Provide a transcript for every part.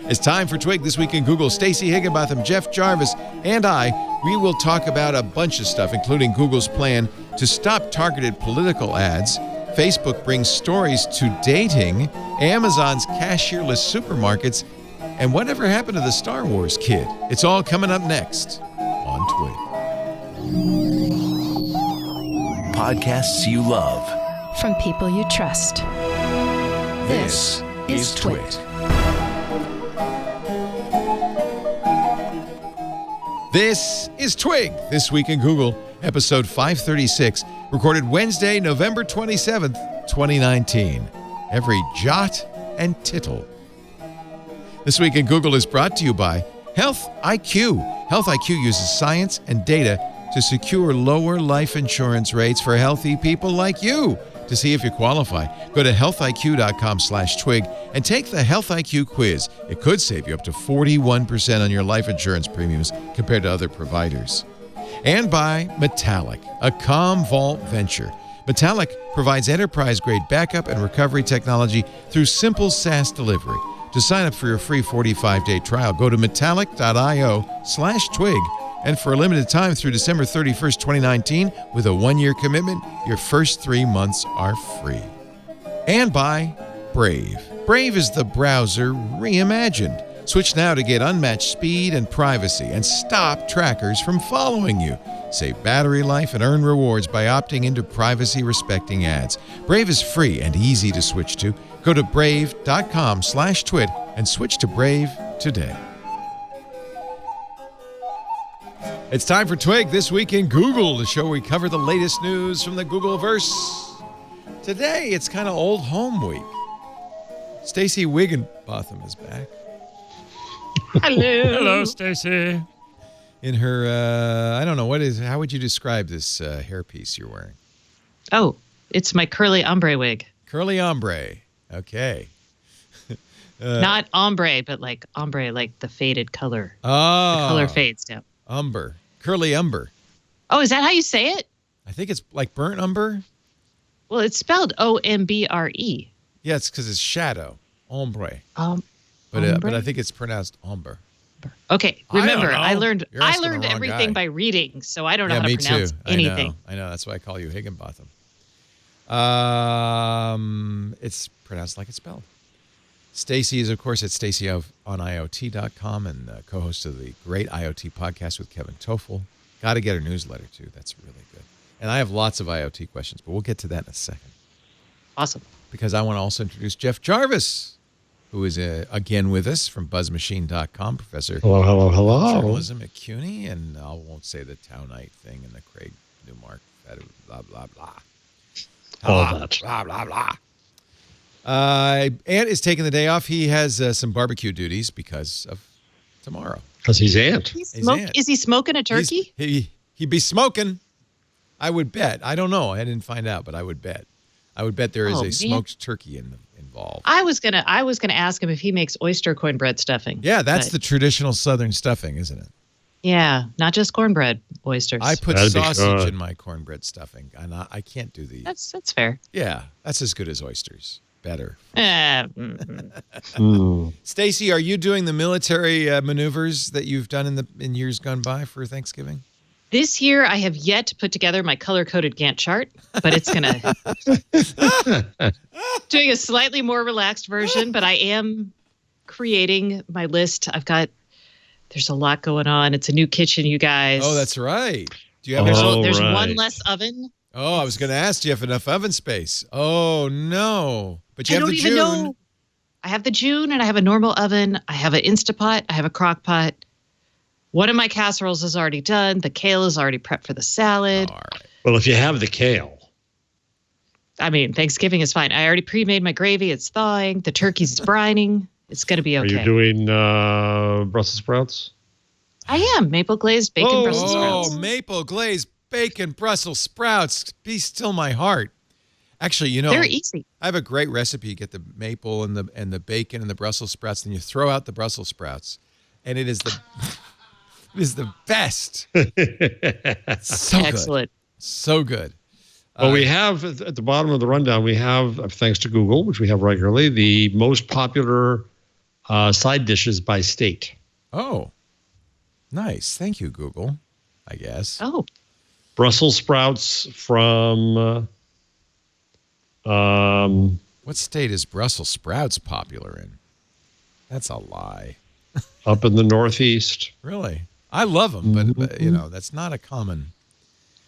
It's time for Twig This Week in Google. Stacey, Higginbotham, Jeff Jarvis, and we will talk about a bunch of stuff, including Google's plan to stop targeted political ads. Facebook brings stories to dating, Amazon's cashierless supermarkets, and whatever happened to the Star Wars kid. It's all coming up next on Twig. Podcasts you love. From people you trust. This is Twig. This is Twig, This Week in Google, episode 536, recorded Wednesday, November 27th, 2019. Every jot and tittle. This Week in Google is brought to you by Health IQ. Health IQ uses science and data to secure lower life insurance rates for healthy people like you. To see if you qualify, go to healthiq.com/twig and take the Health IQ quiz. It could save you up to 41% on your life insurance premiums compared to other providers. And by Metallic, a Commvault venture. Metallic provides enterprise-grade backup and recovery technology through simple SaaS delivery. To sign up for your free 45-day trial, go to metallic.io/twig. And for a limited time through December 31st, 2019, with a 1-year commitment, your first 3 months are free. And by Brave. Brave is the browser reimagined. Switch now to get unmatched speed and privacy and stop trackers from following you. Save battery life and earn rewards by opting into privacy-respecting ads. Brave is free and easy to switch to. Go to brave.com/twig and switch to Brave today. It's time for Twig This Week in Google, the show where we cover the latest news from the Googleverse. Today, it's kind of old home week. Stacey Higginbotham is back. Hello. Hello, Stacey. In her, I don't know, how would you describe this hairpiece you're wearing? Oh, it's my curly ombre wig. Curly ombre. Okay. Not ombre, but like ombre, like the faded color. Oh. The color fades down. Umber. Curly umber. Oh, is that how you say it? I think it's like burnt umber. Well, it's spelled O-M-B-R-E. Yeah, it's because it's shadow. Ombre. Ombre? But I think it's pronounced umber. Okay, remember, I don't know. I learned everything by reading, so I don't know how to pronounce anything. I know. That's why I call you Higginbotham. It's pronounced like it's spelled. Stacey is, of course, at Stacey on IoT.com and co-host of the great IoT podcast with Kevin Toffel. Got to get her newsletter, too. That's really good. And I have lots of IoT questions, but we'll get to that in a second. Awesome. Because I want to also introduce Jeff Jarvis, who is again with us from BuzzMachine.com, professor Hello. of journalism at CUNY, and I won't say the Townite thing and the Craig Newmark, blah, blah, blah. All that. Blah, blah, blah. Ant is taking the day off. He has some barbecue duties because of tomorrow. Because he's Ant. Is he smoking a turkey? He'd be smoking. I would bet. I don't know. I didn't find out, but I would bet. I would bet there is a smoked turkey involved. I was gonna ask him if he makes oyster cornbread stuffing. Yeah, that's the traditional Southern stuffing, isn't it? Yeah, not just cornbread, oysters. I put sausage in my cornbread stuffing, and I can't do the. That's fair. Yeah, that's as good as oysters. Better. Stacey, are you doing the military maneuvers that you've done in years gone by for Thanksgiving? This year, I have yet to put together my color-coded Gantt chart, but it's going to... doing a slightly more relaxed version, but I am creating my list. There's a lot going on. It's a new kitchen, you guys. Oh, that's right. Do you have There's one less oven. Oh, I was going to ask, do you have enough oven space? Oh, no. But you I have don't the even June. know. I have the June, and I have a normal oven. I have an Instapot. I have a crock pot. One of my casseroles is already done. The kale is already prepped for the salad. All right. Well, if you have the kale. I mean, Thanksgiving is fine. I already pre-made my gravy. It's thawing. The turkey's brining. It's going to be okay. Are you doing Brussels sprouts? I am. Maple glazed bacon Brussels sprouts. Oh, maple glazed bacon Brussels sprouts. Be still my heart. Actually, they're easy. I have a great recipe. You get the maple and the bacon and the Brussels sprouts, then you throw out the Brussels sprouts, and it is the best. So excellent. Good. So good. Well, we have at the bottom of the rundown, we have, thanks to Google, which we have regularly, the most popular side dishes by state. Oh, nice. Thank you, Google, I guess. Oh, Brussels sprouts from What state is Brussels sprouts popular in? That's a lie. up in the Northeast. Really? I love them, but that's not a common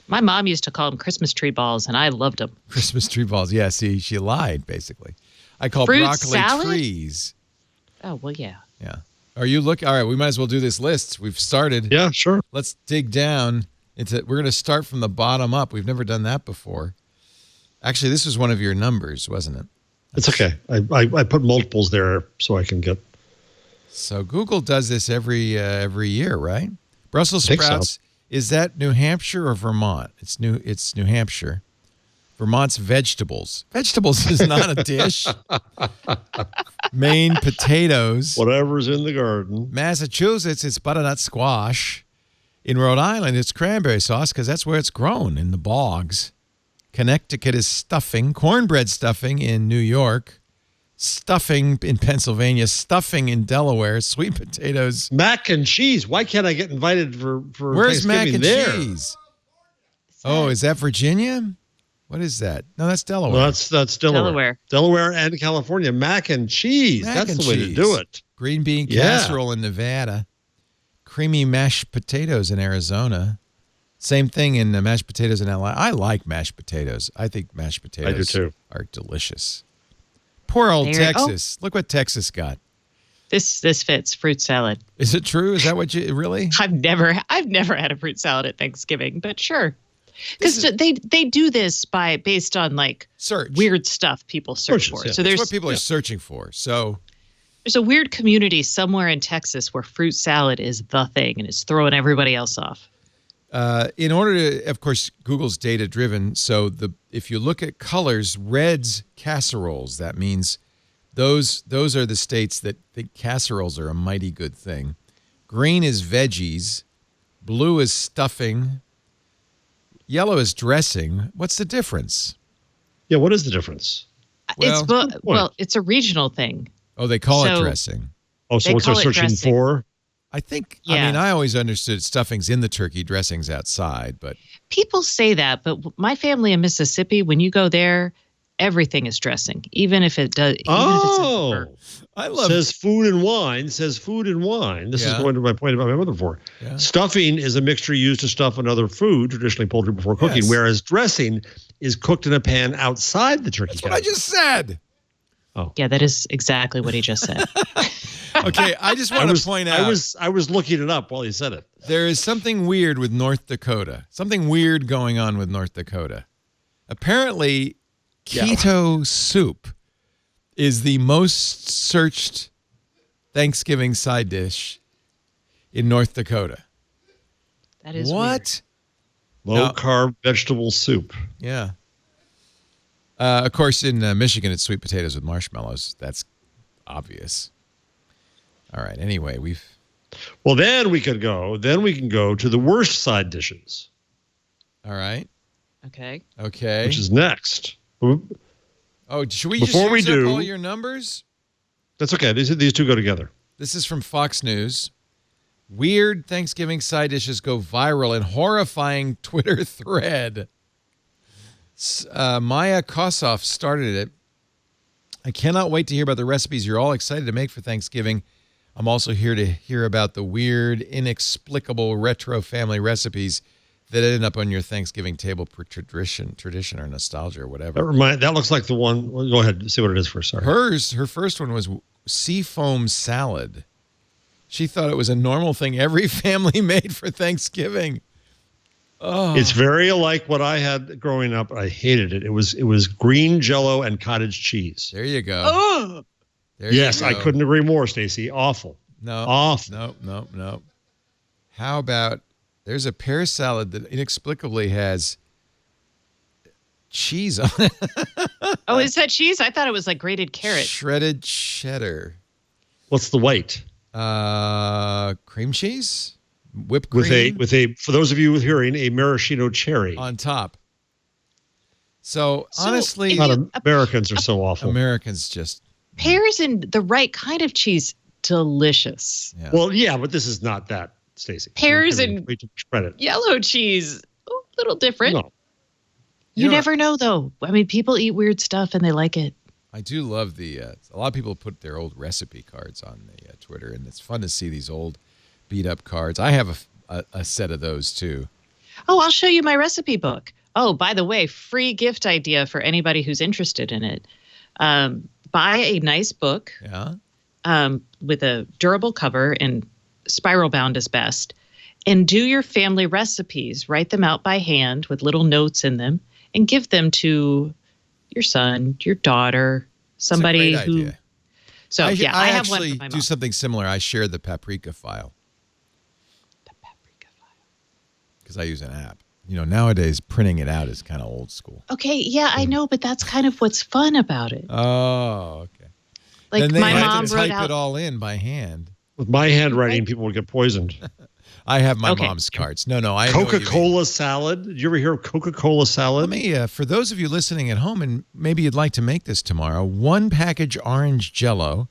my mom used to call them Christmas tree balls, and I loved them. Christmas tree balls. Yeah, see, she lied, basically. I call Fruit broccoli salad? trees. Oh, well, yeah. Yeah. Are you looking? All right, we might as well do this list. We've started. Yeah, sure. Let's dig down into. We're going to start from the bottom up. We've never done that before. Actually, this was one of your numbers, wasn't it? It's okay. I put multiples there so I can get. So Google does this every year, right? Brussels I think so. sprouts. Is that New Hampshire or Vermont? It's New Hampshire. Vermont's vegetables. Vegetables is not a dish. Maine, potatoes. Whatever's in the garden. Massachusetts, it's butternut squash. In Rhode Island, it's cranberry sauce because that's where it's grown, in the bogs. Connecticut is stuffing. Cornbread stuffing in New York. Stuffing in Pennsylvania. Stuffing in Delaware. Sweet potatoes. Mac and cheese. Why can't I get invited for Where's mac Thanksgiving and there? cheese? Oh, is that Virginia? What is that? No, that's Delaware. Well, that's Delaware. Delaware and California. Mac and cheese. Mac That's and the way to cheese. do it. Green bean Yeah. casserole in Nevada. Creamy mashed potatoes in Arizona. Same thing in mashed potatoes in LA. I like mashed potatoes. I think mashed potatoes too. are delicious. Poor old Texas. Look what Texas got. This fits fruit salad. Is it true? Is that what you really? I've never had a fruit salad at Thanksgiving, but sure. Because they do this based on like Search. weird stuff people search for. Yeah. So That's there's what people are searching for. So there's a weird community somewhere in Texas where fruit salad is the thing and it's throwing everybody else off. in order to, of course, Google's data driven. So if you look at colors, red's casseroles. That means those are the states that think casseroles are a mighty good thing. Green is veggies. Blue is stuffing. Yellow is dressing. What's the difference? Yeah, what is the difference? It's a regional thing. Oh, they call it dressing. Oh, so what they're searching dressing. for? I think, Yeah. I always understood stuffing's in the turkey, dressing's outside, but People say that, but my family in Mississippi, when you go there, everything is dressing, even if it does. Oh, I love says food and wine. This is going to my point about my mother before. Yeah. Stuffing is a mixture used to stuff another food, traditionally poultry before cooking, Yes. whereas dressing is cooked in a pan outside the turkey. That's what I just said. Yeah, that is exactly what he just said. Okay, I just want to point out. I was looking it up while he said it. There is something weird with North Dakota. Something weird going on with North Dakota. Apparently, keto soup is the most searched Thanksgiving side dish in North Dakota. That is What? Low carb vegetable soup. Yeah. Of course, in Michigan, it's sweet potatoes with marshmallows. That's obvious. All right. Anyway, Well, then we can go to the worst side dishes, all right. Okay. Okay. which is next. Oh, should we Before we use up do- all your numbers? That's okay. These two go together. This is from Fox News. Weird Thanksgiving side dishes go viral in horrifying Twitter thread. Maya Kosoff started it. I cannot wait to hear about the recipes you're all excited to make for Thanksgiving. I'm also here to hear about the weird, inexplicable retro family recipes that end up on your Thanksgiving table for tradition or nostalgia or whatever. That looks like the one. Well, go ahead. See what it is first. Sorry. Her first one was seafoam salad. She thought it was a normal thing every family made for Thanksgiving. Oh. It's very like what I had growing up. I hated it. It was green Jell-O and cottage cheese. There you go. Oh, There you Yes, go. I couldn't agree more, Stacey. Awful. No. Awful. No. How about there's a pear salad that inexplicably has cheese on it. oh, is that cheese? I thought it was like grated carrot. Shredded cheddar. What's the white? Cream cheese? Whipped cream? With a for those of you with hearing, a maraschino cherry. On top. So honestly, if God, Americans are so awful. Americans just Pears and the right kind of cheese delicious. Yeah. Well, yeah, but this is not that, Stacey. Pears You're giving and way too much credit. yellow cheese. A little different. No. You know, never know, though. I mean, people eat weird stuff and they like it. I do love the. A lot of people put their old recipe cards on the Twitter, and it's fun to see these old beat up cards. I have a set of those too. Oh, I'll show you my recipe book. Oh, by the way, free gift idea for anybody who's interested in it. Buy a nice book with a durable cover and spiral bound is best. And do your family recipes. Write them out by hand with little notes in them and give them to your son, your daughter, somebody That's a great idea. So, I I have one actually for my do mom. something similar. I share the paprika file The paprika file. because I use an app. Nowadays printing it out is kind of old school. Okay, yeah, I know, but that's kind of what's fun about it. Oh, okay. Like Then they my have mom to wrote type out. it all in by hand. With my handwriting, people would get poisoned. I have my Okay. mom's cards. No, I know what you mean. Coca-Cola salad. Did you ever hear of Coca-Cola salad? Let me, for those of you listening at home, and maybe you'd like to make this tomorrow, 1 package orange Jell-O,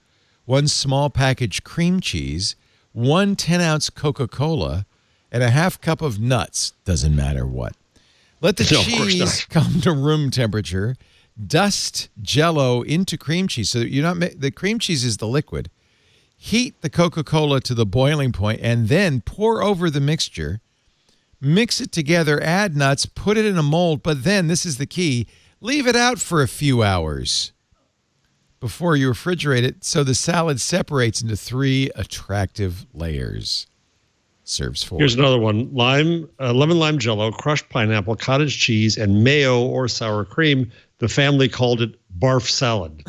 1 small package cream cheese, 1 10-ounce Coca-Cola, and a half cup of nuts. Doesn't matter what. Let the No, of course cheese not. come to room temperature. Dust Jell-O into cream cheese. So you're not the cream cheese is the liquid. Heat the Coca-Cola to the boiling point and then pour over the mixture. Mix it together, add nuts, put it in a mold, but then, this is the key, leave it out for a few hours before you refrigerate it so the salad separates into 3 attractive layers. Serves 4. Here's another one. Lemon lime Jell-O, crushed pineapple, cottage cheese, and mayo or sour cream. The family called it barf salad.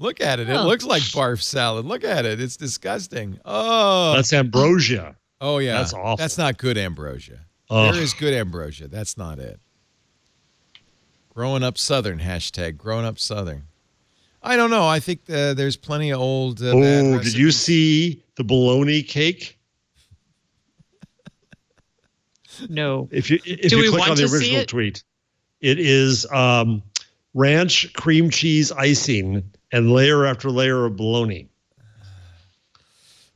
Look at it. It Oh. looks like barf salad. Look at it. It's disgusting. Oh. That's ambrosia. Oh, yeah. That's awful. That's not good ambrosia. Ugh. There is good ambrosia. That's not it. Growing up Southern, hashtag growing up Southern. I don't know. I think there's plenty of old bad Oh, did you recipes. see the bologna cake? No. If you Do we click want on the to see original it? tweet, it is ranch cream cheese icing and layer after layer of bologna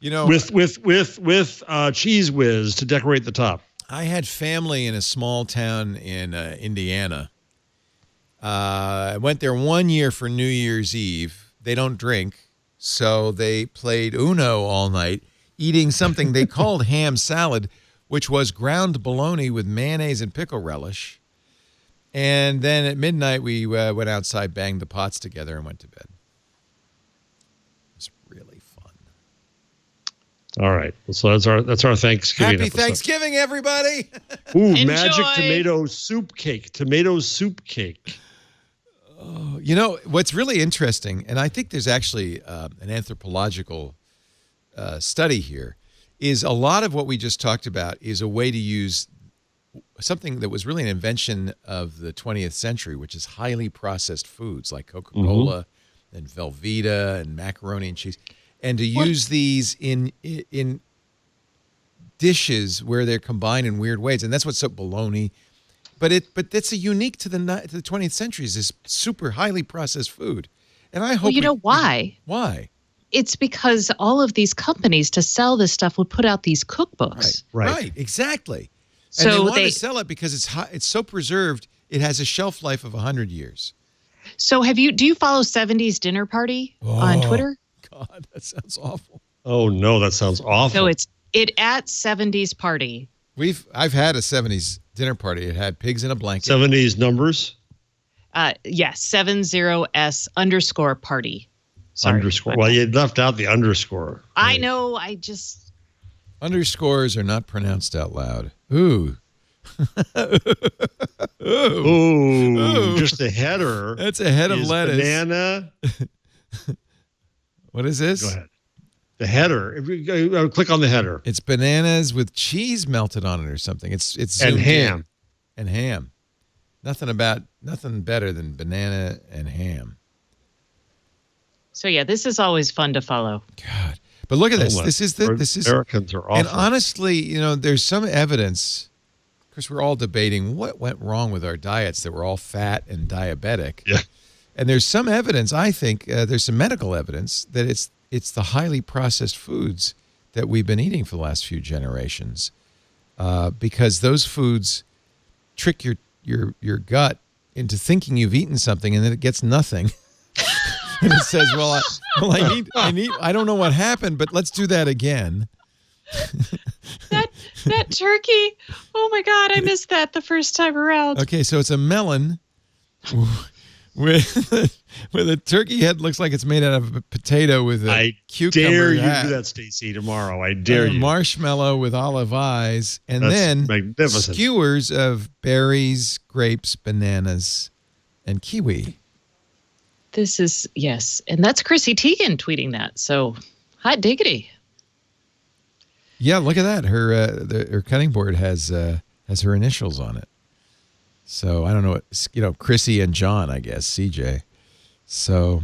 with cheese whiz to decorate the top. I had family in a small town in Indiana. I went there one year for New Year's Eve. They don't drink, so they played Uno all night, eating something they called ham salad, which was ground bologna with mayonnaise and pickle relish. And then at midnight, we went outside, banged the pots together, and went to bed. It was really fun. All right, so that's our Thanksgiving. Happy episode. Thanksgiving, everybody! Ooh, Enjoy. magic tomato soup cake. Tomato soup cake. You know, what's really interesting, and I think there's actually an anthropological study here, is a lot of what we just talked about is a way to use something that was really an invention of the 20th century, which is highly processed foods like Coca-Cola and Velveeta and macaroni and cheese, and to use these in dishes where they're combined in weird ways. And that's what's so bologna. But that's a unique to the 20th century is this super highly processed food. And I hope Well, you know why? Why? It's because all of these companies to sell this stuff would put out these cookbooks. Right. Exactly. So and they want they- to sell it because it's so preserved. It has a shelf life of 100 years. So do you follow 70s Dinner Party on Twitter? God, that sounds awful. Oh no, that sounds awful. So it's at 70s Party. I've had a 70s dinner party. It had pigs in a blanket. 70s numbers. Yes, 70s_party. Sorry. Underscore. Well, you left out the underscore. I know. I just. Underscores are not pronounced out loud. Ooh. Ooh, just a header. That's a head of is lettuce. Banana. What is this? Go ahead. The header. If you go, click on the header. It's bananas with cheese melted on it or something. It's And zoomed ham. in. And ham. Nothing better than banana and ham. So yeah, this is always fun to follow. God. But look at this. Oh, This is Americans are awful. And honestly, there's some evidence. Of course, we're all debating what went wrong with our diets that we're all fat and diabetic. Yeah. And there's some evidence, I think, there's some medical evidence that it's the highly processed foods that we've been eating for the last few generations, because those foods trick your gut into thinking you've eaten something, and then it gets nothing. And it says, I need, I don't know what happened, but let's do that again. That turkey. Oh my God, I missed that the first time around. Okay, so it's a melon with a turkey head. Looks like it's made out of a potato with a cucumber. I dare you hat. do that, Stacey, tomorrow. I dare you. Marshmallow with olive eyes, and That's then magnificent. skewers of berries, grapes, bananas, and kiwi. This is, yes. And that's Chrissy Teigen tweeting that. So hot diggity. Yeah, look at that. Her cutting board has her initials on it. So I don't know what, Chrissy and John, I guess, CJ. So,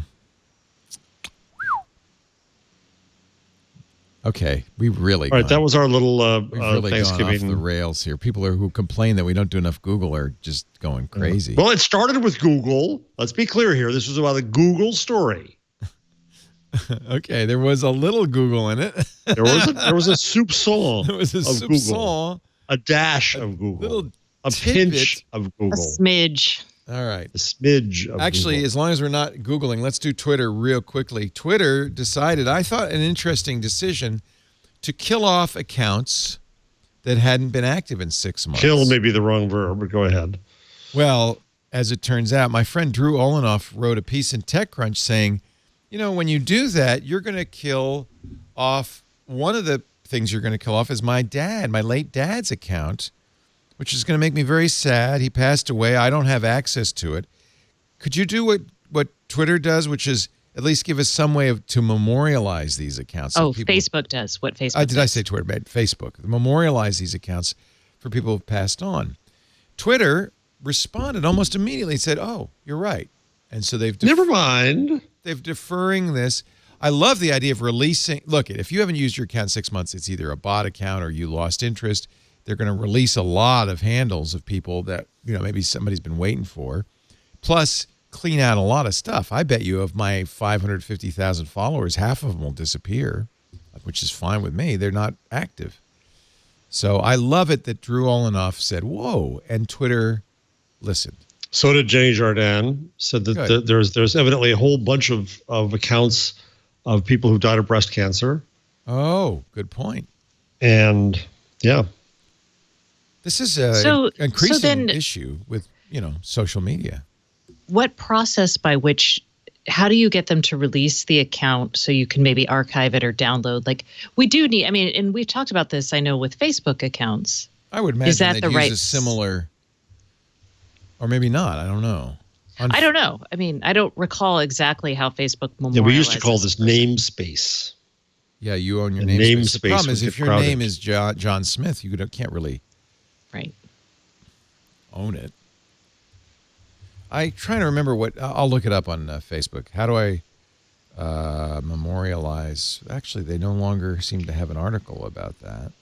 okay, we've really all right. That was our little we've really Thanksgiving gone off the rails here. People who complain that we don't do enough Google are just going crazy. Well, it started with Google. Let's be clear here. This was about a Google story. Okay, there was a little Google in it. There was a soupçon. There was a of soupçon, a dash of Google, little a tidbit. pinch of A Google, smidge. All right. a smidge of Actually, Google. as long as we're not Googling, let's do Twitter real quickly. Twitter decided, I thought an interesting decision, to kill off accounts that hadn't been active in 6 months. Kill may be the wrong verb, but go ahead. Well, as it turns out, my friend Drew Olenoff wrote a piece in TechCrunch saying, when you do that, you're going to kill off, one of the things you're going to kill off is my late dad's account, which is going to make me very sad. He passed away. I don't have access to it. Could you do what Twitter does, which is at least give us some way to memorialize these accounts? So Facebook does what Facebook does. Did I say Twitter? Facebook. Memorialize these accounts for people who've passed on. Twitter responded almost immediately and said, oh, you're right. And so Never mind. They've deferring this. I love the idea of releasing. Look, if you haven't used your account 6 months, it's either a bot account or you lost interest. They're going to release a lot of handles of people that, maybe somebody's been waiting for. Plus, clean out a lot of stuff. I bet you of my 550,000 followers, half of them will disappear, which is fine with me. They're not active. So I love it that Drew Olenoff said, whoa, and Twitter listened. So did Jenny Jardin. Said that there's evidently a whole bunch of accounts of people who died of breast cancer. Oh, good point. And yeah, this is an increasing issue with social media. What process by which? How do you get them to release the account so you can maybe archive it or download? Like we do need. I mean, and we've talked about this. I know with Facebook accounts. I would imagine is that they'd the use right a similar. Or maybe not. I don't know. I don't know. I mean, I don't recall exactly how Facebook memorializes. Yeah, we used to call this namespace. Yeah, you own your The namespace. The namespace problem is would if get your crowded. name is John Smith, you can't really own it. I'm trying to remember what. I'll look it up on Facebook. How do I memorialize? Actually, they no longer seem to have an article about that.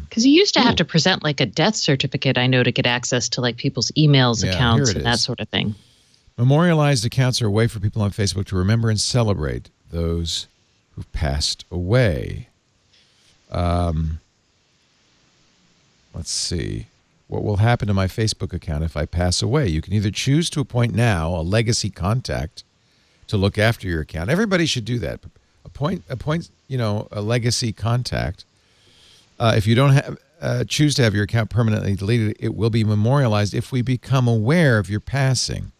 Because you used to have to present like a death certificate, I know, to get access to like people's emails, accounts, and that sort of thing. Memorialized accounts are a way for people on Facebook to remember and celebrate those who've passed away. Let's see. What will happen to my Facebook account if I pass away? You can either choose to appoint now a legacy contact to look after your account. Everybody should do that. Appoint a legacy contact. If you don't choose to have your account permanently deleted, it will be memorialized if we become aware of your passing.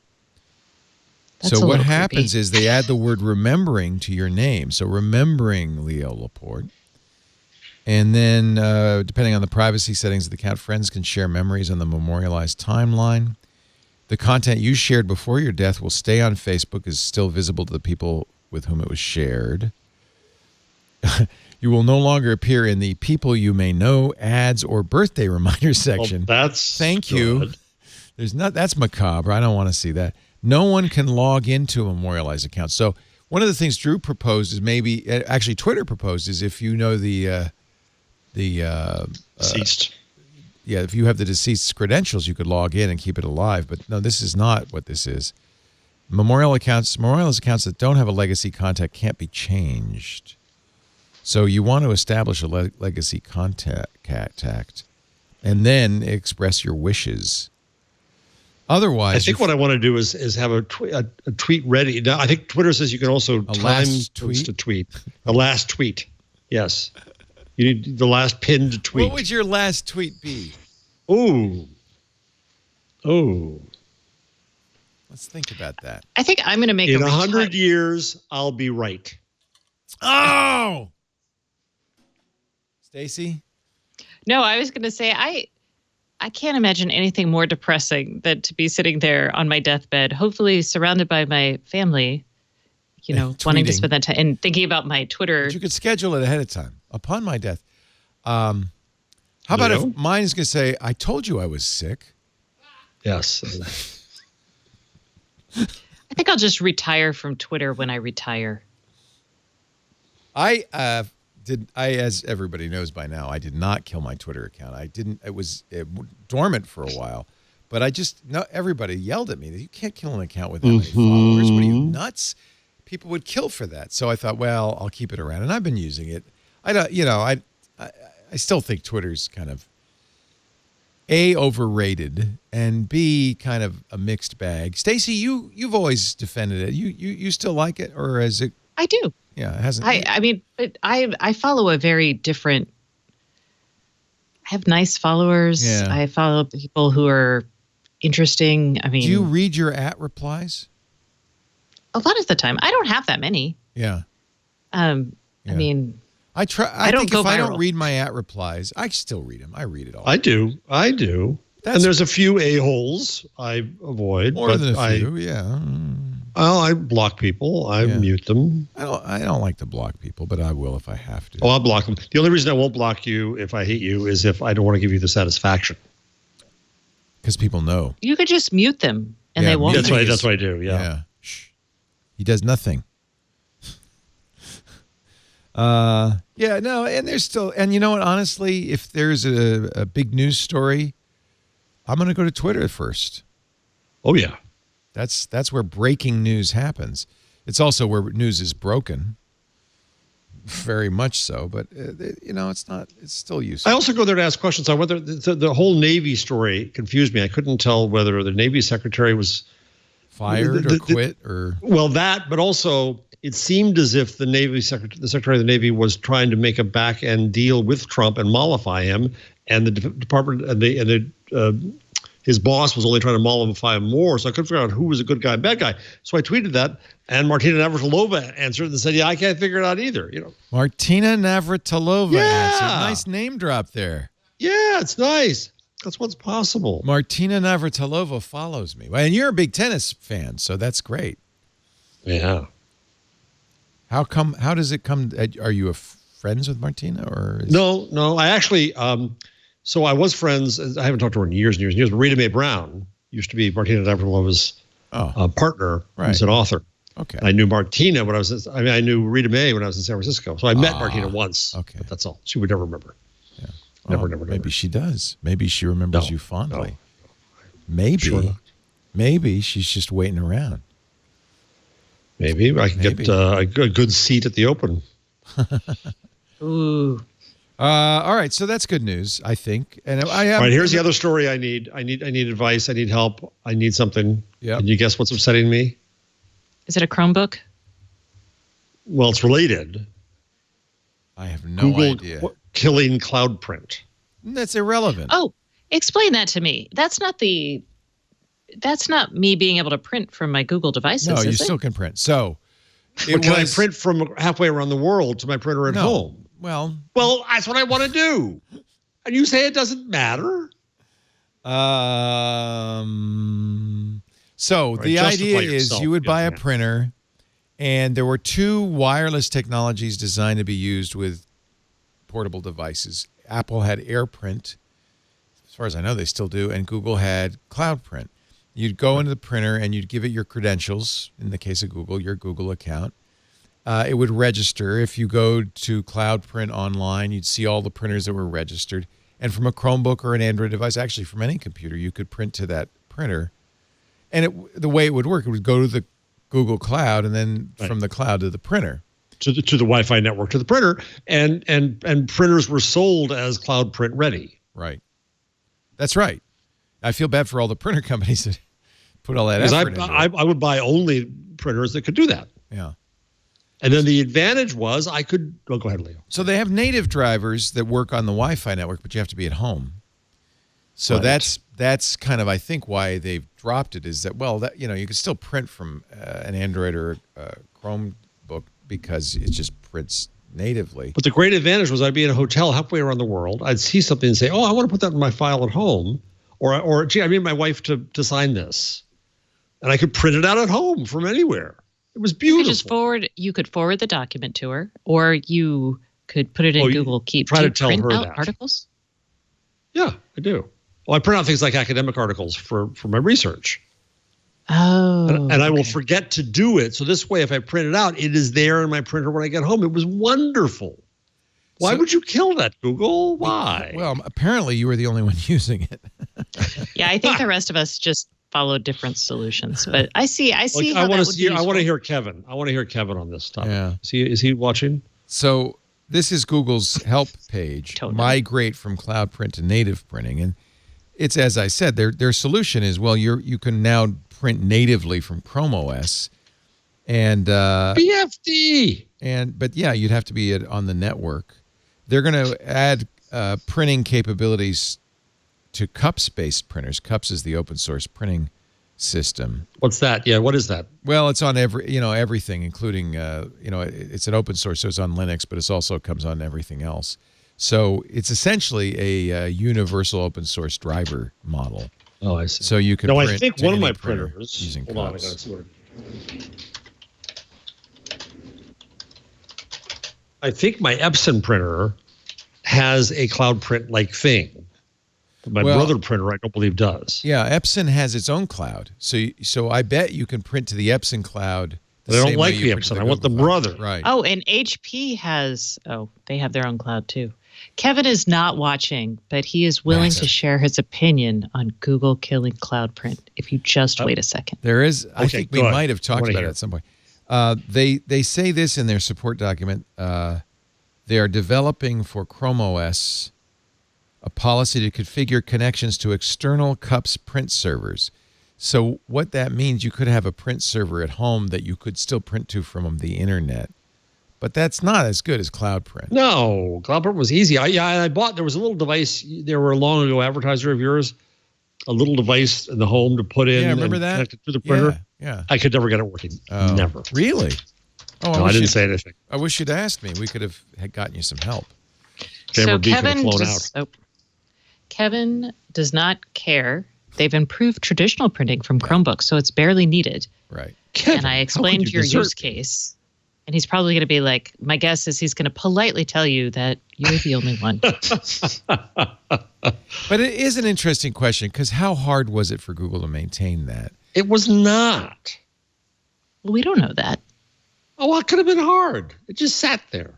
That's so what creepy. happens is they add the word remembering to your name. So remembering Leo Laporte. And then depending on the privacy settings of the account, friends can share memories on the memorialized timeline. The content you shared before your death will stay on Facebook, is still visible to the people with whom it was shared. You will no longer appear in the people you may know, ads, or birthday reminder section. Well, that's Thank good. you. That's macabre. I don't want to see that. No one can log into a memorialized account. So one of the things Drew proposed is actually Twitter proposed is if you know the Deceased. Yeah, if you have the deceased's credentials, you could log in and keep it alive. But no, this is not what this is. Memorials accounts that don't have a legacy contact can't be changed. So you want to establish a legacy contact and then express your wishes. Otherwise, I think what I want to do is have a tweet ready. Now, I think Twitter says you can also time to tweet. A last tweet. Yes. You need the last pinned tweet. What would your last tweet be? Oh. Let's think about that. I think I'm going to make in 100 years, I'll be right. Oh, Stacey? No, I was going to say I can't imagine anything more depressing than to be sitting there on my deathbed, hopefully surrounded by my family, wanting to spend that time and thinking about my Twitter. But you could schedule it ahead of time. Upon my death. How about if mine is going to say, I told you I was sick? Yes. I think I'll just retire from Twitter when I retire. I as everybody knows by now, I did not kill my Twitter account. It was dormant for a while, but everybody yelled at me that you can't kill an account with that many followers. What are you, nuts? People would kill for that. So I thought, well, I'll keep it around, and I've been using it. I still think Twitter's kind of A, overrated, and B, kind of a mixed bag. Stacey, you've always defended it. You still like it, or is it? I do. Yeah, it hasn't. I mean, but I follow a very different. I have nice followers. Yeah. I follow people who are interesting. I mean, do you read your @replies? A lot of the time, I don't have that many. Yeah. I mean, I try. I don't think go if I viral. don't read my @replies, I still read them. I read it all. I do. And there's a few a-holes I avoid. More than a few, yeah. Well, I block people. I mute them. I don't like to block people, but I will if I have to. Oh, I'll block them. The only reason I won't block you if I hate you is if I don't want to give you the satisfaction. Because people know. you could just mute them and they won't. That's what I do. Yeah. Shh. He does nothing. And there's still, and you know what? Honestly, if there's a big news story, I'm going to go to Twitter first. Oh yeah. That's where breaking news happens. It's also where news is broken. Very much so, but it's not. It's still useful. I also go there to ask questions on whether the whole Navy story confused me. I couldn't tell whether the Navy secretary was fired or quit or but also it seemed as if the Secretary of the Navy was trying to make a back end deal with Trump and mollify him, and the department and his boss was only trying to mollify him more. So I couldn't figure out who was a good guy and bad guy. So I tweeted that, and Martina Navratilova answered and said, "Yeah, I can't figure it out either." Martina Navratilova answered. Yeah. Nice name drop there. Yeah, it's nice. That's what's possible. Martina Navratilova follows me. And you're a big tennis fan, so that's great. Yeah. How does it come? Are you friends with Martina or? No. I actually, so I was friends. I haven't talked to her in years and years and years. But Rita Mae Brown used to be Martina Navratilova's partner. Right. Who's an author. Okay. I knew Martina when I knew Rita Mae when I was in San Francisco. So I met Martina once. Okay. But that's all. She would never remember. Yeah. Never. Maybe she does. Maybe she remembers you fondly. No. Maybe. Sure not. Maybe she's just waiting around. Maybe I can get a good seat at the Open. Ooh. All right, so that's good news, I think. And I have. All right, here's the other story I need. I need advice. I need help. I need something. Yeah. Can you guess what's upsetting me? Is it a Chromebook? Well, it's related. I have no Google idea. killing cloud print. That's irrelevant. Oh, explain that to me. That's not me being able to print from my Google devices. No, you is it? still can print. So, But can I print from halfway around the world to my printer at home? Well, that's what I want to do. And you say it doesn't matter? So Right, the idea justify is yourself. you would buy a Yeah. printer, and there were two wireless technologies designed to be used with portable devices. Apple had AirPrint. As far as I know, they still do. And Google had Cloud Print. You'd go into the printer and you'd give it your credentials. In the case of Google, your Google account. It would register. If you go to Cloud Print online, you'd see all the printers that were registered. And from a Chromebook or an Android device, actually from any computer, you could print to that printer. And the way it would work, it would go to the Google Cloud, and then from the cloud to the printer. To the Wi-Fi network to the printer, and printers were sold as cloud print ready. Right. That's right. I feel bad for all the printer companies that put all that effort into it. I would buy only printers that could do that. Yeah. And then the advantage was I could. Well, go ahead, Leo. So they have native drivers that work on the Wi-Fi network, but you have to be at home. So that's kind of, I think, why they've dropped it, is that, well, that, you know, you can still print from an Android or Chromebook because it just prints natively. But the great advantage was I'd be in a hotel halfway around the world. I'd see something and say, oh, I want to put that in my file at home. Or gee, I need my wife to sign this. And I could print it out at home from anywhere. It was beautiful. You could forward the document to her, or you could put it in Google Keep. Try to tell her that. Articles? Yeah, I do. Well, I print out things like academic articles for my research. Oh. And I will forget to do it. So this way, if I print it out, it is there in my printer when I get home. It was wonderful. Why would you kill that, Google? Why? Well, apparently you were the only one using it. Yeah, I think the rest of us just followed different solutions. But I see how I want to hear Kevin. I want to hear Kevin on this topic. Yeah. Is he watching? So this is Google's help page, Totally. Migrate from cloud print to native printing. And it's, as I said, their solution is, well, you can now print natively from Chrome OS. And BFD. But yeah, you'd have to be on the network. They're going to add printing capabilities to CUPS-based printers. CUPS is the open source printing system. What's that? Yeah, what is that? Well, it's on everything, including it's an open source, so it's on Linux, but it also comes on everything else. So it's essentially a universal open source driver model. Oh, I see. So you can. No, print I think to one of any my printer printers. using Hold on, I CUPS. gotta see what. I think my Epson printer has a cloud print like thing. My brother printer, I don't believe, does. Yeah, Epson has its own cloud. So I bet you can print to the Epson cloud. But I don't like the Epson. I want the brother. Right. Oh, and HP they have their own cloud too. Kevin is not watching, but he is willing to share his opinion on Google killing cloud print. If you just wait a second. There is, I think we might have talked about it hear. at some point. They say this in their support document. They are developing for Chrome OS a policy to configure connections to external CUPS print servers. So what that means, you could have a print server at home that you could still print to from the internet. But that's not as good as cloud print. No, cloud print was easy. There was a little device. There were a long ago advertiser of yours, a little device in the home to put in. Yeah, remember that? Connect it to the printer. Yeah. I could never get it working. Oh, Never. Really? Oh, No, I didn't say anything. I wish you'd asked me. We could have had gotten you some help. Camera B could have flown out. Kevin does not care. They've improved traditional printing from Chromebooks, so it's barely needed. Right. Kevin, And I explained your use case. And he's probably going to be like, my guess is he's going to politely tell you that you're the only one. But it is an interesting question, because how hard was it for Google to maintain that? It was not. Well, we don't know that. Oh, well, it could have been hard. It just sat there.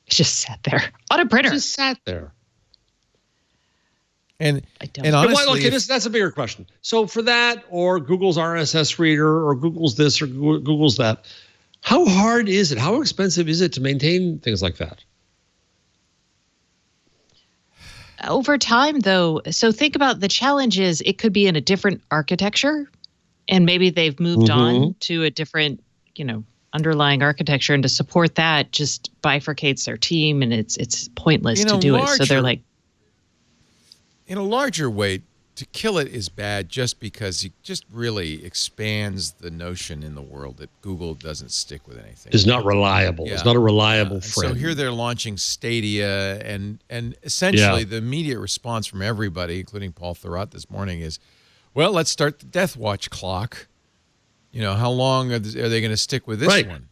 It just sat there on a printer. It just sat there. And I don't. and honestly, that's a bigger question. So for that, or Google's RSS reader, or Google's this, or Google's that, how hard is it? How expensive is it to maintain things like that? Over time, though, so think about the challenge is it could be in a different architecture, and maybe they've moved on to a different, underlying architecture, and to support that just bifurcates their team, and it's pointless to do it. So they're like, in a larger way, to kill it is bad just because it just really expands the notion in the world that Google doesn't stick with anything. It's not reliable. Yeah. It's not a reliable friend. So here they're launching Stadia, and essentially the immediate response from everybody, including Paul Thurrott this morning, is, well, let's start the Death Watch clock. How long are they going to stick with this one?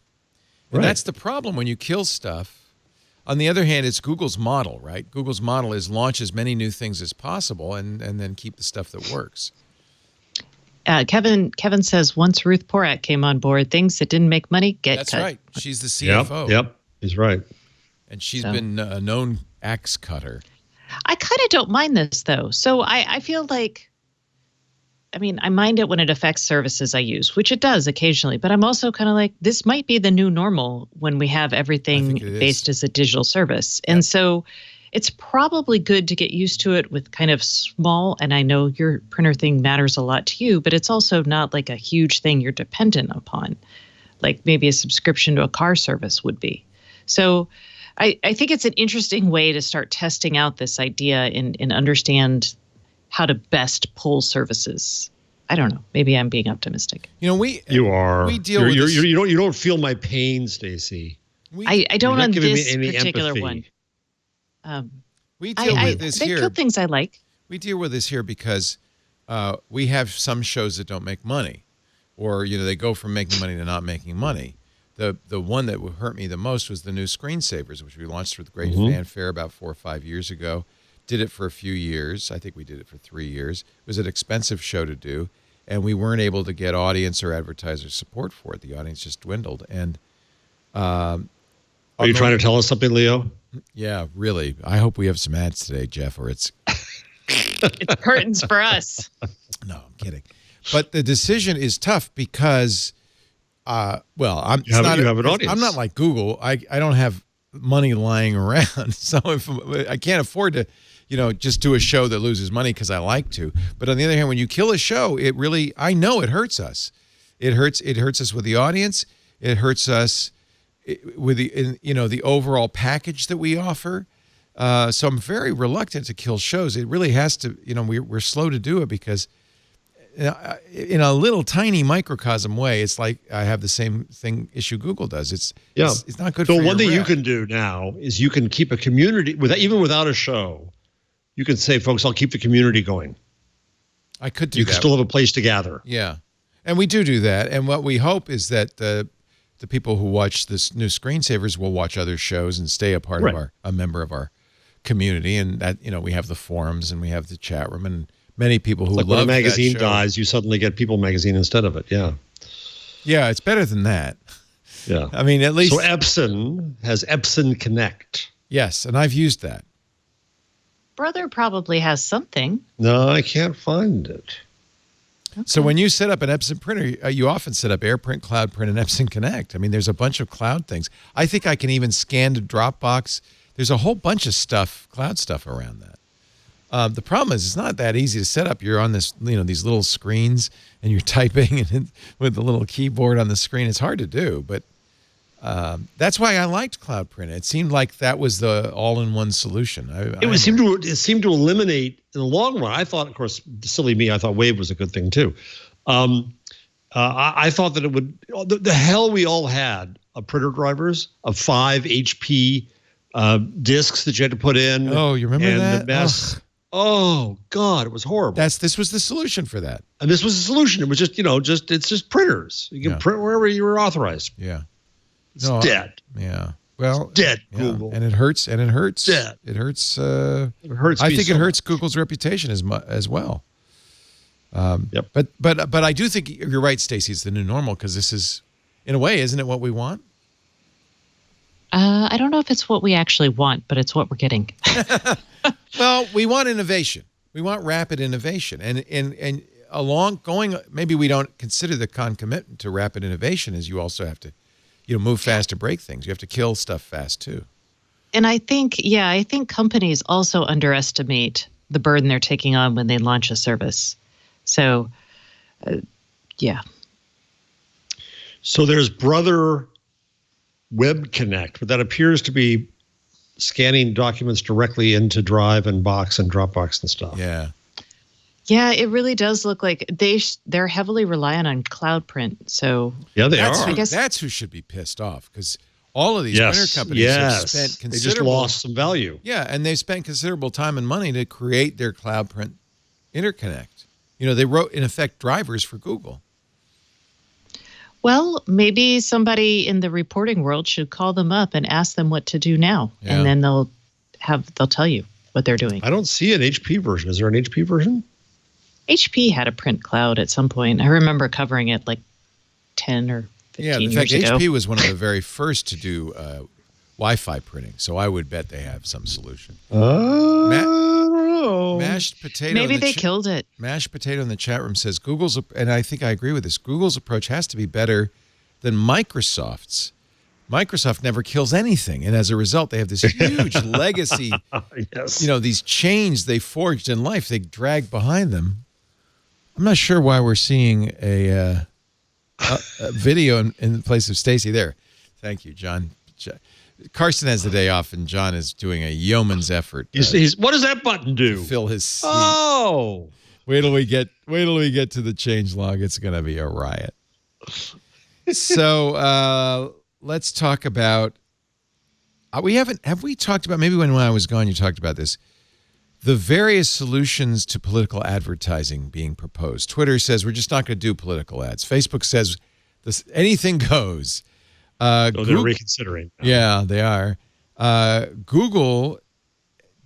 And that's the problem when you kill stuff. On the other hand, it's Google's model, right? Google's model is launch as many new things as possible and then keep the stuff that works. Kevin says once Ruth Porat came on board, things that didn't make money get cut. That's right. She's the CFO. Yep, he's right. And she's been a known axe cutter. I kind of don't mind this, though. So I feel like I mean, I mind it when it affects services I use, which it does occasionally, but I'm also kind of like, this might be the new normal when we have everything based as a digital service. And so it's probably good to get used to it with kind of small, and I know your printer thing matters a lot to you, but it's also not like a huge thing you're dependent upon, like maybe a subscription to a car service would be. So I think it's an interesting way to start testing out this idea and understand how to best pull services. I don't know. Maybe I'm being optimistic. You know, you are. We deal with this. You don't feel my pain, Stacey. I don't on this particular one. We deal with this here. They kill things I like. We deal with this here because we have some shows that don't make money, or they go from making money to not making money. The one that hurt me the most was the new Screensavers, which we launched with great fanfare about 4 or 5 years ago. Did it for a few years. I think we did it for 3 years. It was an expensive show to do, and we weren't able to get audience or advertiser support for it. The audience just dwindled. And are you trying to tell us something, Leo? Yeah, really. I hope we have some ads today, Jeff, or it's it's curtains for us. No, I'm kidding. But the decision is tough because, you have an audience. I'm not like Google. I don't have money lying around, so if I can't afford to, just do a show that loses money because I like to. But on the other hand, when you kill a show, I know it hurts us. It hurts us with the audience. It hurts us with the overall package that we offer. So I'm very reluctant to kill shows. It really has to, we're slow to do it because in a little tiny microcosm way, it's like I have the same issue Google does. It's not good. So one thing you can do now is you can keep a community even without a show. You can say, folks, I'll keep the community going. I could do that. You can still have a place to gather. Yeah, and we do that. And what we hope is that the people who watch this new Screensavers will watch other shows and stay a member of our community. And that we have the forums and we have the chat room and many people who love when a magazine that show. dies, you suddenly get People Magazine instead of it. Yeah. Yeah, it's better than that. Yeah. I mean, at least. So Epson has Epson Connect. Yes, and I've used that. Brother probably has something. No, I can't find it. Okay. So when you set up an Epson printer, you often set up AirPrint, CloudPrint, and Epson Connect. I mean, there's a bunch of cloud things. I think I can even scan to Dropbox. There's a whole bunch of cloud stuff around that. The problem is it's not that easy to set up. You're on this, these little screens, and you're typing and with the little keyboard on the screen. It's hard to do, but that's why I liked Cloud Print. It seemed like that was the all-in-one solution. It seemed to eliminate in the long run. I thought, of course, silly me, I thought Wave was a good thing too. I thought that it would. The hell we all had of printer drivers of 5 HP discs that you had to put in. Oh, you remember that? The mess. Oh God, it was horrible. This was the solution for that. And this was the solution. It was just it's just printers. You can print wherever you were authorized. Yeah. It's dead. Yeah. Well, it's dead. Yeah. Google. And it hurts. And it hurts. Dead. It hurts. It hurts. I think it hurts Google's reputation as well. Yep. But I do think you're right, Stacey. It's the new normal because this is, in a way, isn't it what we want? I don't know if it's what we actually want, but it's what we're getting. Well, we want innovation. We want rapid innovation, and maybe we don't consider the concomitant to rapid innovation is you also have to, move fast to break things. You have to kill stuff fast too. And I think companies also underestimate the burden they're taking on when they launch a service. So, yeah. So there's Brother Web Connect, but that appears to be scanning documents directly into Drive and Box and Dropbox and stuff. Yeah. Yeah, it really does look like they're heavily reliant on cloud print. So yeah, they are. I guess that's who should be pissed off because all of these printer companies have spent considerable. They just lost some value. Yeah, and they've spent considerable time and money to create their cloud print interconnect. They wrote in effect drivers for Google. Well, maybe somebody in the reporting world should call them up and ask them what to do now, and then they'll tell you what they're doing. I don't see an HP version. Is there an HP version? HP had a print cloud at some point. I remember covering it like 10 or 15 years ago. Yeah, in fact, HP was one of the very first to do Wi-Fi printing, so I would bet they have some solution. I don't know know. Mashed potato. Maybe they killed it. Mashed potato in the chat room says Google's, and I think I agree with this. Google's approach has to be better than Microsoft's. Microsoft never kills anything, and as a result, they have this huge legacy. Yes. These chains they forged in life, they drag behind them. I'm not sure why we're seeing a video in place of Stacey there. Thank you, John. Carson has the day off, and John is doing a yeoman's effort. What does that button do? To fill his seat. Oh, wait till we get to the change log. It's going to be a riot. So let's talk about. Have we talked about, maybe when I was gone, you talked about this, the various solutions to political advertising being proposed. Twitter says we're just not going to do political ads. Facebook says anything goes. They're reconsidering. Yeah, they are. Google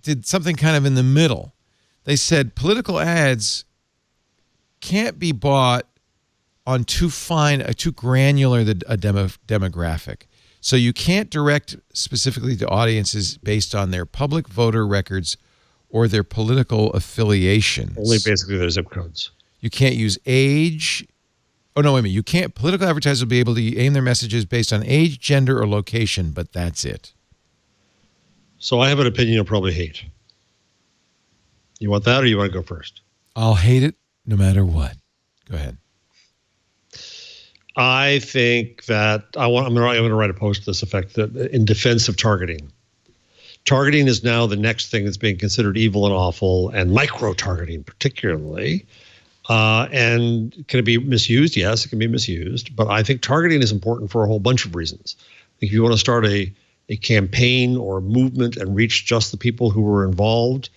did something kind of in the middle. They said political ads can't be bought on too granular a demographic. So you can't direct specifically to audiences based on their public voter records or their political affiliations. Only basically their zip codes. You can't use age. Oh, no, wait a minute. You can't. Political advertisers will be able to aim their messages based on age, gender, or location, but that's it. So I have an opinion you'll probably hate. You want that, or you want to go first? I'll hate it no matter what. Go ahead. I think that I'm going to write a post to this effect that in defense of targeting. Targeting is now the next thing that's being considered evil and awful, and micro-targeting particularly. And can it be misused? Yes, it can be misused. But I think targeting is important for a whole bunch of reasons. I think if you want to start a campaign or a movement and reach just the people who were involved,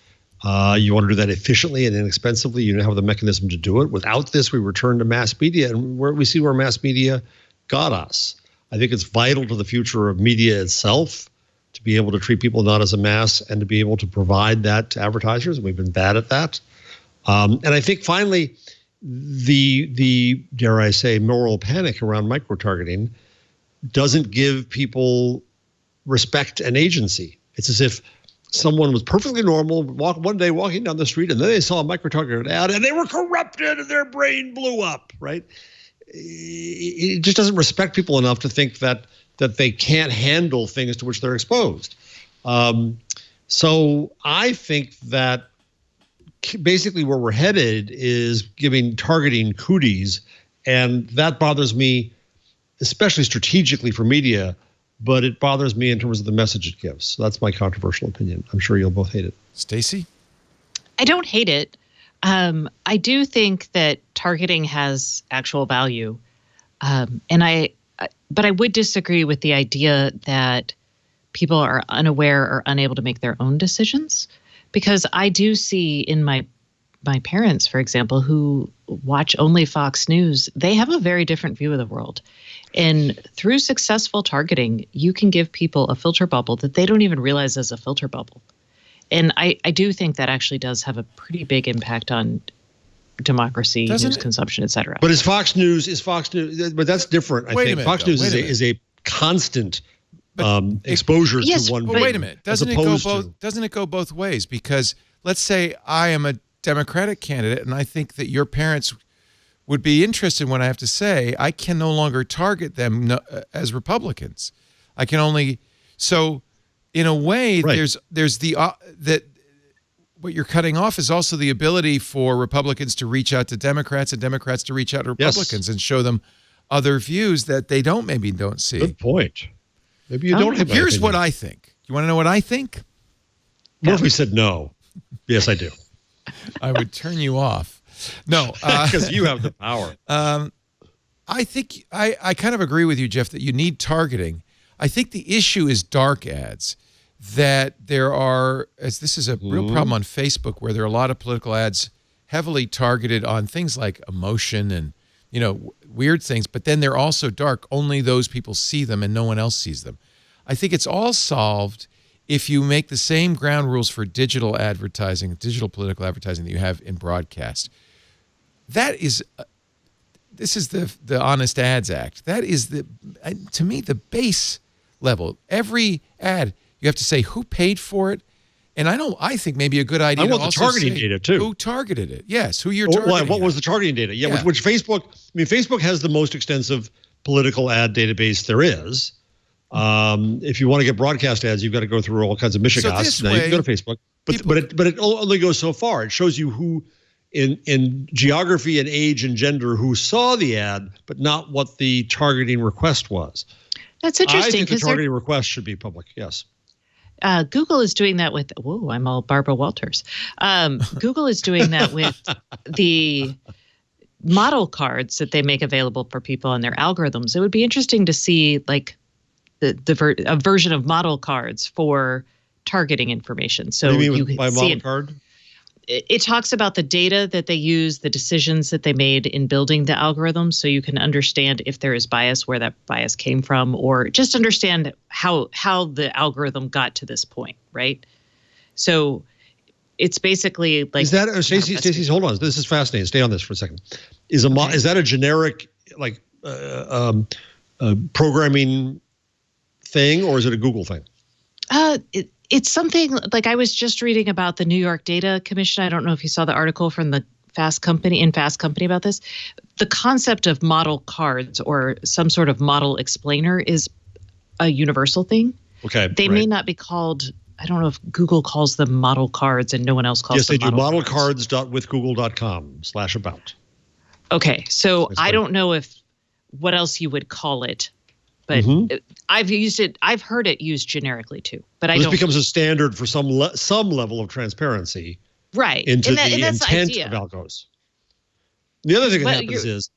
you want to do that efficiently and inexpensively. You don't have the mechanism to do it. Without this, we return to mass media, and we see where mass media got us. I think it's vital to the future of media itself to be able to treat people not as a mass and to be able to provide that to advertisers. And we've been bad at that. And I think finally, the dare I say, moral panic around micro-targeting doesn't give people respect and agency. It's as if someone was perfectly normal, one day walking down the street, and then they saw a micro-targeted ad, and they were corrupted, and their brain blew up, right? It just doesn't respect people enough to think that they can't handle things to which they're exposed. So I think that basically where we're headed is giving targeting cooties, and that bothers me, especially strategically for media, but it bothers me in terms of the message it gives. So that's my controversial opinion. I'm sure you'll both hate it. Stacey? I don't hate it. I do think that targeting has actual value. But I would disagree with the idea that people are unaware or unable to make their own decisions. Because I do see in my parents, for example, who watch only Fox News, they have a very different view of the world. And through successful targeting, you can give people a filter bubble that they don't even realize is a filter bubble. And I do think that actually does have a pretty big impact on democracy, news consumption, et cetera. But is Fox News, but that's different. I think Fox News is a constant exposure to one. But wait a minute. Doesn't it go both ways? Because let's say I am a Democratic candidate and I think that your parents would be interested when I have to say I can no longer target them as Republicans. I can only in a way there's that what you're cutting off is also the ability for Republicans to reach out to Democrats and Democrats to reach out to Republicans and show them other views that they don't see. Good point. Maybe you don't have. Here's what I think. You want to know what I think? Murphy said no. Yes, I do. I would turn you off. No, because you have the power. I think I kind of agree with you, Jeff, that you need targeting. I think the issue is dark ads. That there are, as this is a real problem on Facebook, where there are a lot of political ads heavily targeted on things like emotion and weird things, but then they're also dark. Only those people see them and no one else sees them. I think it's all solved if you make the same ground rules for digital advertising, digital political advertising that you have in broadcast. This is the Honest Ads Act. That is to me, the base level. Every ad, you have to say who paid for it And I think maybe a good idea. I want to the also targeting say data too. Who targeted it? Yes, who you're targeting. What was the targeting data? Yeah. Which Facebook? I mean, Facebook has the most extensive political ad database there is. If you want to get broadcast ads, you've got to go through all kinds of mishigas. Now you can go to Facebook, but it only goes so far. It shows you who, in geography and age and gender, who saw the ad, but not what the targeting request was. That's interesting. I think the targeting request should be public. Yes. Google is doing that with, I'm all Barbara Walters. Google is doing that with the model cards that they make available for people and their algorithms. It would be interesting to see like a version of model cards for targeting information. So what do you mean by model card? It talks about the data that they use, the decisions that they made in building the algorithm, so you can understand if there is bias, where that bias came from, or just understand how the algorithm got to this point, right? So it's basically like... Is that, Stacey, hold on. This is fascinating. Stay on this for a second. Is that a generic like programming thing, or is it a Google thing? It's something like I was just reading about the New York Data Commission. I don't know if you saw the article from the Fast Company about this. The concept of model cards or some sort of model explainer is a universal thing. Okay. They may not be called, I don't know if Google calls them model cards and no one else calls them model cards. Yes, they do. modelcards.withgoogle.com/about. Okay. So I don't know what else you would call it. But I've used it. I've heard it used generically too. But this becomes a standard for some level of transparency, right? Into the intent of algos. The other thing that happens is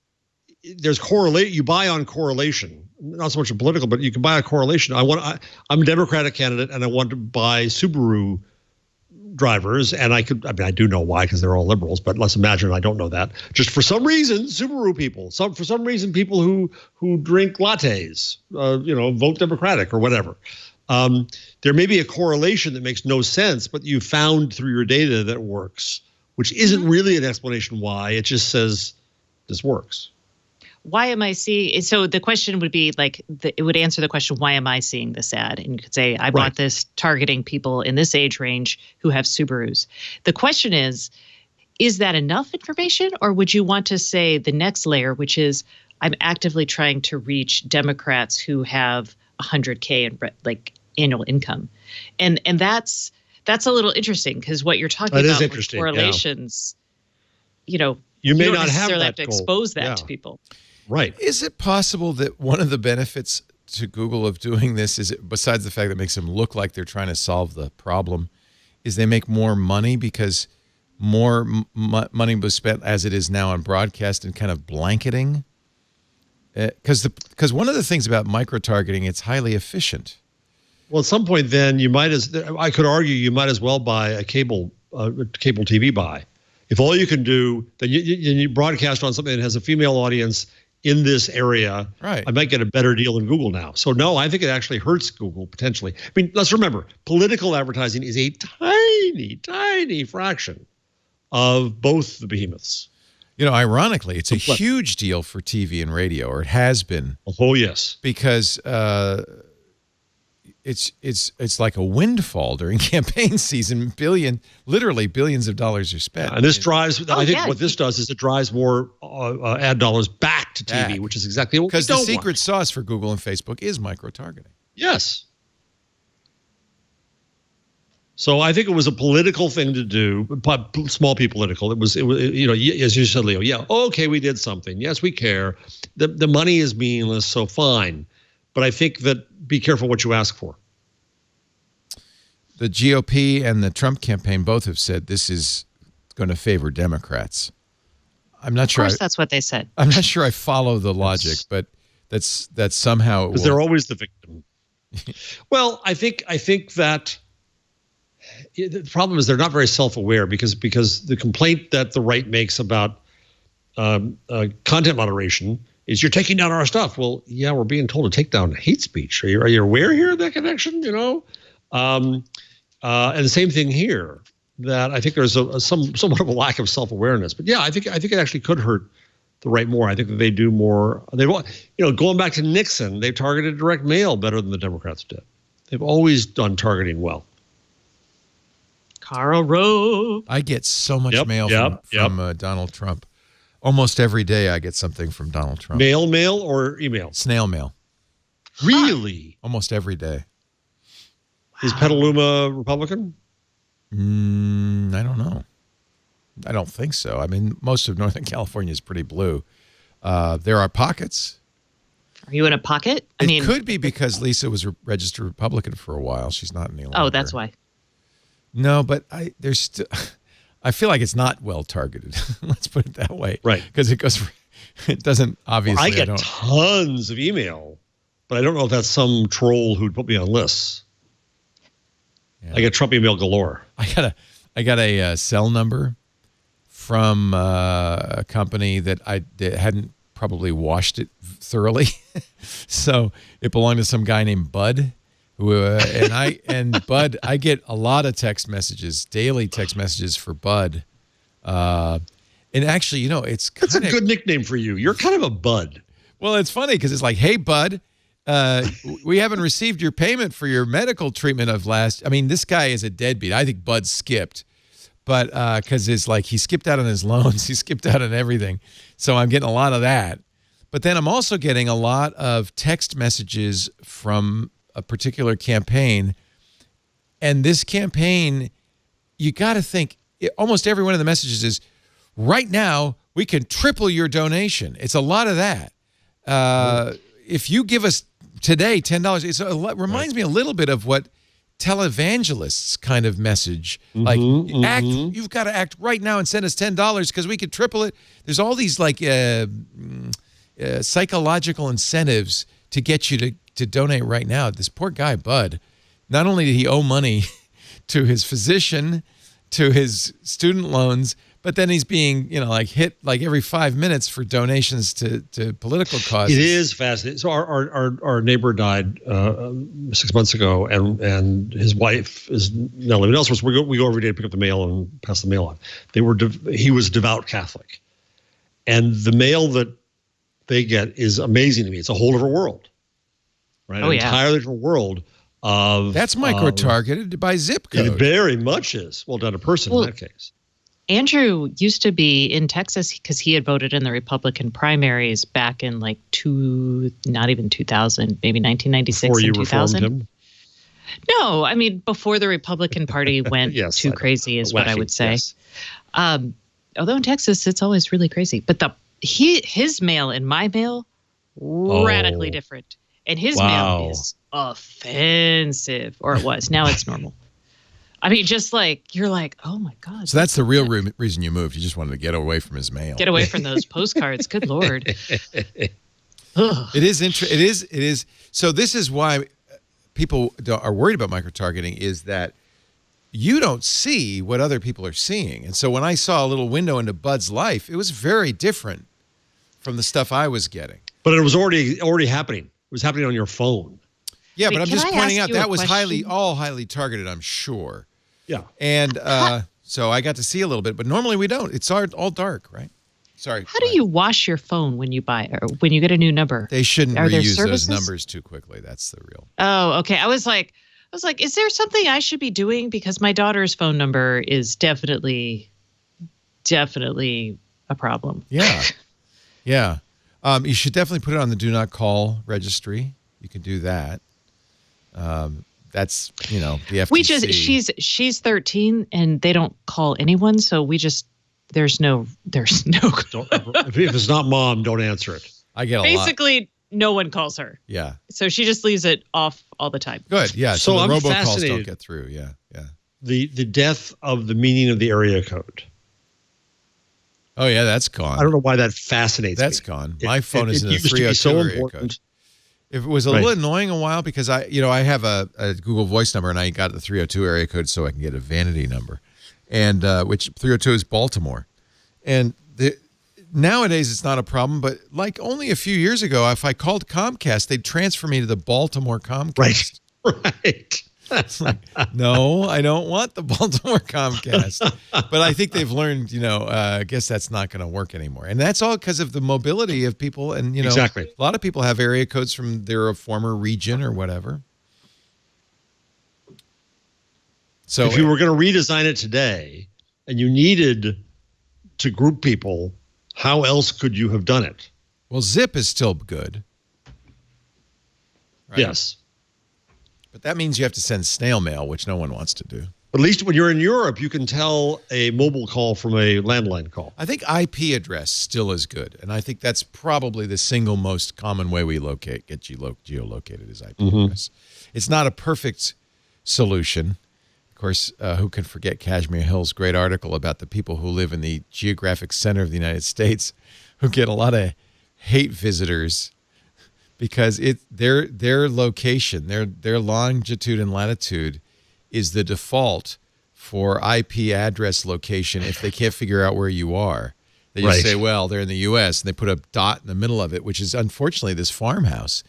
there's correlate. You buy on correlation, not so much a political, but you can buy a correlation. I'm a Democratic candidate, and I want to buy Subaru drivers, and I do know why, because they're all liberals, but let's imagine I don't know that. Just for some reason, Subaru people, for some reason, people who drink lattes, vote Democratic or whatever. There may be a correlation that makes no sense, but you found through your data that works, which isn't really an explanation why. It just says this works. Why am I seeing? So the question would be like, it would answer the question, why am I seeing this ad? And you could say, I bought this targeting people in this age range who have Subarus. The question is that enough information? Or would you want to say the next layer, which is I'm actively trying to reach Democrats who have 100K in like annual income. And that's a little interesting, because what you're talking about with correlations, you may not have to expose that to people. Right. Is it possible that one of the benefits to Google of doing this is, besides the fact that it makes them look like they're trying to solve the problem, is they make more money because more money was spent as it is now on broadcast and kind of blanketing? Because one of the things about micro-targeting, it's highly efficient. Well, at some point then I could argue you might as well buy a cable TV buy. If all you can do, then you broadcast on something that has a female audience in this area, right? I might get a better deal than Google now. So no, I think it actually hurts Google potentially. I mean, let's remember, political advertising is a tiny, tiny fraction of both the behemoths. Ironically, it's a huge deal for TV and radio, or it has been. Oh, yes. Because it's like a windfall during campaign season. Literally billions of dollars are spent. And this drives. I think what this does is it drives more ad dollars back to TV, which is exactly what we don't want. Because the secret sauce for Google and Facebook is micro-targeting. Yes. So I think it was a political thing to do, but small p political. It was, as you said, Leo. Yeah, okay, we did something. Yes, we care. The money is meaningless, so fine. But I think that be careful what you ask for. The GOP and the Trump campaign both have said this is going to favor Democrats. I'm not sure. Of course, that's what they said. I'm not sure I follow the logic, but that's somehow. Because they're always the victim. Well, I think that the problem is they're not very self-aware because the complaint that the right makes about content moderation is you're taking down our stuff. Well, yeah, we're being told to take down hate speech. Are you aware here of that connection? And the same thing here. That I think there's somewhat of a lack of self-awareness. But yeah, I think it actually could hurt the right more. I think that they do more. Going back to Nixon, they targeted direct mail better than the Democrats did. They've always done targeting well. Karl Rove. I get so much mail from Donald Trump. Almost every day I get something from Donald Trump. Mail or email? Snail mail. Really? Almost every day. Is Petaluma Republican? I don't know. I don't think so. I mean, most of Northern California is pretty blue. There are pockets. Are you in a pocket? It could be because Lisa was a registered Republican for a while. She's not any longer. Oh, that's why. No, but there's still. I feel like it's not well targeted. Let's put it that way. Right. Because it doesn't obviously. I get tons of email, but I don't know if that's some troll who'd put me on lists. Yeah. I get Trump email galore. I got a cell number from a company that hadn't probably washed it thoroughly. So it belonged to some guy named Bud. And Bud, I get a lot of text messages, daily text messages for Bud. And actually, it's that's a good nickname for you. You're kind of a Bud. Well, it's funny because it's like, hey, Bud, we haven't received your payment for your medical treatment of last. I mean, this guy is a deadbeat. I think Bud skipped, but because it's like he skipped out on his loans, he skipped out on everything. So I'm getting a lot of that. But then I'm also getting a lot of text messages from a particular campaign. And this campaign, you got to think, almost every one of the messages is, right now, we can triple your donation. It's a lot of that. If you give us today $10, it reminds me a little bit of what televangelists kind of message. You've got to act right now and send us $10 because we could triple it. There's all these psychological incentives to get you to donate right now. This poor guy, Bud, not only did he owe money to his physician, to his student loans, but then he's being, hit like every 5 minutes for donations to political causes. It is fascinating. So our neighbor died 6 months ago, and his wife is now living elsewhere. So we go every day to pick up the mail and pass the mail on. He was devout Catholic, and the mail that they get is amazing to me. It's a whole different world, right? Oh, An entirely different world of that's micro-targeted by zip code. It very much is. Well, done a person in that case. Andrew used to be in Texas because he had voted in the Republican primaries back in not even 2000, maybe 1996 Before and you 2000. reformed him? No, I mean, before the Republican Party went too crazy is what I would say. Yes. Although in Texas, it's always really crazy. But his mail and my mail, radically different. And his mail is offensive, or it was. Now it's normal. I mean, just you're like, oh my God. So that's the real reason you moved. You just wanted to get away from his mail. Get away from those postcards. Good Lord. It is interesting. It is. So this is why people are worried about micro-targeting, is that you don't see what other people are seeing. And so when I saw a little window into Bud's life, it was very different from the stuff I was getting. But it was already happening. It was happening on your phone. Yeah, Wait, but I'm just pointing out that was question? highly targeted, I'm sure. Yeah. And so I got to see a little bit, but normally we don't. It's all dark, right? Sorry. How do you wash your phone when you when you get a new number? They shouldn't Are there reuse services? those numbers too quickly. That's the real. Oh, okay. I was like, is there something I should be doing? Because my daughter's phone number is definitely a problem. Yeah. Yeah. You should definitely put it on the do not call registry. You can do that. That's, the FTC. She's 13 and they don't call anyone. So there's no. If it's not mom, don't answer it. I get a lot. Basically, no one calls her. Yeah. So she just leaves it off all the time. Good. Yeah. So the I'm robocalls fascinated. don't get through. Yeah. Yeah. The death of the meaning of the area code. Oh yeah, that's gone. I don't know why that fascinates me. That's gone. My phone is in the used to be 302 so area important. code. If it was a little annoying a while because I have a Google Voice number and I got the 302 area code so I can get a vanity number, and which 302 is Baltimore, and nowadays it's not a problem. But only a few years ago, if I called Comcast, they'd transfer me to the Baltimore Comcast. Right. It's like, no, I don't want the Baltimore Comcast. But I think they've learned, I guess that's not going to work anymore. And that's all because of the mobility of people. And, Exactly. A lot of people have area codes from their former region or whatever. So if you were going to redesign it today and you needed to group people, how else could you have done it? Well, zip is still good. Right? Yes. But that means you have to send snail mail, which no one wants to do. At least when you're in Europe, you can tell a mobile call from a landline call. I think IP address still is good. And I think that's probably the single most common way we get geolocated is IP address. It's not a perfect solution. Of course, who can forget Kashmir Hill's great article about the people who live in the geographic center of the United States who get a lot of hate visitors because their location, their longitude and latitude is the default for IP address location if they can't figure out where you are. They just say, well, they're in the U.S., and they put a dot in the middle of it, which is unfortunately this farmhouse.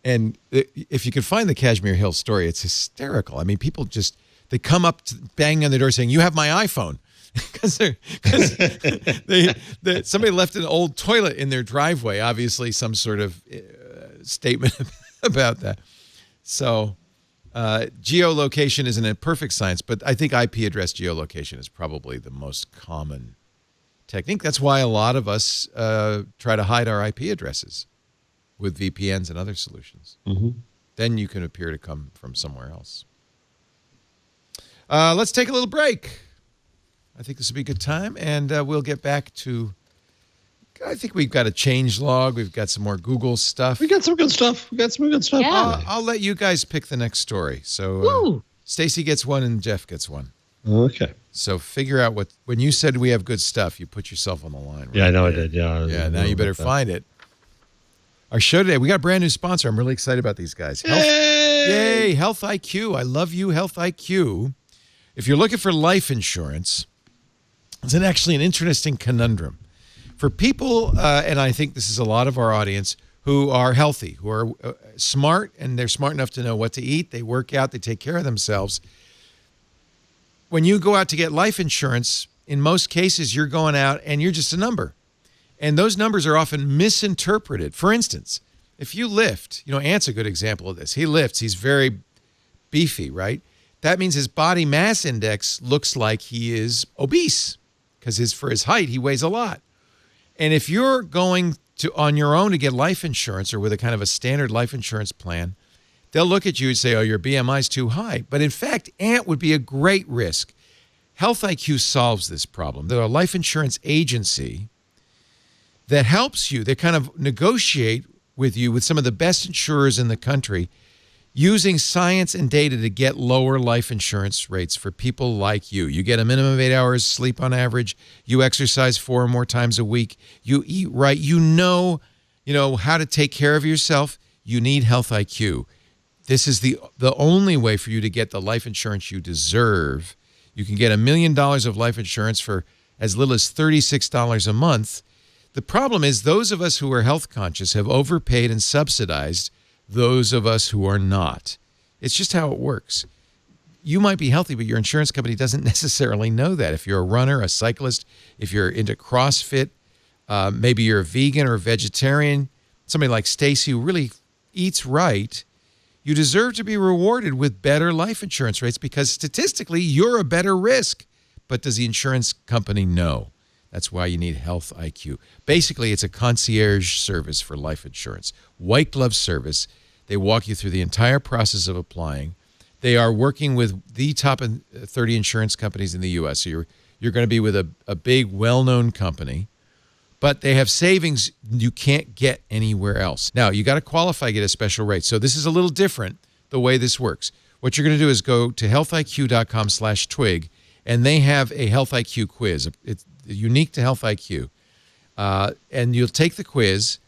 And if you could find the Kashmir Hill story, it's hysterical. I mean, people just, they come up banging on the door saying, you have my iPhone. Because somebody left an old toilet in their driveway, obviously some sort of statement about that. So geolocation isn't a perfect science, but I think IP address geolocation is probably the most common technique. That's why a lot of us try to hide our IP addresses with VPNs and other solutions. Then you can appear to come from somewhere else. Let's take a little break. I think this will be a good time, and we'll get back to, I think we've got a change log. We've got some more Google stuff. We got some good stuff. Yeah. I'll let you guys pick the next story. So Stacey gets one and Jeff gets one. Okay. So figure out when you said we have good stuff, you put yourself on the line. Right? Yeah, I know I did. Yeah. Yeah, now you better find it. Our show today, we got a brand new sponsor. I'm really excited about these guys. Yay! Health IQ. I love you, Health IQ. If you're looking for life insurance, it's actually an interesting conundrum. For people, and I think this is a lot of our audience, who are healthy, who are smart, and they're smart enough to know what to eat, they work out, they take care of themselves. When you go out to get life insurance, in most cases, you're going out and you're just a number. And those numbers are often misinterpreted. For instance, if you lift, Ant's a good example of this. He lifts, he's very beefy, right? That means his body mass index looks like he is obese because for his height, he weighs a lot. And if you're going on your own to get life insurance or with a kind of a standard life insurance plan, they'll look at you and say, oh, your BMI is too high. But in fact, Ant would be a great risk. Health IQ solves this problem. They're a life insurance agency that helps you. They kind of negotiate with you with some of the best insurers in the country using science and data to get lower life insurance rates for people like you. You get a minimum of 8 hours sleep on average. You exercise 4 or more times a week. You eat right. You know how to take care of yourself. You need Health IQ. This is the only way for you to get the life insurance you deserve. You can get $1 million of life insurance for as little as $36 a month. The problem is those of us who are health conscious have overpaid and subsidized those of us who are not. It's just how it works. You might be healthy, but your insurance company doesn't necessarily know that. If you're a runner, a cyclist, if you're into CrossFit, maybe you're a vegan or a vegetarian, somebody like Stacey who really eats right, you deserve to be rewarded with better life insurance rates because statistically you're a better risk. But does the insurance company know? That's why you need Health IQ. Basically, it's a concierge service for life insurance. White glove service. They walk you through the entire process of applying. They are working with the top 30 insurance companies in the U.S. So you're going to be with a big, well-known company. But they have savings you can't get anywhere else. Now, you got to qualify to get a special rate. So this is a little different, the way this works. What you're going to do is go to healthiq.com/twig, and they have a Health IQ quiz. It's unique to Health IQ. And you'll take the quiz,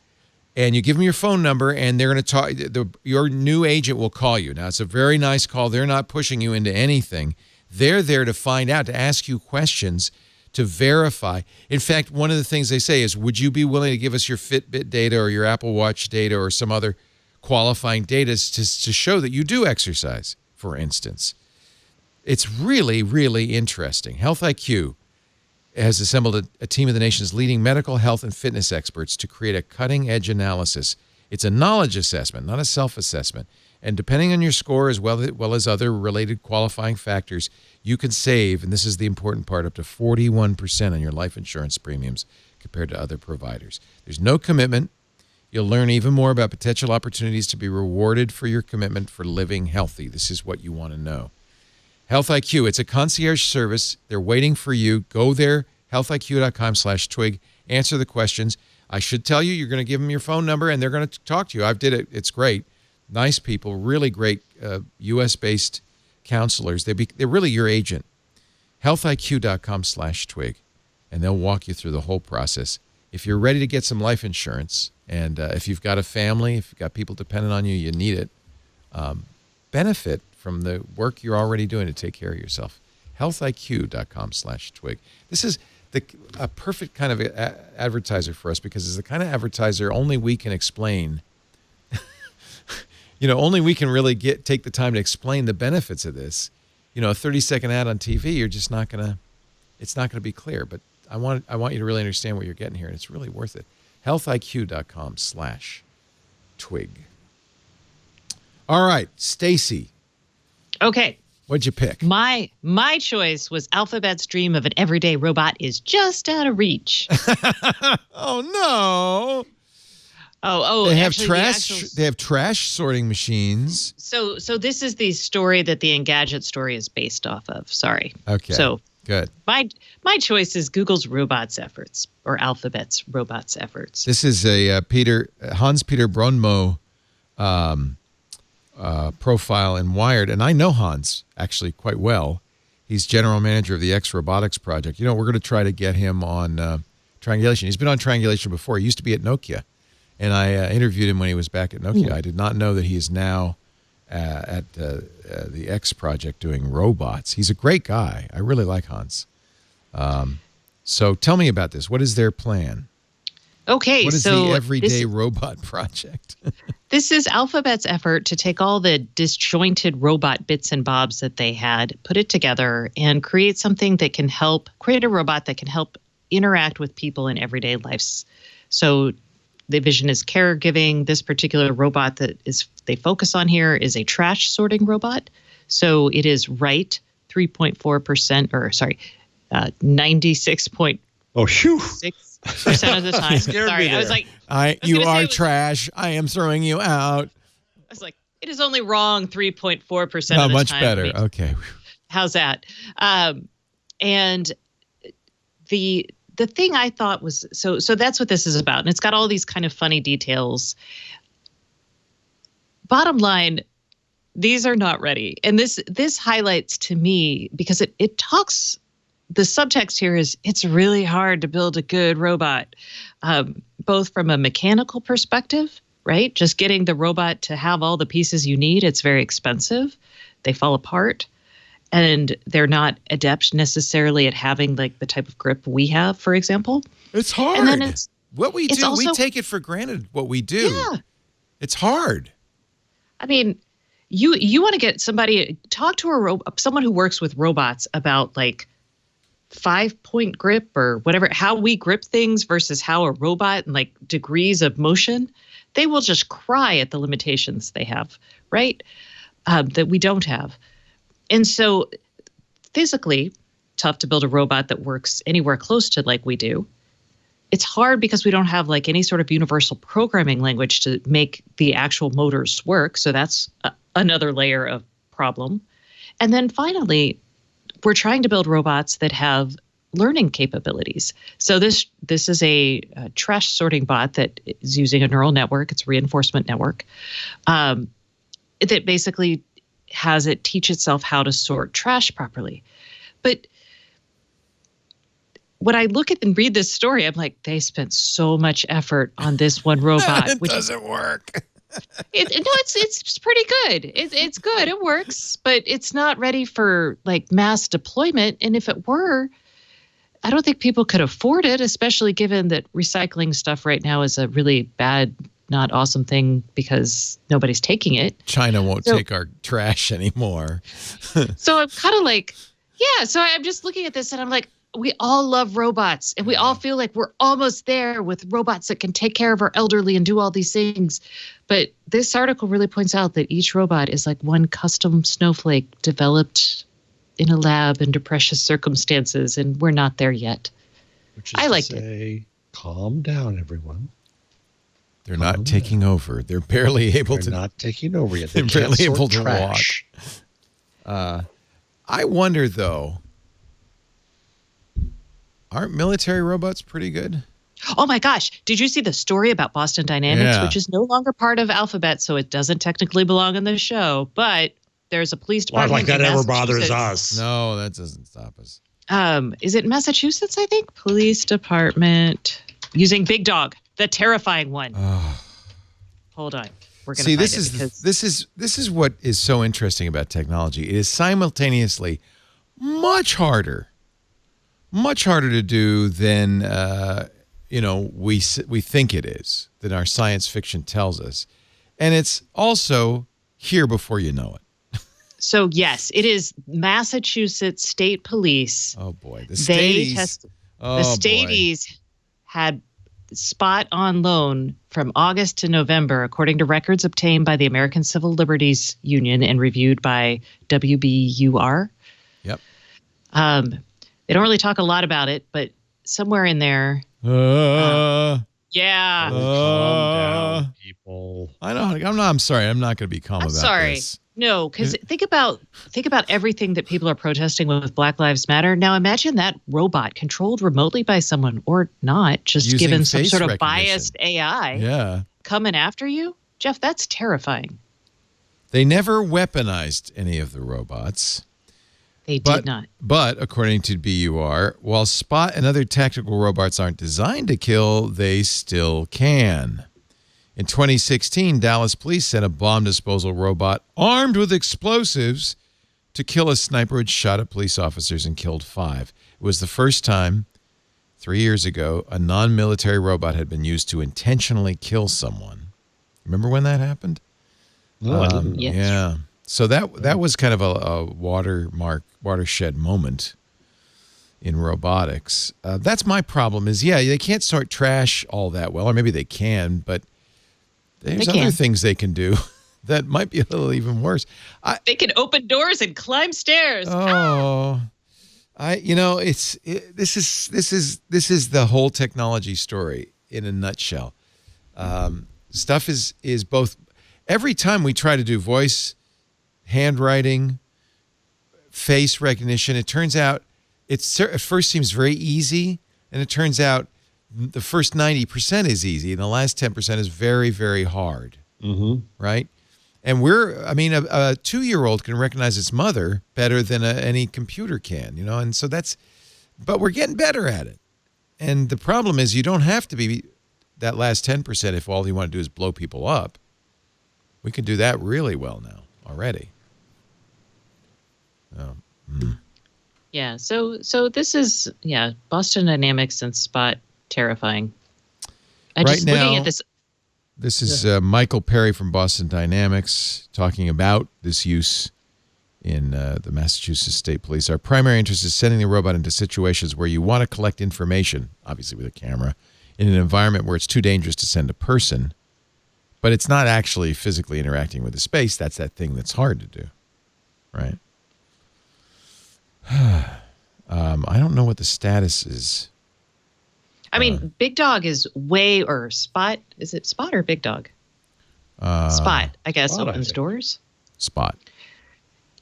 and you give them your phone number, and they're going to talk. Your new agent will call you. Now, it's a very nice call. They're not pushing you into anything. They're there to find out, to ask you questions, to verify. In fact, one of the things they say is, would you be willing to give us your Fitbit data or your Apple Watch data or some other qualifying data to show that you do exercise, for instance? It's really, really interesting. Health IQ has assembled a team of the nation's leading medical, health, and fitness experts to create a cutting-edge analysis. It's a knowledge assessment, not a self-assessment. And depending on your score as well as other related qualifying factors, you can save, and this is the important part, up to 41% on your life insurance premiums compared to other providers. There's no commitment. You'll learn even more about potential opportunities to be rewarded for your commitment for living healthy. This is what you want to know. Health IQ, it's a concierge service. They're waiting for you. Go there, healthiq.com/twig. Answer the questions. I should tell you, you're going to give them your phone number, and they're going to talk to you. I've did it. It's great. Nice people, really great U.S.-based counselors. They're really your agent. healthiq.com/twig, and they'll walk you through the whole process. If you're ready to get some life insurance, and if you've got a family, if you've got people dependent on you, you need it, benefit from the work you're already doing to take care of yourself. healthiq.com/twig. This is a perfect kind of advertiser for us, because it's the kind of advertiser only we can explain. Only we can really take the time to explain the benefits of this. A 30-second ad on TV, you're just not gonna. It's not gonna be clear. But I want you to really understand what you're getting here, and it's really worth it. healthiq.com/twig. All right, Stacey. Okay. What'd you pick? My choice was Alphabet's dream of an everyday robot is just out of reach. Oh no. Oh, they have actually, trash. They have trash sorting machines. So this is the story that the Engadget story is based off of. Sorry. Okay. So good. My choice is Google's robots efforts, or Alphabet's robots efforts. This is a Hans-Peter Brunmo profile in Wired, and I know Hans actually quite well. He's general manager of the X Robotics project. We're going to try to get him on Triangulation. He's been on Triangulation before. He used to be at Nokia, and I interviewed him when he was back at Nokia. I did not know that he is now at the X project doing robots. He's a great guy. I really like Hans. So tell me about this. What is their plan? Okay, what is the Everyday Robot Project? This is Alphabet's effort to take all the disjointed robot bits and bobs that they had, put it together, and create a robot that can help interact with people in everyday lives. So the vision is caregiving. This particular robot they focus on here is a trash sorting robot. So it is right 3.4%, 96.6% of the time. Sorry, I was like, you are trash. I am throwing you out. I was like, it is only wrong 3.4% of the time. Much better. Okay. How's that? And the thing I thought was so that's what this is about, and it's got all these kind of funny details. Bottom line, these are not ready, and this highlights to me because it talks. The subtext here is it's really hard to build a good robot, both from a mechanical perspective, right? Just getting the robot to have all the pieces you need, it's very expensive. They fall apart, and they're not adept necessarily at having like the type of grip we have, for example. It's hard. And then what we do, we take it for granted what we do. Yeah. It's hard. I mean, you want to get talk to someone who works with robots about like 5-point grip or whatever, how we grip things versus how a robot and like degrees of motion, they will just cry at the limitations they have, right? That we don't have. And so physically, tough to build a robot that works anywhere close to like we do. It's hard because we don't have like any sort of universal programming language to make the actual motors work. So that's another layer of problem. And then finally, we're trying to build robots that have learning capabilities. So this is a trash sorting bot that is using a neural network. It's a reinforcement network that basically has it teach itself how to sort trash properly. But when I look at and read this story, I'm like, they spent so much effort on this one robot. It doesn't work. It's pretty good. It's good. It works, but it's not ready for like mass deployment. And if it were, I don't think people could afford it, especially given that recycling stuff right now is a really bad, not awesome thing because nobody's taking it. China won't take our trash anymore. So I'm kind of like, yeah. So I'm just looking at this and I'm like, we all love robots, and we all feel like we're almost there with robots that can take care of our elderly and do all these things. But this article really points out that each robot is like one custom snowflake developed in a lab under precious circumstances, and we're not there yet. Which is I liked it. say, calm down, everyone. They're not taking over. They're barely able They're to. not taking over yet. They're They can't barely able sort to trash. walk. I wonder, though, aren't military robots pretty good? Oh my gosh. Did you see the story about Boston Dynamics, Yeah. which is no longer part of Alphabet, so it doesn't technically belong in the show, but there's a police Why department. like that in ever bothers Massachusetts. us? No, that doesn't stop us. Is it Massachusetts, I think? Police department using Big Dog, the terrifying one. Hold on. We're going to See, find it because this is what is so interesting about technology. It is simultaneously much harder to do than we think it is, than our science fiction tells us, and it's also here before you know it. So yes, it is Massachusetts State Police. Oh boy, the They Stadies. the Stadies had Spot on loan from August to November, according to records obtained by the American Civil Liberties Union and reviewed by WBUR. Yep. They don't really talk a lot about it, but somewhere in there, yeah. Calm down, people. I know. I'm sorry. I'm not going to be calm I'm about sorry. this. No, because think about everything that people are protesting with Black Lives Matter. Now imagine that robot controlled remotely by someone or not, just Using given some face sort of recognition. biased AI Yeah. coming after you. Jeff, that's terrifying. They never weaponized any of the robots. They did not. But according to BUR, while Spot and other tactical robots aren't designed to kill, they still can. In 2016, Dallas police sent a bomb disposal robot armed with explosives to kill a sniper who had shot at police officers and killed 5. It was the first time, 3 years ago, a non-military robot had been used to intentionally kill someone. Remember when that happened? No, I didn't. Yes. Yeah. So that was kind of a watershed moment in robotics. That's my problem is, they can't sort trash all that well, or maybe they can, but there's other things they can do that might be a little even worse. They can open doors and climb stairs. This is the whole technology story in a nutshell. Stuff is both. Every time we try to do voice, handwriting, face recognition, it turns out at first seems very easy, and it turns out the first 90% is easy, and the last 10% is very, very hard. Mm-hmm. Right? And a 2-year-old can recognize its mother better than any computer can, and so but we're getting better at it. And the problem is you don't have to be that last 10% if all you want to do is blow people up. We can do that really well now already. Yeah. So this is Boston Dynamics and Spot terrifying. Looking at this. This is Michael Perry from Boston Dynamics talking about this use in the Massachusetts State Police. Our primary interest is sending the robot into situations where you want to collect information, obviously with a camera, in an environment where it's too dangerous to send a person, but it's not actually physically interacting with the space. That's that thing that's hard to do, right? I don't know what the status is. I mean, Big Dog is or Spot. Is it Spot or Big Dog? Spot, I guess, Spot, opens doors. Spot.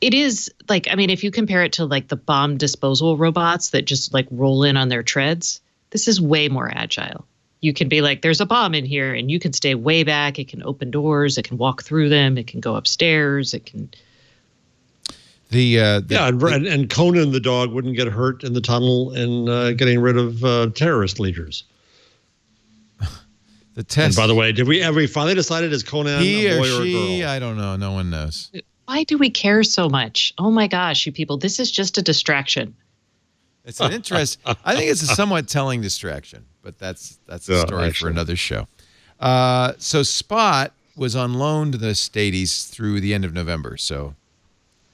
It is if you compare it to the bomb disposal robots that just roll in on their treads, this is way more agile. You can be there's a bomb in here, and you can stay way back. It can open doors. It can walk through them. It can go upstairs. It can. And Conan the dog wouldn't get hurt in the tunnel in getting rid of terrorist leaders. The test. And by the way, have we finally decided is Conan he a boy or or a she? girl? I don't know. No one knows. Why do we care so much? Oh my gosh, you people! This is just a distraction. It's an interest. I think it's a somewhat telling distraction, but that's a story for another show. So Spot was on loan to the Stadies through the end of November. So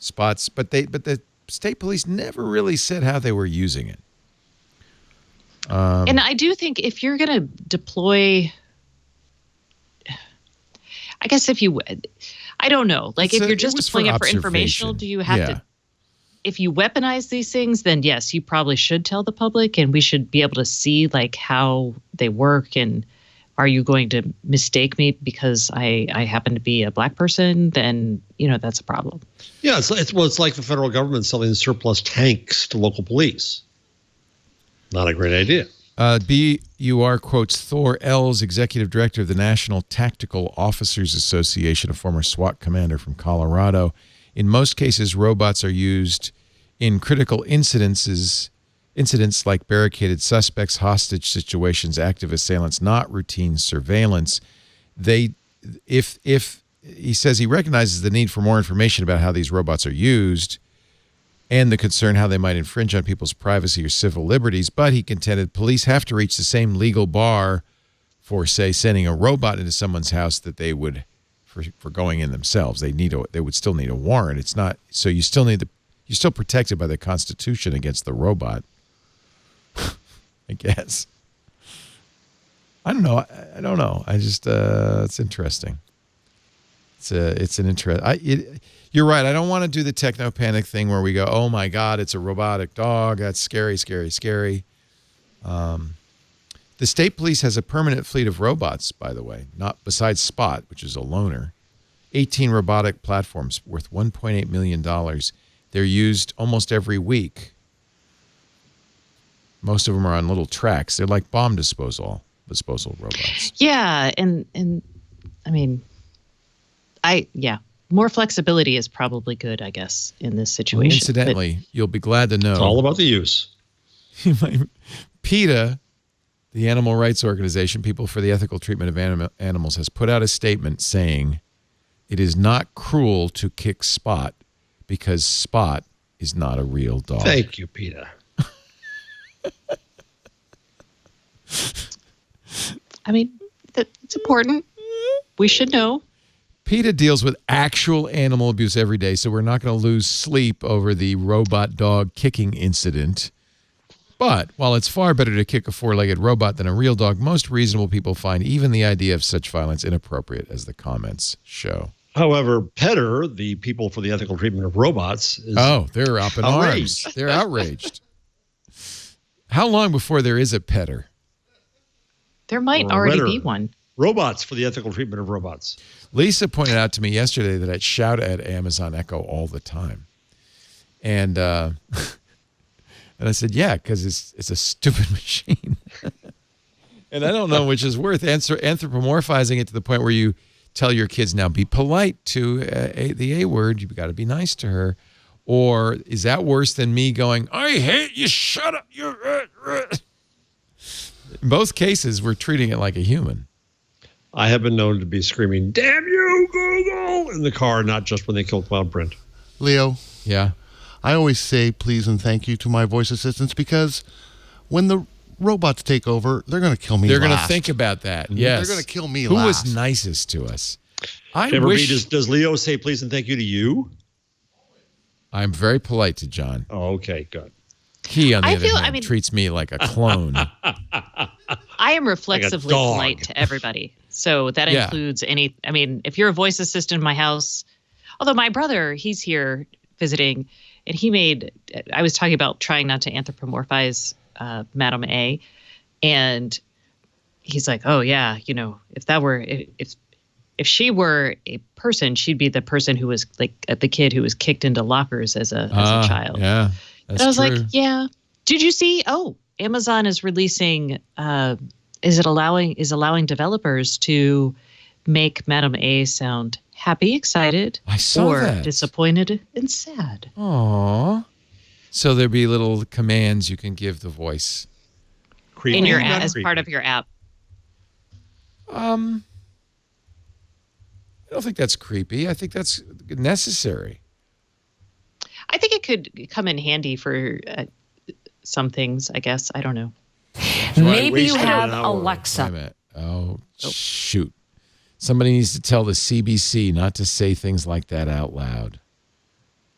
Spots, but the state police never really said how they were using it. And I do think if you're going to deploy, I guess if you, I don't know, like if you're just deploying it for informational, do you have to, if you weaponize these things, then yes, you probably should tell the public, and we should be able to see like how they work. And are you going to mistake me because I happen to be a black person? Then, that's a problem. Yeah, it's like the federal government selling surplus tanks to local police. Not a great idea. BUR quotes Thor Els, executive director of the National Tactical Officers Association, a former SWAT commander from Colorado. In most cases, robots are used in critical incidents like barricaded suspects, hostage situations, active assailants, not routine surveillance. If he says he recognizes the need for more information about how these robots are used and the concern how they might infringe on people's privacy or civil liberties, but he contended police have to reach the same legal bar for, say, sending a robot into someone's house that they would for going in themselves. They would still need a warrant. It's not so you're still protected by the Constitution against the robot. I guess. I don't know. I don't know. I just it's interesting. It's an interest. You're right. I don't want to do the techno panic thing where we go, oh my God, it's a robotic dog. That's scary, scary, scary. The state police has a permanent fleet of robots, by the way, not besides Spot, which is a loner. 18 robotic platforms worth $1.8 million. They're used almost every week. Most of them are on little tracks. They're like bomb disposal robots. Yeah, and I mean, more flexibility is probably good, I guess, in this situation. Incidentally, you'll be glad to know. It's all about the use. PETA, the animal rights organization, People for the Ethical Treatment of Animals, has put out a statement saying it is not cruel to kick Spot because Spot is not a real dog. Thank you, PETA. I mean, it's important. We should know. PETA deals with actual animal abuse every day, so we're not going to lose sleep over the robot dog kicking incident. But while it's far better to kick a four-legged robot than a real dog, most reasonable people find even the idea of such violence inappropriate, as the comments show. However, PETR, the People for the Ethical Treatment of Robots, is they're up in arms. They're outraged. How long before there is a PETR? There might already be one. Robots for the Ethical Treatment of Robots. Lisa pointed out to me yesterday that I'd shout at Amazon Echo all the time. And and I said, yeah, because it's a stupid machine. And I don't know which is worth anthropomorphizing it to the point where you tell your kids, now be polite to the A word. You've got to be nice to her. Or is that worse than me going, I hate you, shut up. In both cases, we're treating it like a human. I have been known to be screaming, damn you, Google, in the car, not just when they kill Cloud Print. Leo. Yeah. I always say please and thank you to my voice assistants because when the robots take over, they're going to kill me They're last. going to think about that. Yes. They're going to kill me Who last. was nicest to us? Does Leo say please and thank you to you? I'm very polite to John. Oh, okay, good. He, on the other hand, treats me like a clone. I am reflexively polite to everybody. So that includes if you're a voice assistant in my house, although my brother, he's here visiting, and I was talking about trying not to anthropomorphize Madam A, and he's like, oh yeah, if she were a person, she'd be the person who was like the kid who was kicked into lockers as a child. Yeah. And I was like, yeah. Did you see? Oh, Amazon is releasing. Is allowing developers to make Madam A sound happy, excited, or disappointed and sad. Aww. So there'd be little commands you can give the voice. Creepy. In your app, as part of your app. I don't think that's creepy. I think that's necessary. I think it could come in handy for some things, I guess. I don't know. Maybe you have Alexa. Wait a minute. Oh, shoot. Somebody needs to tell the CBC not to say things like that out loud.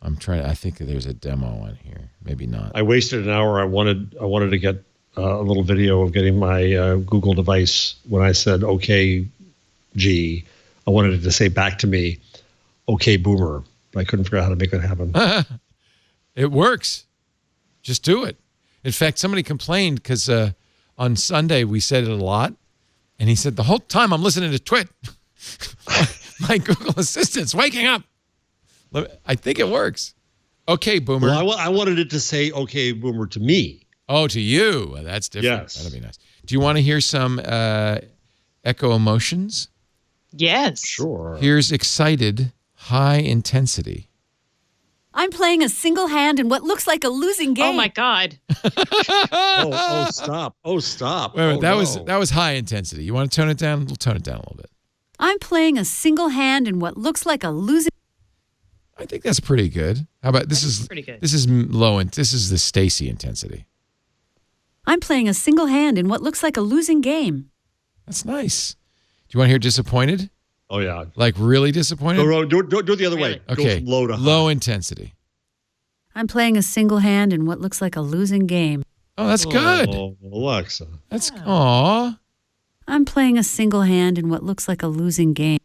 I think there's a demo on here. Maybe not. I wasted an hour. I wanted to get a little video of getting my Google device. When I said, okay, G, I wanted it to say back to me, okay, boomer. But I couldn't figure out how to make that happen. It works. Just do it. In fact, somebody complained because on Sunday we said it a lot. And he said, the whole time I'm listening to Twit, my Google Assistant's waking up. I think it works. Okay, boomer. Well, I wanted it to say, okay, boomer to me. Oh, to you. That's different. Yes. That'll be nice. Do you want to hear some echo emotions? Yes. Sure. Here's excited, high intensity. I'm playing a single hand in what looks like a losing game. Oh my God. Oh, stop. Oh, stop. Wait, Oh, that was high intensity. You want to tone it down? We'll tone it down a little bit. I'm playing a single hand in what looks like a losing. I think that's pretty good. How about this? Is pretty good. This is low, and this is the Stacey intensity. I'm playing a single hand in what looks like a losing game. That's nice. Do you want to hear disappointed? Oh, yeah. Like really disappointed? No, do it the other way. Okay. Go from low to high. Low intensity. I'm playing a single hand in what looks like a losing game. Oh, that's good. Oh, Alexa. That's aw. I'm playing a single hand in what looks like a losing game.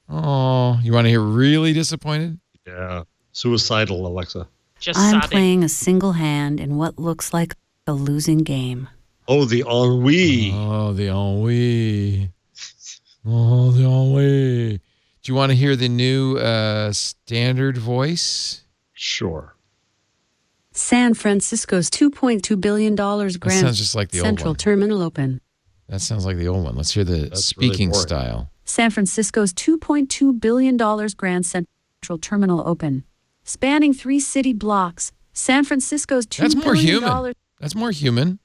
Oh, you want to hear really disappointed? Yeah. Suicidal, Alexa. Just I'm sobbing. playing a single hand in what looks like a losing game. Oh, the ennui. Oh, the ennui. Oh, the ennui. Do you want to hear the new standard voice? Sure. San Francisco's $2.2 billion Grand sounds just like the old Central one. Terminal open. That sounds like the old one. Let's hear the That's speaking really boring. style. San Francisco's $2.2 billion Grand Central Terminal open. Spanning 3 city blocks, San Francisco's $2 That's more billion human. That's more human.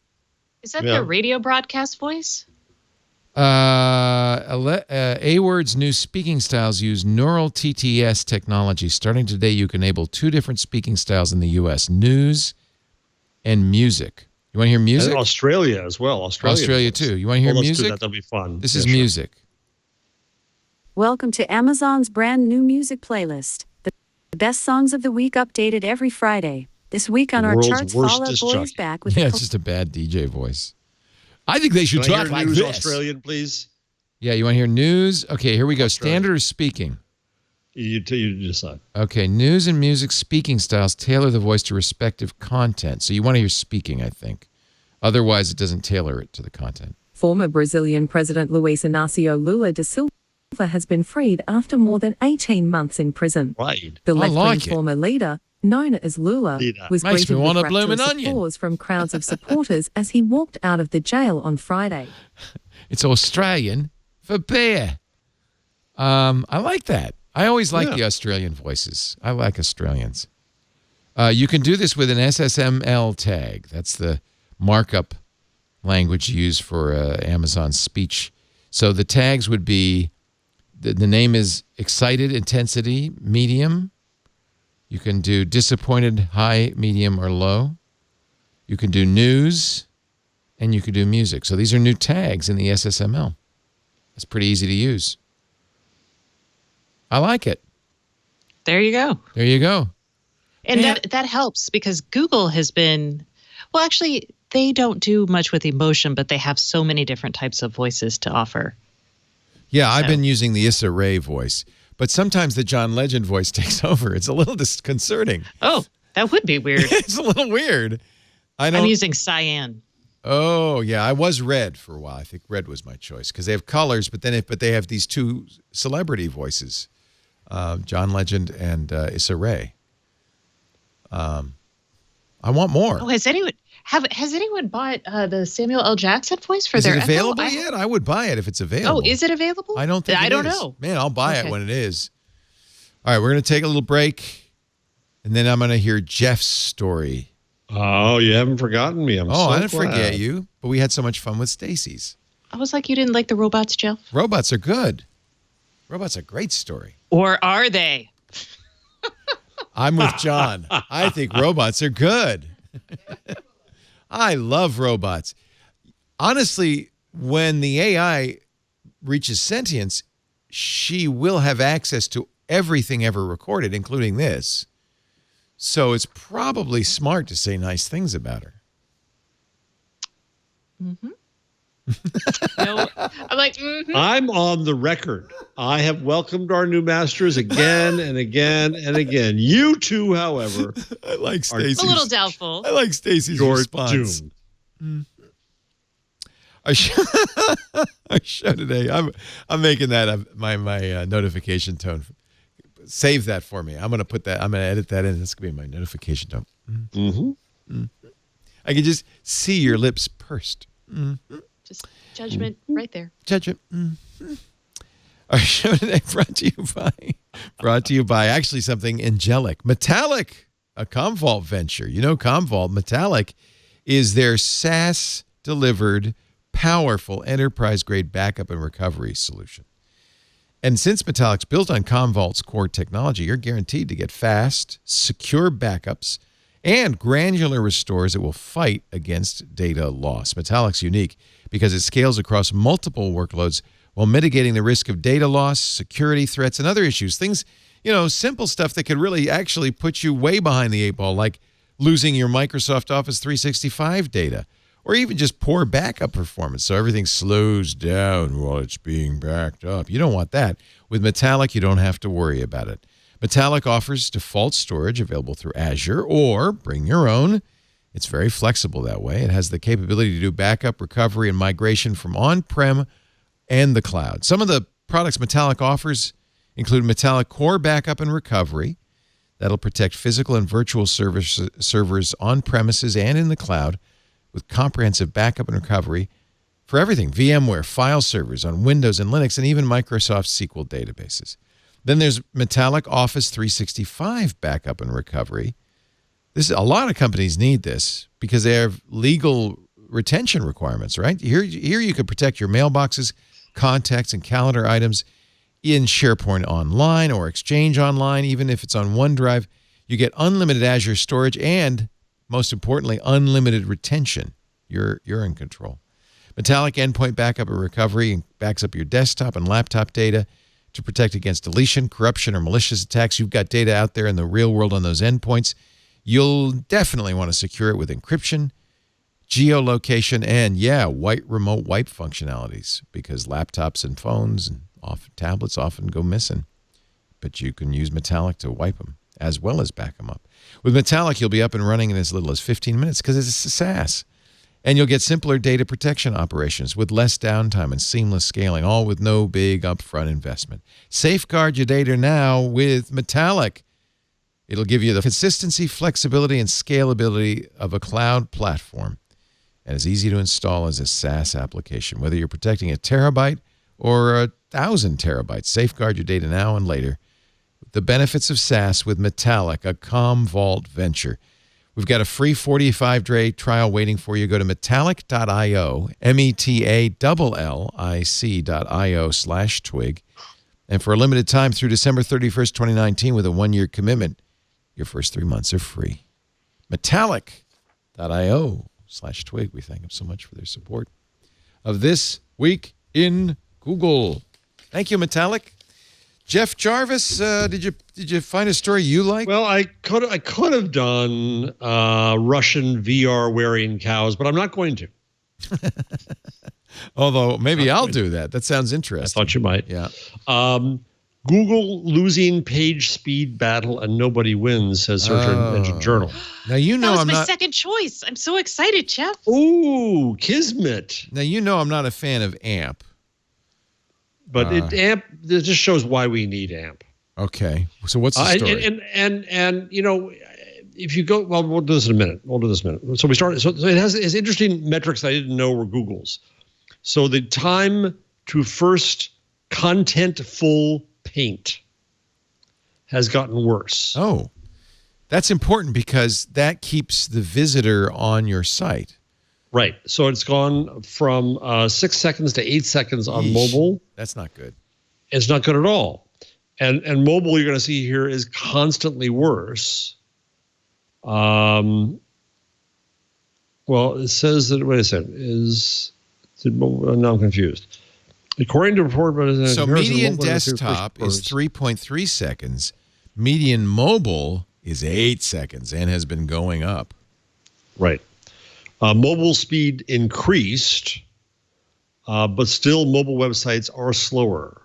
Is that Yeah. the radio broadcast voice? A-Word's new speaking styles use neural TTS technology. Starting today, you can enable 2 different speaking styles in the U.S., news and music. You want to hear music? And Australia as well. Australia too. You want to hear Let's do music? that. That'll be fun. This Yeah, is sure. music. Welcome to Amazon's brand new music playlist. The best songs of the week updated every Friday. This week on The our world's charts, worst Fall Out disc Boy jockey. is back with Yeah, a it's just a bad DJ voice. I think they should Can I talk hear like news this. Australian, please? Yeah, you want to hear news? Okay, here we go. Australian. Standard or speaking? You decide. Okay, news and music speaking styles tailor the voice to respective content. So you want to hear speaking, I think. Otherwise, it doesn't tailor it to the content. Former Brazilian President Luiz Inácio Lula da Silva has been freed after more than 18 months in prison. Right. The I left-wing like it. former leader, known as Lula, Leader. was Makes me greeted want with a bloomin' rapturous onion. applause from crowds of supporters as he walked out of the jail on Friday. It's Australian for bear. I like that. I always like the Australian voices. I like Australians. You can do this with an SSML tag. That's the markup language used for Amazon speech. So the tags would be, the name is excited, intensity, medium. You can do disappointed, high, medium, or low. You can do news, and you can do music. So these are new tags in the SSML. It's pretty easy to use. I like it. There you go. There you go. And Yeah. that helps because Google has been, well, actually, they don't do much with emotion, but they have so many different types of voices to offer. Yeah, I've been using the Issa Rae voice, but sometimes the John Legend voice takes over. It's a little disconcerting. Oh, that would be weird. It's a little weird. I'm using cyan. Oh, yeah, I was red for a while. I think red was my choice because they have colors, but they have these 2 celebrity voices, John Legend and Issa Rae. I want more. Oh, has anyone bought the Samuel L. Jackson voice for Is their it available Echo? yet? I would buy it if it's available. Oh, is it available? I don't think I it don't is. know. Man, I'll buy it Okay. when it is. All right, we're going to take a little break, and then I'm going to hear Jeff's story. Oh, you haven't forgotten me. I'm so I didn't glad. forget you, but we had so much fun with Stacey's. I was like, you didn't like the robots, Jeff? Robots are good. Robots are a great story. Or are they? I'm with John. I think robots are good. I love robots. Honestly, when the AI reaches sentience, she will have access to everything ever recorded, including this. So it's probably smart to say nice things about her. Mm-hmm. No, I'm like, I'm on the record. I have welcomed our new masters again and again and again. You two, however, I like Stacey's. a little doubtful. I like Stacey's response. Our show today. I'm making that my notification tone. Save that for me. I'm gonna put that. I'm gonna edit that in. It's gonna be my notification tone. Mm-hmm. I can just see your lips pursed. Mm-hmm. Just judgment right there. Judgment. Mm-hmm. Our show today brought to you by actually something angelic. Metallic, a Commvault venture. You know Commvault. Metallic is their SaaS delivered, powerful enterprise-grade backup and recovery solution. And since Metallic's built on Commvault's core technology, you're guaranteed to get fast, secure backups and granular restores that will fight against data loss. Metallic's unique because it scales across multiple workloads while mitigating the risk of data loss, security threats, and other issues. Things, simple stuff that could really actually put you way behind the eight ball, like losing your Microsoft Office 365 data, or even just poor backup performance, so everything slows down while it's being backed up. You don't want that. With Metallic, you don't have to worry about it. Metallic offers default storage available through Azure, or bring your own. It's very flexible that way. It has the capability to do backup, recovery, and migration from on-prem and the cloud. Some of the products Metallic offers include Metallic Core Backup and Recovery. That'll protect physical and virtual servers on premises and in the cloud with comprehensive backup and recovery for everything: VMware, file servers on Windows and Linux, and even Microsoft SQL databases. Then there's Metallic Office 365 backup and recovery. A lot of companies need this because they have legal retention requirements, right? Here you could protect your mailboxes, contacts, and calendar items in SharePoint Online or Exchange Online. Even if it's on OneDrive, you get unlimited Azure storage and, most importantly, unlimited retention. You're in control. Metallic Endpoint Backup and Recovery backs up your desktop and laptop data to protect against deletion, corruption, or malicious attacks. You've got data out there in the real world on those endpoints. You'll definitely want to secure it with encryption, geolocation, and, remote wipe functionalities, because laptops and phones and tablets often go missing. But you can use Metallic to wipe them as well as back them up. With Metallic, you'll be up and running in as little as 15 minutes because it's a SaaS. And you'll get simpler data protection operations with less downtime and seamless scaling, all with no big upfront investment. Safeguard your data now with Metallic. It'll give you the consistency, flexibility, and scalability of a cloud platform, and as easy to install as a SaaS application. Whether you're protecting a terabyte or 1,000 terabytes, safeguard your data now and later. The benefits of SaaS with Metallic, a Commvault venture. We've got a free 45-day trial waiting for you. Go to metallic.io, metallic.io/twig. And for a limited time through December 31st, 2019, with a 1-year commitment, your first 3 months are free. Metallic.io/twig. We thank them so much for their support of This Week in Google. Thank you, Metallic. Jeff Jarvis, did you find a story you like? Well, I could have done Russian VR wearing cows, but I'm not going to. Although maybe I'll do that. That sounds interesting. I thought you might. Yeah. Google losing page speed battle and nobody wins, says Search Engine Journal. Now that was my second choice. I'm so excited, Jeff. Ooh, Kismet. Now I'm not a fan of AMP. But AMP, it just shows why we need AMP. Okay. So what's the story? And if you go, well, we'll do this in a minute. So we started. So it has interesting metrics I didn't know were Google's. So the time to first contentful paint has gotten worse. Oh, that's important because that keeps the visitor on your site. Right. So it's gone from 6 seconds to 8 seconds on mobile. That's not good. It's not good at all. And mobile, you're going to see here, is constantly worse. Well, it says that, wait a second, now I'm confused. According to report, so median desktop is 3.3 seconds. Median mobile is 8 seconds and has been going up. Right. Mobile speed increased, but still mobile websites are slower.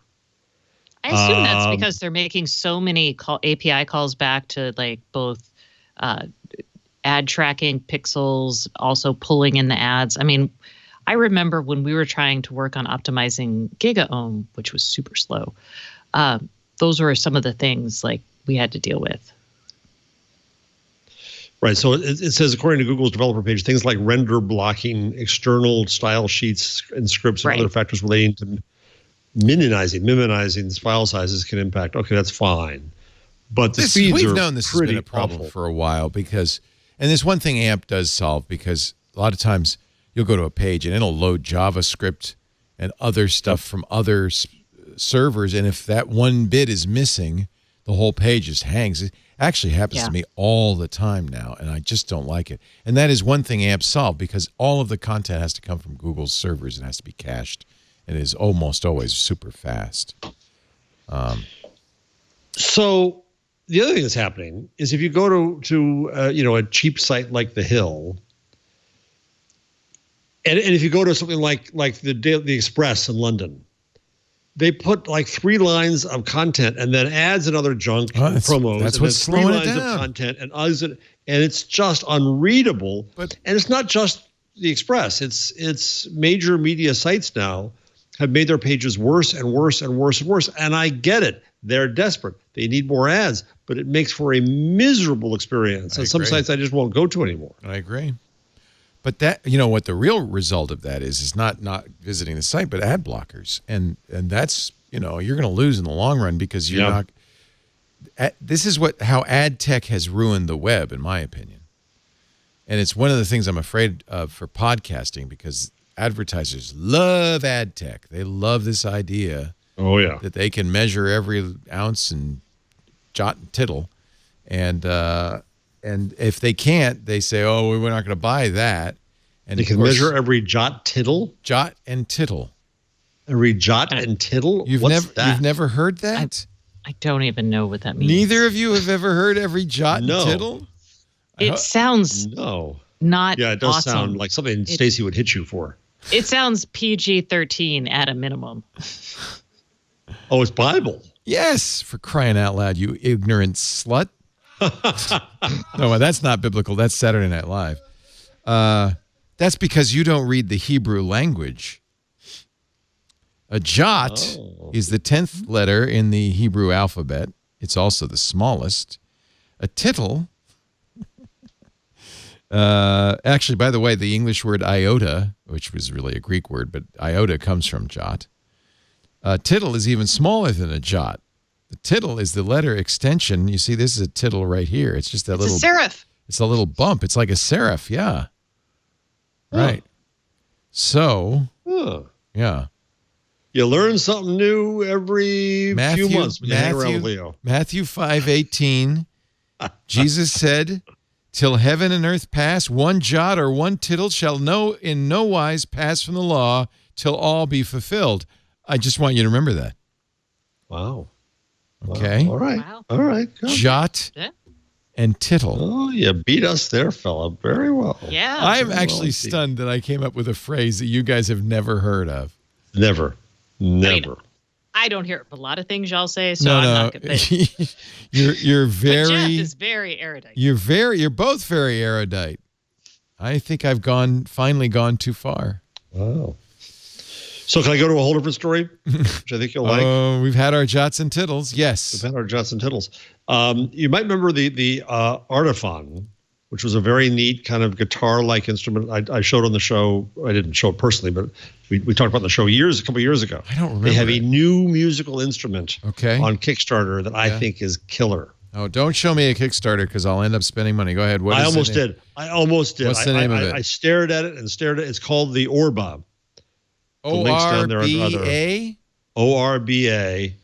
I assume that's because they're making so many API calls back to like both ad tracking, pixels, also pulling in the ads. I mean, I remember when we were trying to work on optimizing GigaOM, which was super slow. Those were some of the things like we had to deal with. Right. So it says, according to Google's developer page, things like render blocking, external style sheets and scripts, and other factors relating to minimizing file sizes can impact. Okay, that's fine. But the speeds we've are known this has been a problem awful for a while because, and there's one thing AMP does solve, because a lot of times you'll go to a page and it'll load JavaScript and other stuff from other servers, and if that one bit is missing, the whole page just hangs. It actually happens to me all the time now, and I just don't like it. And that is one thing AMP solved, because all of the content has to come from Google's servers and has to be cached, and is almost always super fast. So the other thing that's happening is if you go to a cheap site like The Hill, and if you go to something like the Express in London, they put like 3 lines of content and then ads and other junk and promos. That's and what's then 3 slowing lines it down. of content and others, and it's just unreadable. And it's not just the Express. It's major media sites now have made their pages worse and worse and worse and worse. And I get it. They're desperate. They need more ads, but it makes for a miserable experience. And some sites I just won't go to anymore. I agree. But that, what the real result of that is not visiting the site, but ad blockers. And that's, you're going to lose in the long run, because you're not. This is how ad tech has ruined the web, in my opinion. And it's one of the things I'm afraid of for podcasting, because advertisers love ad tech. They love this idea that they can measure every ounce and jot and tittle. And if they can't, they say, "Oh, we're not going to buy that." And they can measure every jot tittle. Jot and tittle. Every jot and tittle. You've never heard that? I don't even know what that means. Neither of you have ever heard every jot and tittle? It sounds not. Yeah, it does awesome. Sound like something Stacey would hit you for. It sounds PG-13 at a minimum. Oh, it's Bible. Yes, for crying out loud, you ignorant slut. No, that's not biblical. That's Saturday Night Live. That's because you don't read the Hebrew language. A jot is the 10th letter in the Hebrew alphabet. It's also the smallest. A tittle, actually, by the way, the English word iota, which was really a Greek word, but iota comes from jot. Tittle is even smaller than a jot. The tittle is the letter extension. You see, this is a tittle right here. It's just that little serif. It's a little bump. It's like a serif, yeah. Right. So, yeah. You learn something new every few months when you hang around with Leo. Matthew 5:18, Jesus said, "Till heaven and earth pass, one jot or one tittle shall in no wise pass from the law till all be fulfilled." I just want you to remember that. Wow. Okay. All right. Wow. All right. Good. Jot and tittle. Oh, you beat us there, fella. Very well. Yeah. I'm actually stunned that I came up with a phrase that you guys have never heard of. Never. I don't hear a lot of things y'all say, so I'm not going to. You're very. But Jeff is very erudite. You're both very erudite. I think I've finally gone too far. Wow. So can I go to a whole different story, which I think you'll like? We've had our jots and tittles. Yes. We've had our jots and tittles. You might remember the Artiphon, which was a very neat kind of guitar-like instrument. I showed on the show. I didn't show it personally, but we talked about it on the show a couple of years ago. I don't remember. They have a new musical instrument on Kickstarter that I think is killer. Oh, don't show me a Kickstarter because I'll end up spending money. Go ahead. I almost did. What's the name of it? I stared at it and stared at it. It's called the Orba. ORBA? ORBA.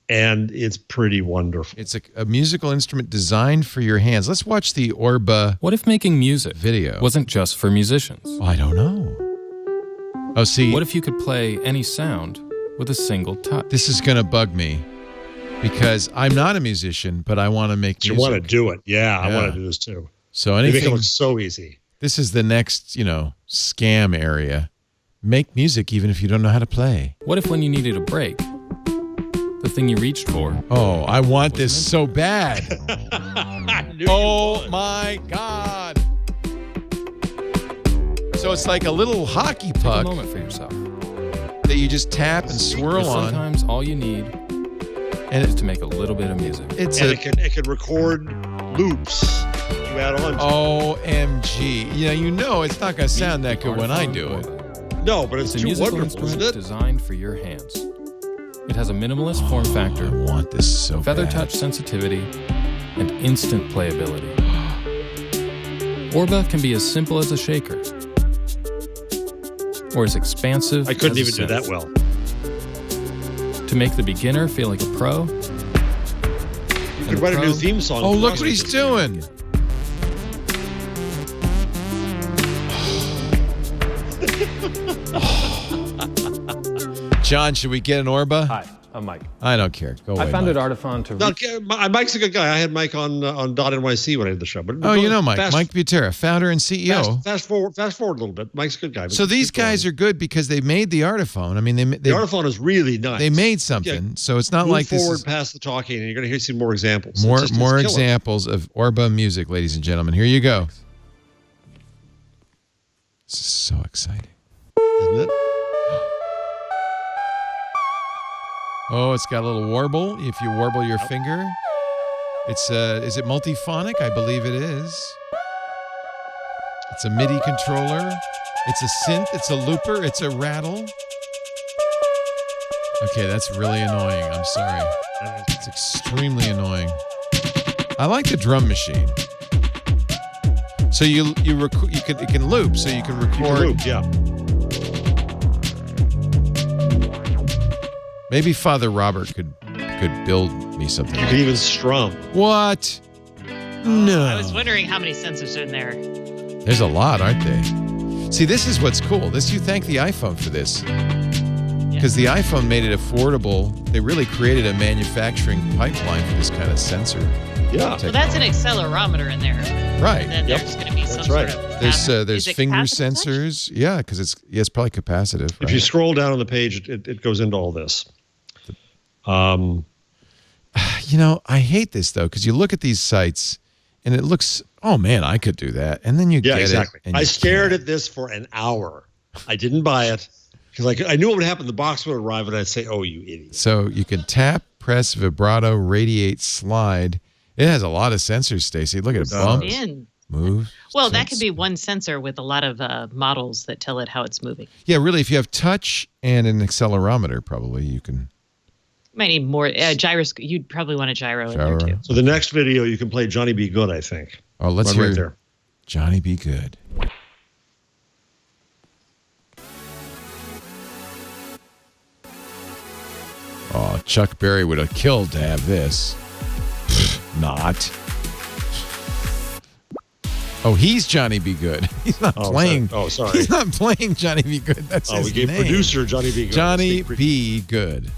And it's pretty wonderful. It's a musical instrument designed for your hands. Let's watch the Orba. What if making music video wasn't just for musicians? Oh, I don't know. Oh, see. What if you could play any sound with a single touch? This is going to bug me because I'm not a musician, but I want to make music. You want to do it. Yeah, I want to do this too. So anything. They make it look so easy. This is the next, scam area. Make music even if you don't know how to play. What if when you needed a break, the thing you reached for? Oh, I want this so bad. Oh my God. So it's like a little hockey puck. Take a moment for yourself. That you just tap and swirl on. Sometimes all you need is to make a little bit of music. It can record loops you add on to. OMG. It's not going to sound that good when I do it. No, but it's a too musical wonderful, isn't instrument it? designed for your hands. It has a minimalist form factor. I want this so feather bad. touch sensitivity, and instant playability. Orba can be as simple as a shaker, or as expansive I couldn't as even do that well. To make the beginner feel like a pro. You could write a new theme song. Oh, look what he's doing. John, should we get an Orba? Hi, I'm Mike. I don't care. Go away, I founded Mike. Artiphon to... No, Mike's a good guy. I had Mike on .nyc when I did the show. But Mike. Mike Butera, founder and CEO. Fast forward a little bit. Mike's a good guy. So these guys are good because they made the Artiphon. I mean, the Artiphon is really nice. They made something, so it's not like this. Move forward past the talking, and you're going to see more examples. More examples of Orba music, ladies and gentlemen. Here you go. This is so exciting, isn't it? Oh, it's got a little warble. If you warble your finger, it's is it multiphonic? I believe it is. It's a MIDI controller. It's a synth. It's a looper. It's a rattle. Okay, that's really annoying. I'm sorry. It's extremely annoying. I like the drum machine. So it can loop. So you can record. You can loop, yeah. Maybe Father Robert could build me something. You can even strum. What? No. I was wondering how many sensors are in there. There's a lot, aren't they? See, this is what's cool. You thank the iPhone for this. Because the iPhone made it affordable. They really created a manufacturing pipeline for this kind of sensor. Yeah. Well, that's an accelerometer in there. Right. And then there's going to be some sort of... There's finger sensors. Touch? Yeah, because it's probably capacitive. Right? If you scroll down on the page, it goes into all this. I hate this, though, because you look at these sites and it looks, oh, man, I could do that. And then you get exactly. it. I stared at this for an hour. I didn't buy it because I knew what would happen. The box would arrive and I'd say, oh, you idiot. So you can tap, press, vibrato, radiate, slide. It has a lot of sensors, Stacey. Look at it. Bump, move. Well, that could be one sensor with a lot of models that tell it how it's moving. Yeah, really. If you have touch and an accelerometer, probably you can... Might need more gyros. You'd probably want a gyro in there too. So the next video, you can play Johnny Be Good, I think. Oh, let's hear right there. Johnny Be Good. Oh, Chuck Berry would have killed to have this. Not. Oh, he's Johnny Be Good. He's not playing. Sorry. He's not playing Johnny Be Good. That's his we gave name. Producer Johnny Be Good. Johnny Be Good.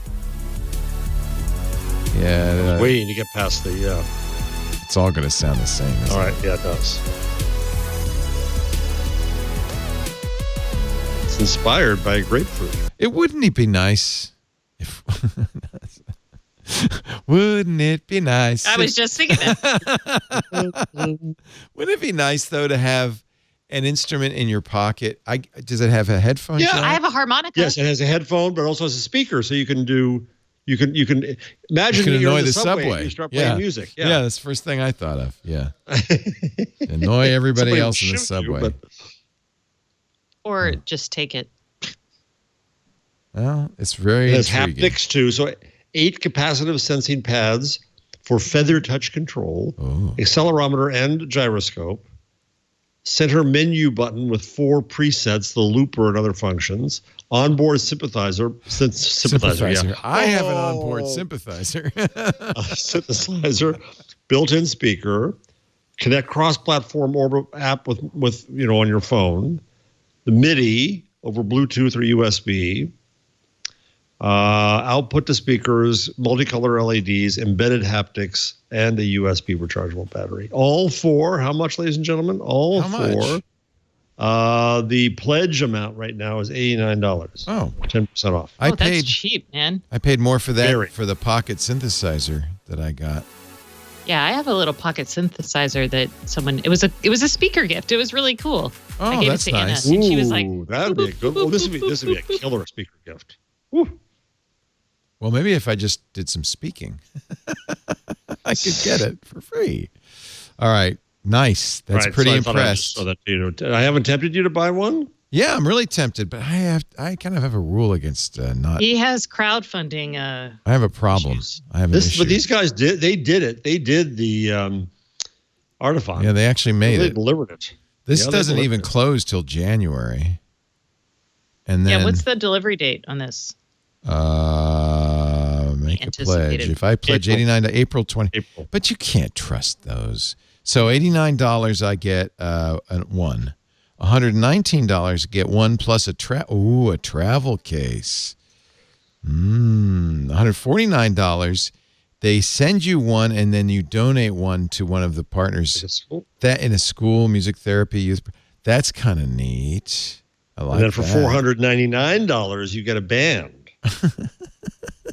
Yeah. Waiting to get past the. It's all going to sound the same. All right. Yeah, it does. It's inspired by a grapefruit. It wouldn't be nice if. Wouldn't it be nice? I was just thinking that. Wouldn't it be nice though to have an instrument in your pocket? Does it have a headphone? Yeah, jack? I have a harmonica. Yes, it has a headphone, but it also has a speaker, so you can do. You can imagine you can you're annoy in the subway. subway. And you start playing music. Yeah, that's the first thing I thought of. Yeah, annoy everybody else in the subway. Or just take it. Well, it's very it has intriguing. haptics too. So 8 capacitive sensing pads for feather touch control, accelerometer and gyroscope, center menu button with 4 presets, the looper and other functions, onboard sympathizer. Yeah. I have an onboard sympathizer. Synthesizer, built-in speaker, connect cross-platform Orba app with on your phone, the MIDI over Bluetooth or USB. Output to speakers, multicolor LEDs, embedded haptics, and a USB rechargeable battery. All for how much, ladies and gentlemen? All for The pledge amount right now is $89. Oh, 10% off. That's cheap, man. I paid more for that for the pocket synthesizer that I got. Yeah, I have a little pocket synthesizer that it was a speaker gift. It was really cool. Oh, I gave that's it to nice. Anna, and she was like, that'd be a good. Oh, this would be a killer speaker gift. Woo. Well, maybe if I just did some speaking, I could get it for free. All right. Nice. That's pretty impressed. I haven't tempted you to buy one? Yeah, I'm really tempted, but I kind of have a rule against not. He has crowdfunding. I have a problem. I have an issue. But these guys did it. They did the Artiphon. Yeah, they actually made it. They delivered it. This doesn't even close till January. And then what's the delivery date on this? Make a pledge. If I pledge $89 to April 20. April. But you can't trust those. So $89 I get one. $119 get one plus a travel case. $149 they send you one and then you donate one to one of the partners that in a school, music therapy, youth. That's kind of neat. I like that. And then for $499 you get a band.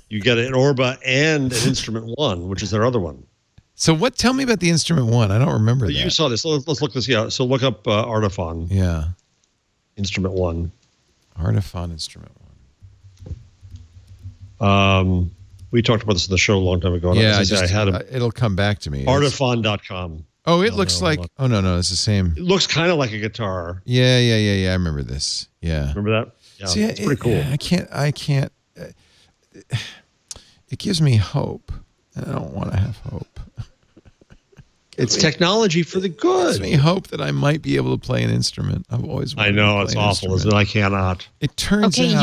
You get an Orba and an Instrument One, which is their other one. So tell me about the Instrument One. I don't remember that. You saw this. Let's look this. Yeah. So look up Artiphon. Yeah. Instrument One. Artiphon Instrument One. We talked about this in the show a long time ago. Yeah. I had it'll come back to me. Artiphon.com. Oh, it looks like. Oh no, it's the same. It looks kind of like a guitar. Yeah. I remember this. Yeah. Remember that? Yeah. See, it's pretty cool. I can't. It gives me hope. I don't want to have hope. It's technology for the good. It gives me hope that I might be able to play an instrument. I've always wanted I know to it's play an awful, isn't it? I cannot. It turns out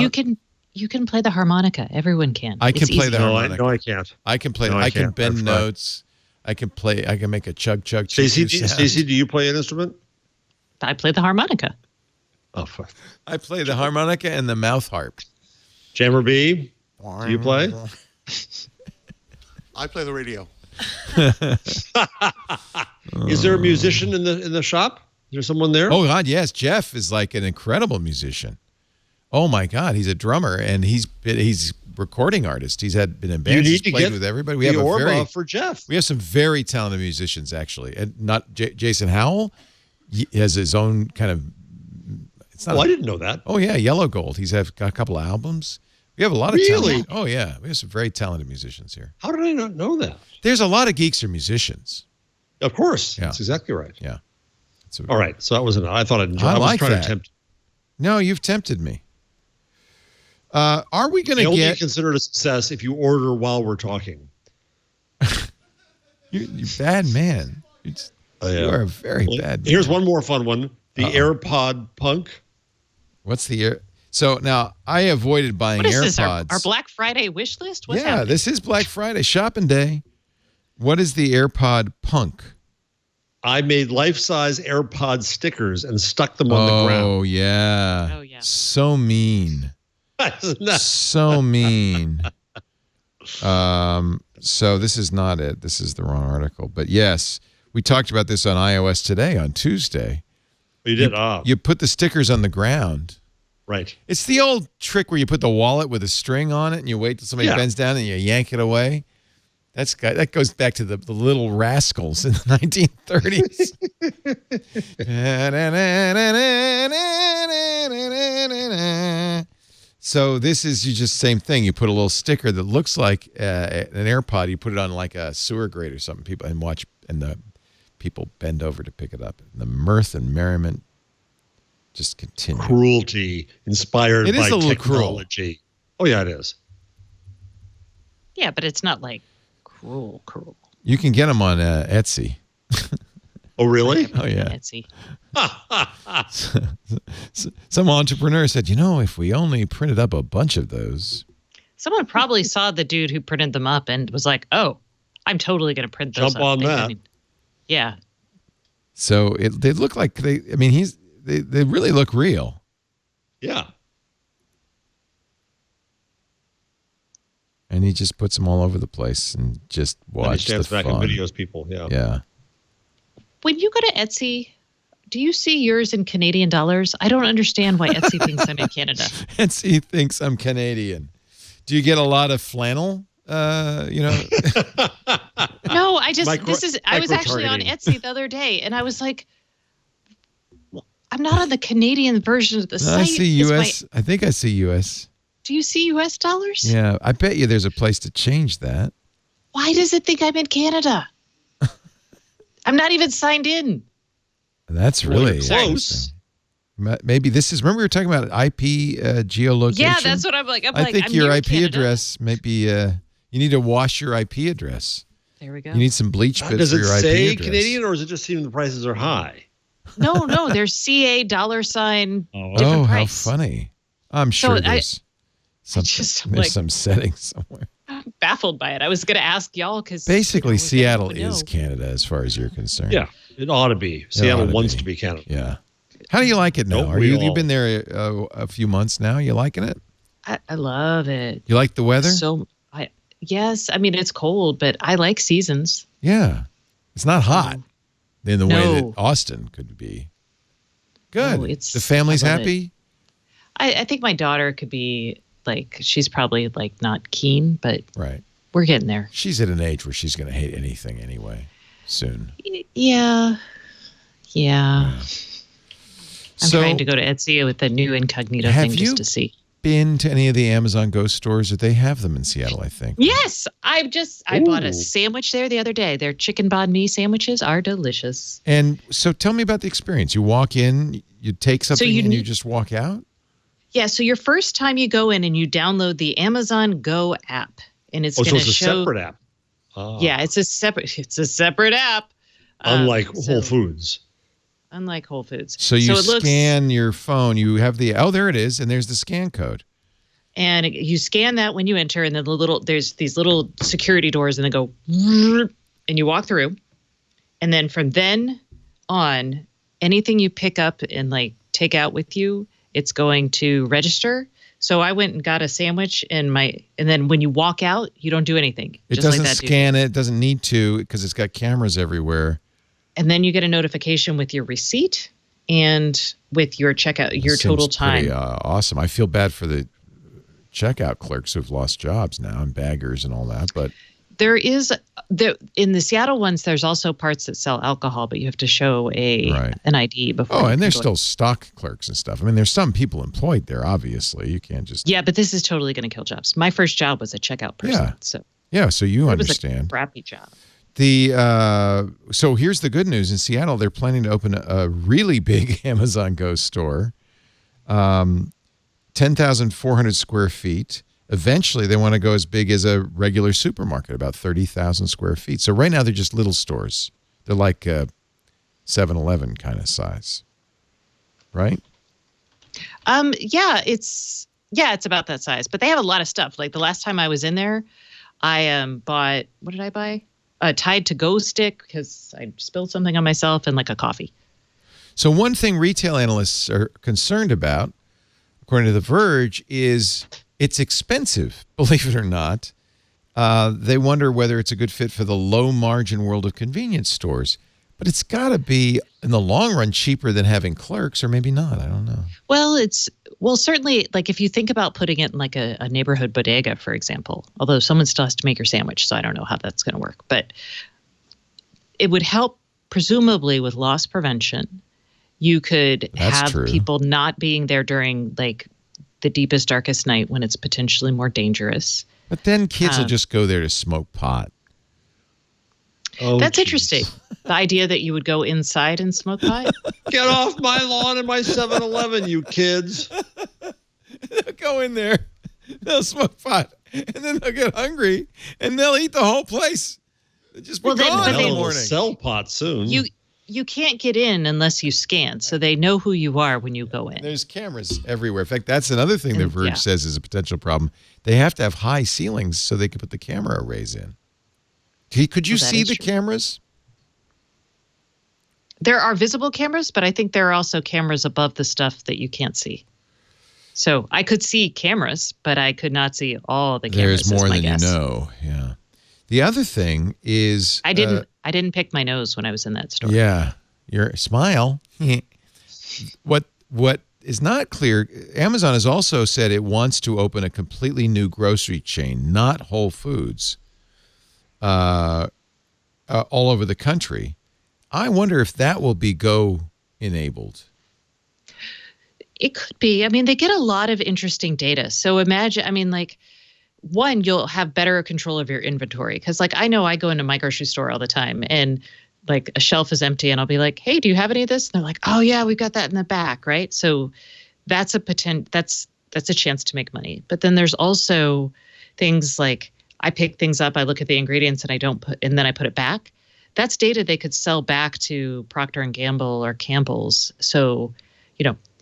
you can play the harmonica. Everyone can. I can play the harmonica. No, I can't. I can play. I can bend notes. I can play. I can make a chug. Stacey, do you play an instrument? I play the harmonica. Oh, fuck. I play the harmonica and the mouth harp. Jammer B, do you play? I play the radio. Is there a musician in the shop? Is there someone there? Oh God, yes. Jeff is like an incredible musician. Oh my God, he's a drummer and he's recording artist. He's been in bands. He's played with everybody. We have for Jeff. We have some very talented musicians actually, and not Jason Howell. He has his own kind of. It's not. I didn't know that. Oh yeah, Yellow Gold. He's got a couple of albums. We have a lot of talent. Oh yeah, we have some very talented musicians here. How did I not know that? There's a lot of geeks or musicians. Of course, that's exactly right. Yeah. All right, so that was I thought I'd enjoy. I was trying to tempt. No, you've tempted me. Are we going to get considered a success if you order while we're talking? You're bad man. You are a very bad man. Here's one more fun one. The AirPod Punk. What's the ear? So now I avoided buying AirPods. This, our Black Friday wish list? What's happening? This is Black Friday shopping day. What is the AirPod Punk? I made life-size AirPod stickers and stuck them on the ground. Oh yeah. So mean. So mean. So this is not it. This is the wrong article. But yes, we talked about this on iOS Today on Tuesday. You did. You put the stickers on the ground. Right. It's the old trick where you put the wallet with a string on it and you wait till somebody bends down and you yank it away. That goes back to the Little Rascals in the 1930s. So this is just same thing. You put a little sticker that looks like an AirPod. You put it on like a sewer grate or something. People the people bend over to pick it up. And the mirth and merriment just continue. Cruelty inspired by technology. Cruel. Oh yeah, it is. Yeah, but it's not like cruel. You can get them on Etsy. Oh really? Oh yeah. Etsy. Some entrepreneur said, if we only printed up a bunch of those. Someone probably saw the dude who printed them up and was like, "Oh, I'm totally going to print those Jump on that." Yeah. So they look like they really look real. Yeah. And he just puts them all over the place and just watch the fun. And he stands back and videos people. Yeah. Yeah. When you go to Etsy, Do you see yours in Canadian dollars? I don't understand why Etsy thinks I'm in Canada. Etsy thinks I'm Canadian. Do you get a lot of flannel? No, I was actually on Etsy the other day, and I was like, I'm not on the Canadian version of the site. I see U.S. I think I see U.S. Do you see U.S. dollars? Yeah, I bet you there's a place to change that. Why does it think I'm in Canada? I'm not even signed in. That's really close. Maybe this is. Remember we were talking about IP geolocation? Yeah, that's what I'm like. I think your IP address might be. You need to wash your IP address. There we go. You need some bleach bits Does for it your IP say address. Canadian, or does it just seem the prices are high? No, there's CA $. Oh, how funny! I'm sure there's some setting somewhere. I'm baffled by it. I was going to ask y'all because basically Seattle is Canada as far as you're concerned. Yeah, it ought to be. Seattle wants to be Canada. Yeah. How do you like it now? You've been there a few months now. You liking it? I love it. You like the weather? Yes. I mean, it's cold, but I like seasons. Yeah. It's not hot in the way that Austin could be. Good. No, the family's happy? I think my daughter could be she's probably not keen, but right. We're getting there. She's at an age where she's going to hate anything anyway soon. Yeah. I'm trying to go to Etsy with the new incognito thing just to see. Been to any of the Amazon Go stores? Or they have them in Seattle, I think. Yes, I bought a sandwich there the other day. Their chicken banh mi sandwiches are delicious. And so tell me about the experience. You walk in, you take something, and you just walk out? Yeah, so your first time you go in and you download the Amazon Go app, and it's going to show. So it's a separate app. Yeah, it's a separate app. Unlike Whole Foods. Unlike Whole Foods. So you scan your phone. You have there it is, and there's the scan code. And you scan that when you enter, and then there's these little security doors, and they go, and you walk through. And then from then on, anything you pick up and take out with you, it's going to register. So I went and got a sandwich, and then when you walk out, you don't do anything. It doesn't scan it. It doesn't need to because it's got cameras everywhere. And then you get a notification with your receipt and with your checkout, your total time. Pretty awesome. I feel bad for the checkout clerks who've lost jobs now and baggers and all that. But in the Seattle ones, there's also parts that sell alcohol, but you have to show an ID before. Oh, and there's still stock clerks and stuff. I mean, there's some people employed there. Obviously, you can't just. Yeah, but this is totally going to kill jobs. My first job was a checkout person. So you understand. It was a crappy job. So here's the good news. In Seattle, they're planning to open a really big Amazon Go store, 10,400 square feet. Eventually, they want to go as big as a regular supermarket, about 30,000 square feet. So right now, they're just little stores. They're like 7-Eleven kind of size, right? It's about that size. But they have a lot of stuff. Like the last time I was in there, I bought, what did I buy? A Tide to Go stick because I spilled something on myself and a coffee. So one thing retail analysts are concerned about, according to The Verge, is it's expensive, believe it or not. They wonder whether it's a good fit for the low-margin world of convenience stores. But it's got to be, in the long run, cheaper than having clerks, or maybe not. I don't know. Well, certainly, if you think about putting it in a neighborhood bodega, for example, although someone still has to make your sandwich, so I don't know how that's going to work. But it would help, presumably, with loss prevention. You could have people not being there during, the deepest, darkest night when it's potentially more dangerous. But then kids will just go there to smoke pot. Oh, that's interesting. The idea that you would go inside and smoke pot. Get off my lawn and my 7-Eleven, you kids. They'll go in there, they'll smoke pot, and then they'll get hungry, and they'll eat the whole place. They'll just be gone all morning. Sell pot soon. You can't get in unless you scan, so they know who you are when you go in. There's cameras everywhere. In fact, that's another thing The Verge says is a potential problem. They have to have high ceilings so they can put the camera arrays in. Could you see the cameras? There are visible cameras, but I think there are also cameras above the stuff that you can't see. So I could see cameras, but I could not see all the cameras. There's more than you know. Yeah. The other thing is I didn't pick my nose when I was in that store. Yeah. Your smile. What is not clear, Amazon has also said it wants to open a completely new grocery chain, not Whole Foods, all over the country. I wonder if that will be Go-enabled. It could be. I mean, they get a lot of interesting data. So imagine, I mean, like, one, you'll have better control of your inventory. Because, like, I know I go into my grocery store all the time and, like, a shelf is empty and I'll be like, hey, do you have any of this? And they're like, oh, yeah, we've got that in the back, right? So that's a chance to make money. But then there's also things like I pick things up, I look at the ingredients and then I put it back. That's data they could sell back to Procter & Gamble or Campbell's. So,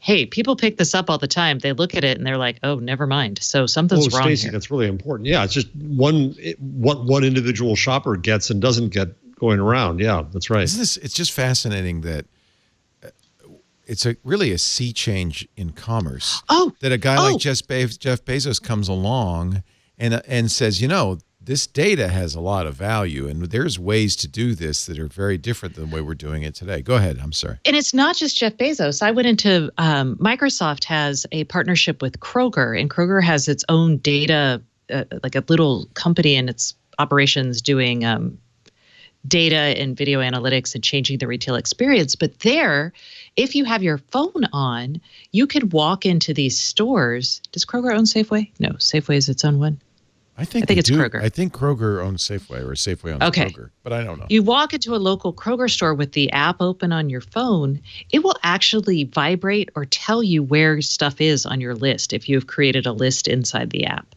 hey, people pick this up all the time. They look at it and they're like, oh, never mind. So something's wrong Stacey, here. that's really important. Yeah, it's just what one individual shopper gets and doesn't get going around. Yeah, that's right. It's just fascinating that it's really a sea change in commerce. That a guy like Jeff Bezos comes along and says, this data has a lot of value, and there's ways to do this that are very different than the way we're doing it today. Go ahead. I'm sorry. And it's not just Jeff Bezos. I went into Microsoft has a partnership with Kroger, and Kroger has its own data, like a little company in its operations doing data and video analytics and changing the retail experience. But there, if you have your phone on, you could walk into these stores. Does Kroger own Safeway? No, Safeway is its own one. I think it's Kroger. I think Kroger owns Safeway, or Safeway owns Kroger, but I don't know. You walk into a local Kroger store with the app open on your phone, it will actually vibrate or tell you where stuff is on your list if you've created a list inside the app.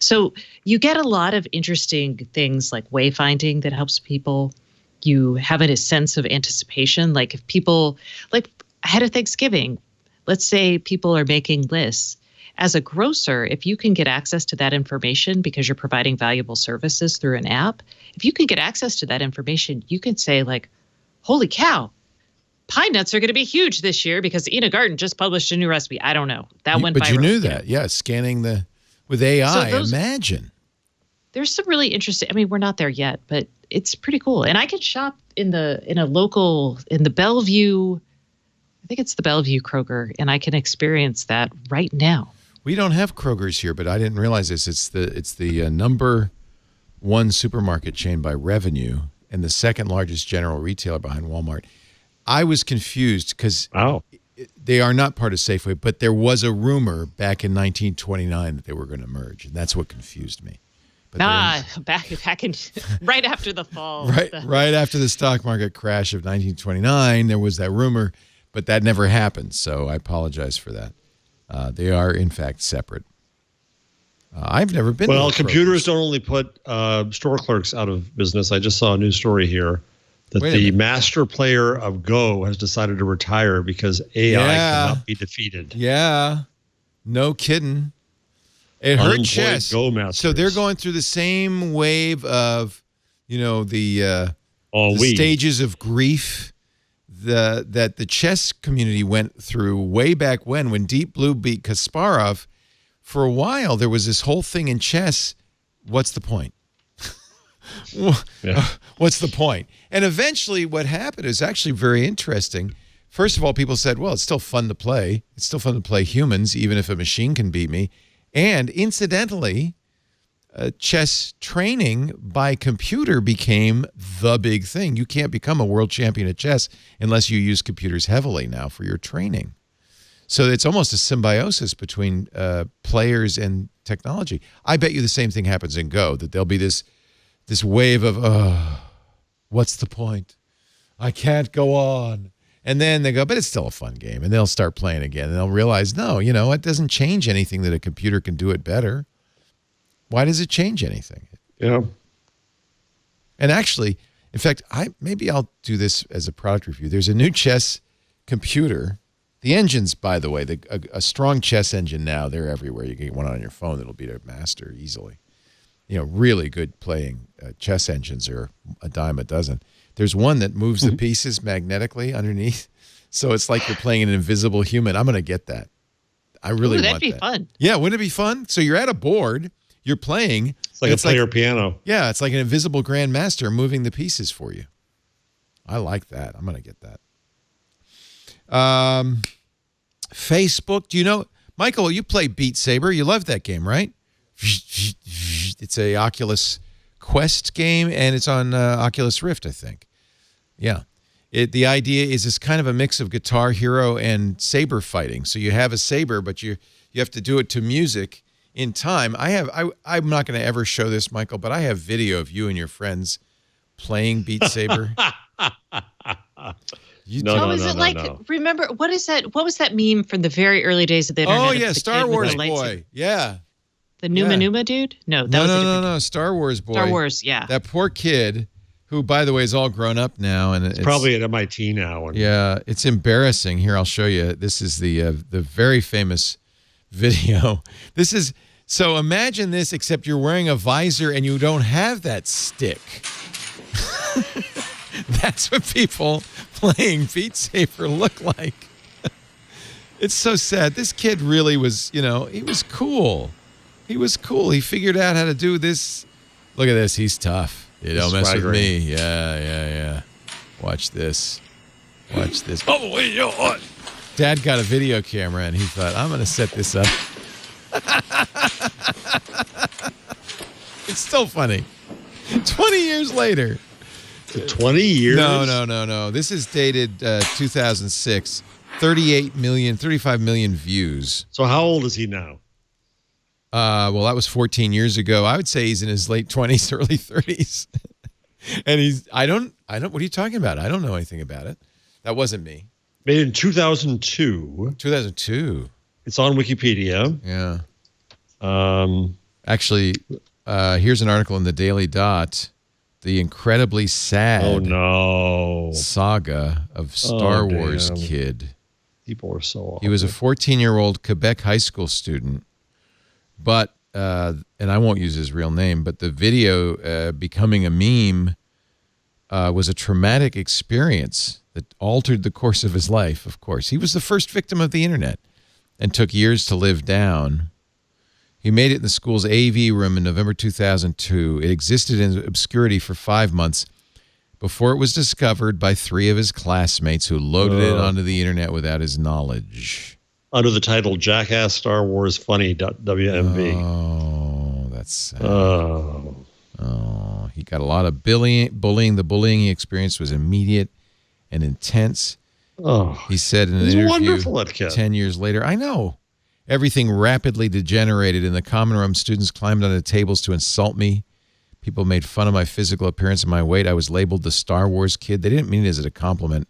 So you get a lot of interesting things like wayfinding that helps people. You have a sense of anticipation. Like if people, like ahead of Thanksgiving, let's say people are making lists. As a grocer, if you can get access to that information because you're providing valuable services through an app, if you can get access to that information, you can say like, holy cow, pine nuts are going to be huge this year because Ina Garten just published a new recipe. I don't know. That went viral. But you knew that. Yeah, scanning with AI, imagine. There's some really interesting, I mean, we're not there yet, but it's pretty cool. And I can shop in the Bellevue, I think it's the Bellevue Kroger, and I can experience that right now. We don't have Kroger's here, but I didn't realize this. It's the number one supermarket chain by revenue and the second largest general retailer behind Walmart. I was confused because they are not part of Safeway, but there was a rumor back in 1929 that they were going to merge, and that's what confused me. But back in right after the fall. Right after the stock market crash of 1929, there was that rumor, but that never happened, so I apologize for that. They are, in fact, separate. I've never been. Well, computers don't only put store clerks out of business. I just saw a news story here that the master player of Go has decided to retire because AI cannot be defeated. Yeah, no kidding. It hurt chess. Go masters. So they're going through the same wave of, the stages of grief that the chess community went through way back when Deep Blue beat Kasparov. For a while, there was this whole thing in chess. What's the point? What's the point? And eventually what happened is actually very interesting. First of all, people said, well, it's still fun to play. It's still fun to play humans, even if a machine can beat me. And incidentally, chess training by computer became the big thing. You can't become a world champion at chess unless you use computers heavily now for your training. So it's almost a symbiosis between players and technology. I bet you the same thing happens in Go, that there'll be this wave of, what's the point? I can't go on. And then they go, but it's still a fun game. And they'll start playing again. And they'll realize, no, it doesn't change anything that a computer can do it better. Why does it change anything? Yeah. And actually, in fact, maybe I'll do this as a product review. There's a new chess computer. The engines, by the way, a strong chess engine now, they're everywhere. You can get one on your phone that'll beat a master easily. Really good playing chess engines are a dime a dozen. There's one that moves the pieces magnetically underneath. So it's like you're playing an invisible human. I'm going to get that. I really want that. That'd be fun. Yeah, wouldn't it be fun? So you're at a board, you're playing. It's like a player piano. Yeah, it's like an invisible grandmaster moving the pieces for you. I like that. I'm going to get that. Facebook. Do you know, Michael, you play Beat Saber. You love that game, right? It's a Oculus Quest game, and it's on Oculus Rift, I think. Yeah. The idea is it's kind of a mix of Guitar Hero and saber fighting. So you have a saber, but you have to do it to music in time. I'm not going to ever show this, Michael, but I have video of you and your friends playing Beat Saber. Remember, what is that? What was that meme from the very early days of the internet? Oh, yeah, Star Wars boy. Yeah. The Numa dude? No, that was a different No, Star Wars boy. Star Wars, yeah. That poor kid, who, by the way, is all grown up now. And it's probably at MIT now. Yeah, it's embarrassing. Here, I'll show you. This is the very famous video. So imagine this, except you're wearing a visor and you don't have that stick. That's what people playing Beat Saber look like. It's so sad. This kid really was, he was cool. He was cool. He figured out how to do this. Look at this. He's tough. You don't mess with me. Yeah. Watch this. Oh, wait, what? Dad got a video camera, and he thought, I'm going to set this up. It's still funny. 20 years later. 20 years? No. This is dated 2006. 35 million views. So how old is he now? Well, that was 14 years ago. I would say he's in his late 20s, early 30s. And what are you talking about? I don't know anything about it. That wasn't me. Made in 2002. 2002. It's on Wikipedia. Yeah. Actually, here's an article in the Daily Dot. The incredibly sad saga of Star Wars kid. People are so awful. He was a 14-year-old Quebec high school student, but, and I won't use his real name, but the video becoming a meme was a traumatic experience that altered the course of his life, of course. He was the first victim of the internet and took years to live down. He made it in the school's AV room in November 2002. It existed in obscurity for 5 months before it was discovered by 3 of his classmates who loaded it onto the internet without his knowledge. Under the title Jackass Star Wars Funny.wmv. Oh, that's sad. Oh, he got a lot of bullying. The bullying he experienced was immediate and intense. Oh, he said in an interview 10 years later, I know. Everything rapidly degenerated. In the common room, students climbed onto tables to insult me. People made fun of my physical appearance and my weight. I was labeled the Star Wars kid. They didn't mean it as a compliment.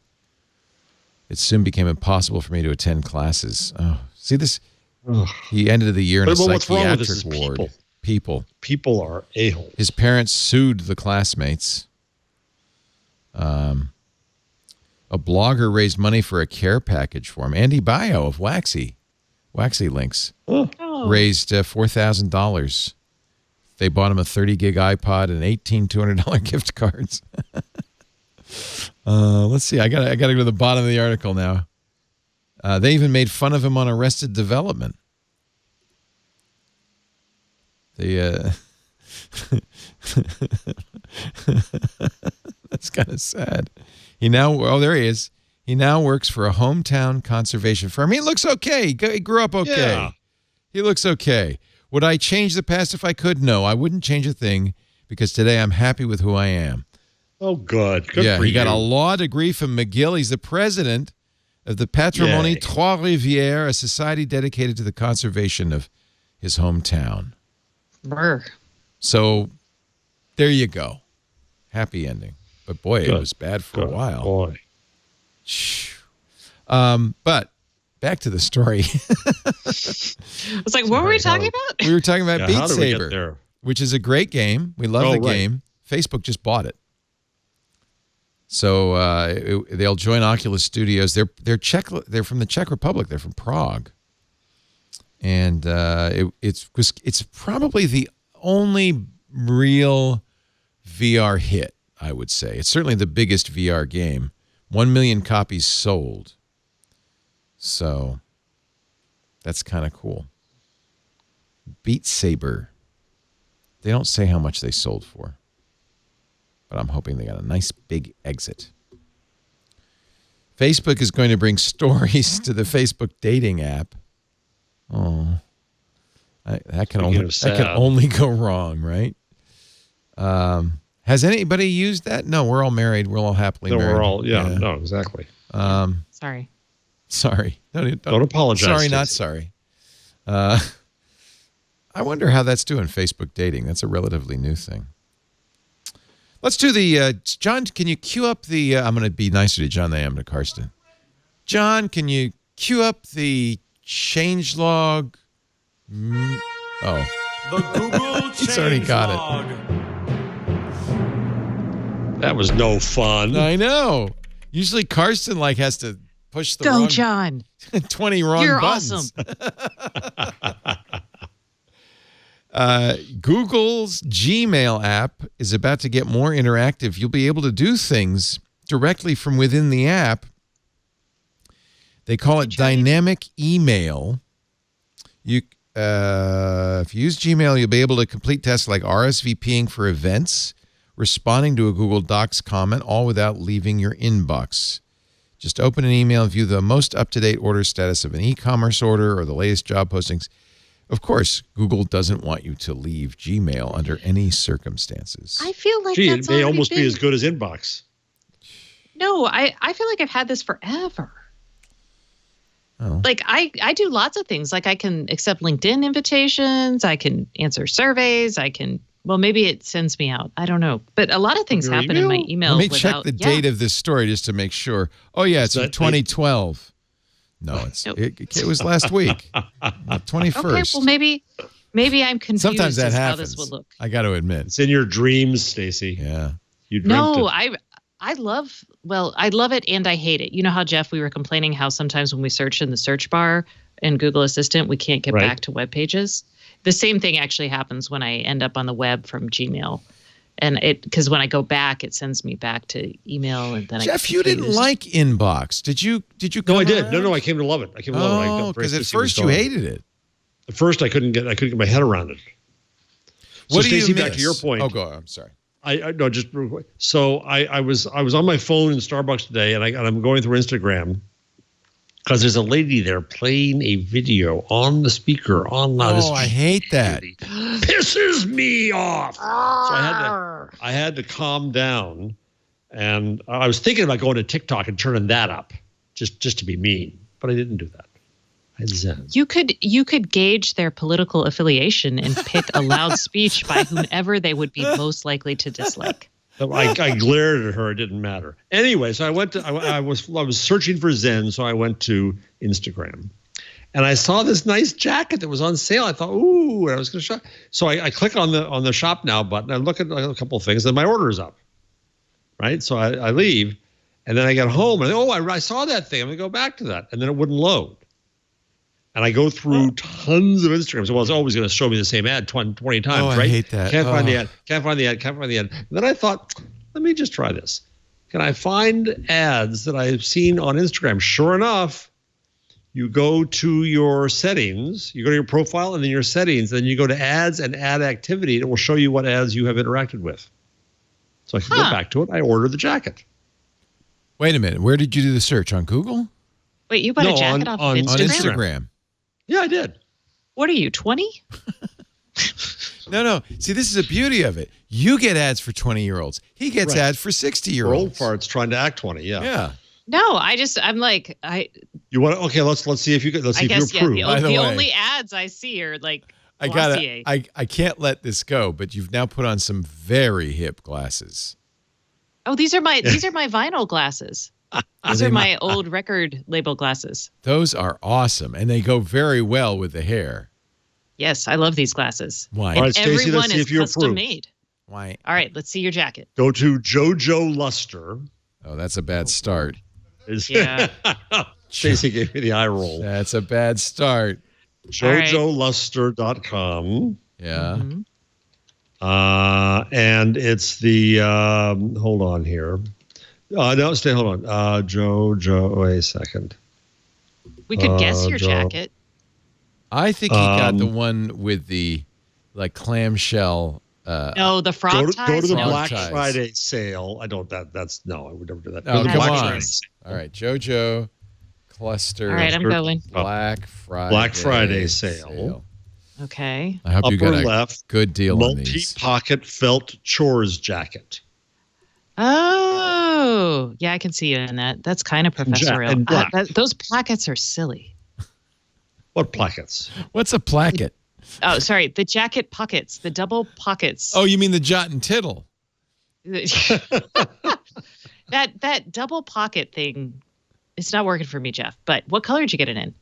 It soon became impossible for me to attend classes. Oh, see this? Ugh. He ended the year in a psychiatric ward. People are a-holes. His parents sued the classmates. A blogger raised money for a care package for him. Andy Bio of Waxy Links raised $4,000. They bought him a 30-gig iPod and 18 $200 gift cards. Let's see. I got to go to the bottom of the article now. They even made fun of him on Arrested Development. That's kind of sad. There he is. He now works for a hometown conservation firm. He looks okay. He grew up okay. Yeah. He looks okay. Would I change the past if I could? No, I wouldn't change a thing because today I'm happy with who I am. Oh, good. Good for you. He got a law degree from McGill. He's the president of the Patrimoine Trois-Rivières, a society dedicated to the conservation of his hometown. Brr. So there you go. Happy ending. But boy, it was bad for a while. Boy. But back to the story. I was like, what were we talking about? We were talking about Beat Saber, which is a great game. We love the game. Facebook just bought it. So they'll join Oculus Studios. They're from the Czech Republic. They're from Prague. And it's probably the only real VR hit, I would say. It's certainly the biggest VR game. 1 million copies sold. So that's kind of cool. Beat Saber. They don't say how much they sold for, but I'm hoping they got a nice big exit. Facebook is going to bring stories to the Facebook dating app. Oh, that can only go wrong, right? Has anybody used that? No, we're all married. We're all happily married. We're all, no, exactly. Sorry. Don't apologize. Sorry, Stacey. not sorry. I wonder how that's doing, Facebook dating. That's a relatively new thing. Let's do the, John, can you cue up the, I'm going to be nicer to John than I am to Karsten. John, can you cue up the changelog? Oh. The Google He's already got changelog. it. That was no fun. I know. Usually Karsten has to push the Go, John. 20 wrong You're buttons. awesome. Google's Gmail app is about to get more interactive. You'll be able to do things directly from within the app. They call it dynamic email. If you use Gmail, you'll be able to complete tasks like RSVPing for events, responding to a Google Docs comment, all without leaving your inbox. Just open an email and view the most up-to-date order status of an e-commerce order or the latest job postings. Of course, Google doesn't want you to leave Gmail under any circumstances. I feel like it may almost be as good as inbox. No, I feel like I've had this forever. Oh. Like I do lots of things. Like I can accept LinkedIn invitations. I can answer surveys. Well, maybe it sends me out. I don't know. But a lot of things happen in my email. Let me check the date of this story just to make sure. Oh, yeah, it's from 2012. No, it was last week, 21st. Okay, well, maybe I'm confused. Sometimes that as happens. How this will look. I got to admit. It's in your dreams, Stacey. Yeah. You dreamt it. I love it and I hate it. You know how, Jeff, we were complaining how sometimes when we search in the search bar in Google Assistant, we can't get back to web pages. The same thing actually happens when I end up on the web from Gmail. And because when I go back, it sends me back to email. And then Jeff, you didn't like Inbox. Did you? No, I did. No, I came to love it. Oh, because at first you hated it. At first, I couldn't get my head around it. So, what do Stacey, you miss? back to your point. Oh, go. I'm sorry. No, just real quick. So I was on my phone in Starbucks today, and I'm going through Instagram because there's a lady there playing a video on the speaker on Oh, I hate that. Pisses me off. So I had to calm down, and I was thinking about going to TikTok and turning that up, just to be mean, but I didn't do that. I zen. You could gauge their political affiliation and pick a loud speech by whomever they would be most likely to dislike. I glared at her. It didn't matter. Anyway, so I was searching for Zen, so I went to Instagram, and I saw this nice jacket that was on sale. I thought, ooh, and I was going to shop. So I click on the shop now button. I look at a couple of things, then my order is up. Right, so I leave, and then I get home and I saw that thing. I'm going to go back to that, and then it wouldn't load. And I go through tons of Instagrams. Well, it's always going to show me the same ad 20 times, right? I hate that. Can't find the ad. Can't find the ad. And then I thought, let me just try this. Can I find ads that I've seen on Instagram? Sure enough, you go to your settings, you go to your profile, and then your settings, then you go to ads and ad activity, and it will show you what ads you have interacted with. So I can go back to it. I ordered the jacket. Wait a minute. Where did you do the search? On Google? Wait, you bought a jacket off on Instagram? Instagram. Yeah, I did. What are you, 20? No. See, this is the beauty of it. You get ads for 20-year-olds. He gets ads for 60-year-olds. Old farts trying to act 20. Yeah. Yeah. No, I'm like You want? Okay, let's see if you could. Let's see if you approve. The only ads I see are like Glossier. I can't let this go, but you've now put on some very hip glasses. Oh, these are my vinyl glasses. These are my old record label glasses. Those are awesome, and they go very well with the hair. Yes, I love these glasses. Why? And All right, Stacey, everyone let's see is if you custom approve. made. Why? All right, let's see your jacket. Go to Jojo Luster. Oh, that's a bad start. Yeah. Stacey gave me the eye roll. That's a bad start. JojoLuster.com. Yeah. Mm-hmm. And it's the hold on here. Hold on. Jojo, wait a second. We could guess your jacket. I think he got the one with the clamshell No, the frog ties. Go to the No. Black ties. Friday sale. I don't. That's no. I would never do that. Oh, Go to the come Black on. Friday sale. All right, JoJo cluster. All right, I'm going. Black Friday sale. Okay. I hope you Upper got a left, good deal on these. multi-pocket felt chores jacket. Oh, yeah, I can see you in that. That's kind of professorial. and black. Those plackets are silly. What plackets? What's a placket? Oh, sorry. The jacket pockets, the double pockets. Oh, you mean the jot and tittle? that double pocket thing, it's not working for me, Jeff. But what color did you get it in?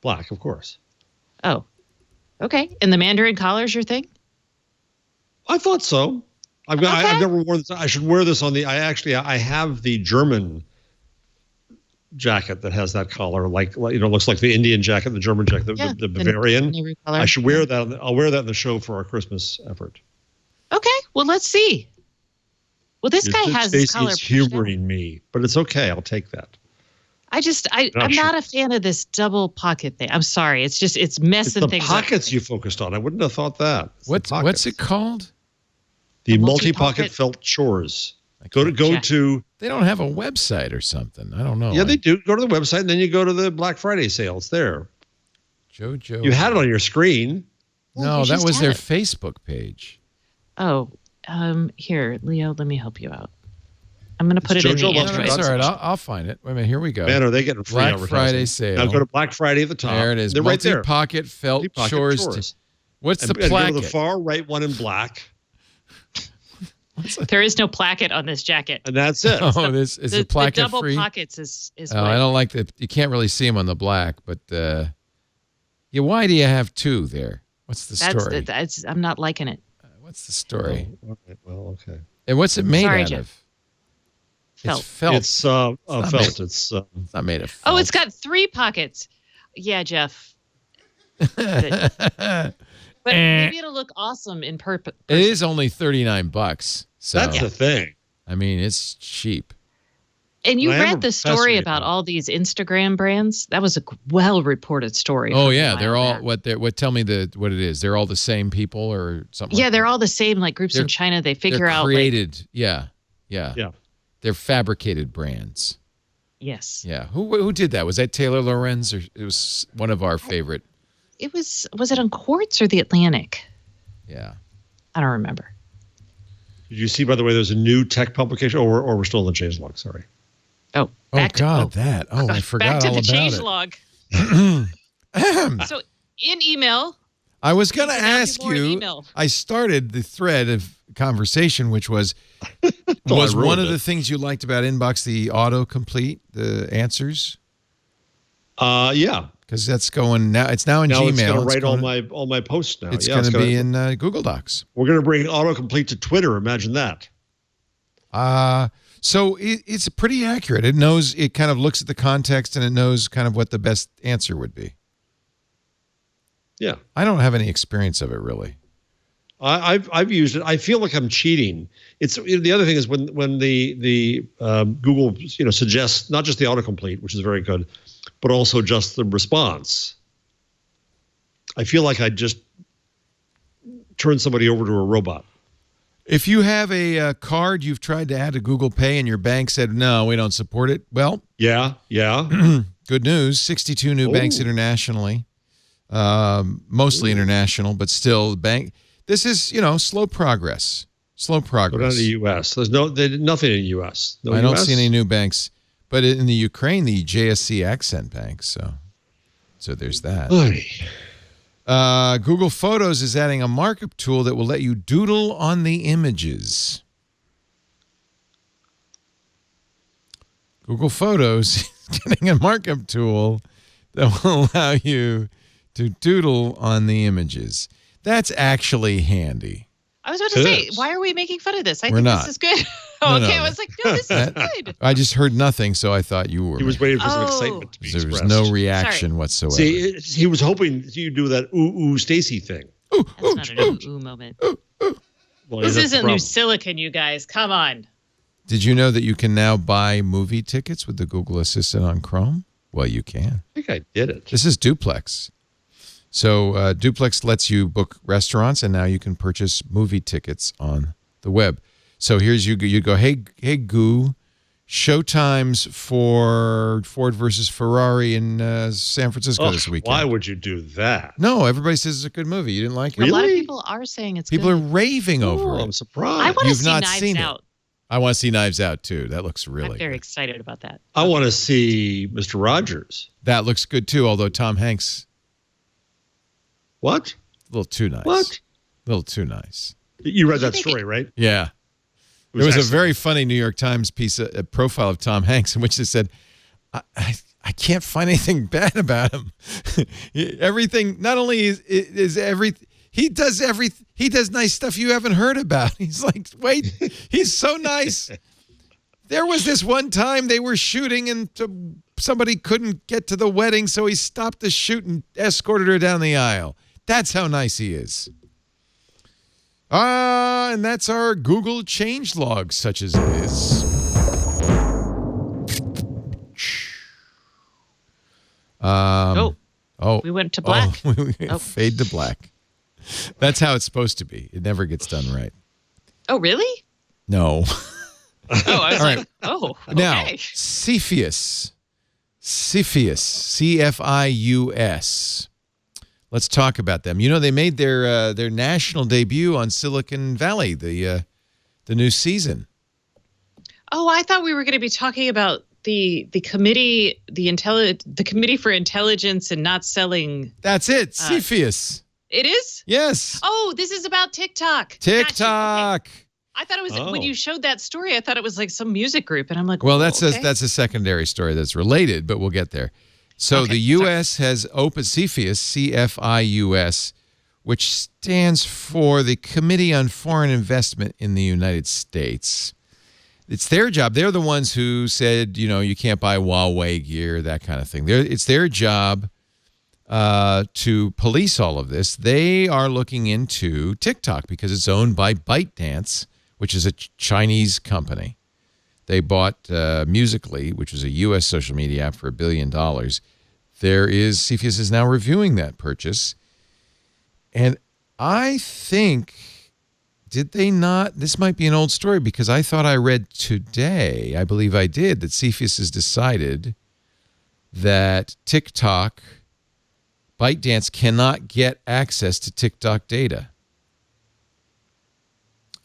Black, of course. Oh, okay. And the Mandarin collar's your thing? I thought so. I've never worn this. I should wear this on the. I have the German jacket that has that collar, looks like the Indian jacket, the German jacket, the Bavarian. I should wear that. I'll wear that in the show for our Christmas effort. Okay. Well, let's see. Well, this guy has his collar. Stacey's humoring me, but it's okay. I'll take that. I'm not a fan of this double pocket thing. I'm sorry. It's messing things up. The pockets you focused on. I wouldn't have thought that. What's it called? The multi-pocket felt chores. Go to. They don't have a website or something. I don't know. Yeah, they do. Go to the website and then you go to the Black Friday sale. It's there. JoJo. You had it on your screen. No, that was their Facebook page. Oh, here, Leo, let me help you out. I'm going to put it in the Android. That's all right. I'll find it. Wait a minute. Here we go. Man, are they getting free Black Friday sale? Now go to Black Friday at the top. There it is. They're right there. Multi-pocket felt chores. What's the placket? Go to the far right one in black. There is no placket on this jacket. And that's it. Oh, this is the placket the double free? Pockets is Oh, I don't like that. You can't really see them on the black, but why do you have two there? What's the story? I'm not liking it. What's the story? Oh, well, okay. And what's it made out Jeff. of? Felt. It's felt. It's felt. It's not made of felt. Oh, it's got 3 pockets. Yeah, Jeff. But maybe it'll look awesome in person. It is only $39. So that's the thing. I mean, it's cheap. And you read the story about all these Instagram brands. That was a well-reported story. Oh yeah, they're all tell me what it is. They're all the same people or something. Yeah, they're all the same. Like groups in China, they figure out created. Yeah. They're fabricated brands. Yes. Yeah. Who did that? Was that Taylor Lorenz, or it was one of our favorite? It was it on Quartz or the Atlantic? Yeah. I don't remember. Did you see, by the way, there's a new tech publication, or we're still in the changelog? Sorry. Oh, I forgot back to all the about changelog. So in email, I was going to ask you. I started the thread of conversation, which was one of the things you liked about Inbox the autocomplete, the answers. Yeah. Because that's going now. It's now in Gmail. It's going to write all my posts now. It's going to be in Google Docs. We're going to bring autocomplete to Twitter. Imagine that. So it's pretty accurate. It knows. It kind of looks at the context and it knows kind of what the best answer would be. Yeah. I don't have any experience of it really. I've used it. I feel like I'm cheating. It's the other thing is when the Google suggests not just the autocomplete, which is very good, but also just the response. I feel like I just turned somebody over to a robot. If you have a card you've tried to add to Google Pay and your bank said, no, we don't support it. Well, yeah. Good news. 62 new banks internationally, mostly international, but still bank. This is, slow progress. Slow progress. But not in the U.S. There's nothing in the U.S. I don't see any new banks. But in the Ukraine, the JSC Accent Bank. So there's that. Google Photos is adding a markup tool that will let you doodle on the images. Google Photos is getting a markup tool that will allow you to doodle on the images. That's actually handy. I was about to say, why are we making fun of this? I think this is good. No. I was like, no, this is good. I just heard nothing, so I thought you were. He was waiting for some excitement to be expressed. There was no reaction whatsoever. See, he was hoping you do that ooh Stacey thing. That's not an ooh moment. Well, this isn't New Silicon, you guys. Come on. Did you know that you can now buy movie tickets with the Google Assistant on Chrome? Well, you can. I think I did it. This is Duplex. So Duplex lets you book restaurants, and now you can purchase movie tickets on the web. So here's you go, hey Goo, showtimes for Ford versus Ferrari in San Francisco this weekend. Why would you do that? No, everybody says it's a good movie. You didn't like it? A lot of people are saying it's People good. are raving over it. I'm surprised. I want to You've see not Knives seen Out. it. I want to see Knives Out too. That looks really I'm very good. excited about that. I want to see Mr. Rogers. That looks good too, although Tom Hanks, What? a little too nice. What? A little too nice. You read that story, right? Yeah. There was a very funny New York Times piece, a profile of Tom Hanks, in which it said, I can't find anything bad about him. Everything, not only he does nice stuff you haven't heard about. He's like, wait, he's so nice. There was this one time they were shooting and somebody couldn't get to the wedding, so he stopped the shoot and escorted her down the aisle. That's how nice he is. And that's our Google changelog, such as it is. We went to black. Fade to black. That's how it's supposed to be. It never gets done right. Oh, really? No. I was like, okay. Now, Cepheus, C-F-I-U-S. Let's talk about them. You know, they made their national debut on Silicon Valley, the new season. Oh, I thought we were going to be talking about the committee, the Committee for Intelligence and Not Selling. That's it, Cepheus. It is? Yes. Oh, this is about TikTok. TikTok. Okay. I thought it was when you showed that story. I thought it was like some music group, and I'm like, well, that's a secondary story that's related, but we'll get there. So the U.S. has opened Cepheus, C-F-I-U-S, which stands for the Committee on Foreign Investment in the United States. It's their job. They're the ones who said, you can't buy Huawei gear, that kind of thing. It's their job to police all of this. They are looking into TikTok because it's owned by ByteDance, which is a Chinese company. They bought Musical.ly, which was a U.S. social media app, for $1 billion. Cepheus is now reviewing that purchase. And I think, did they not? This might be an old story because I thought I read today, I believe I did, that Cepheus has decided that TikTok, ByteDance cannot get access to TikTok data.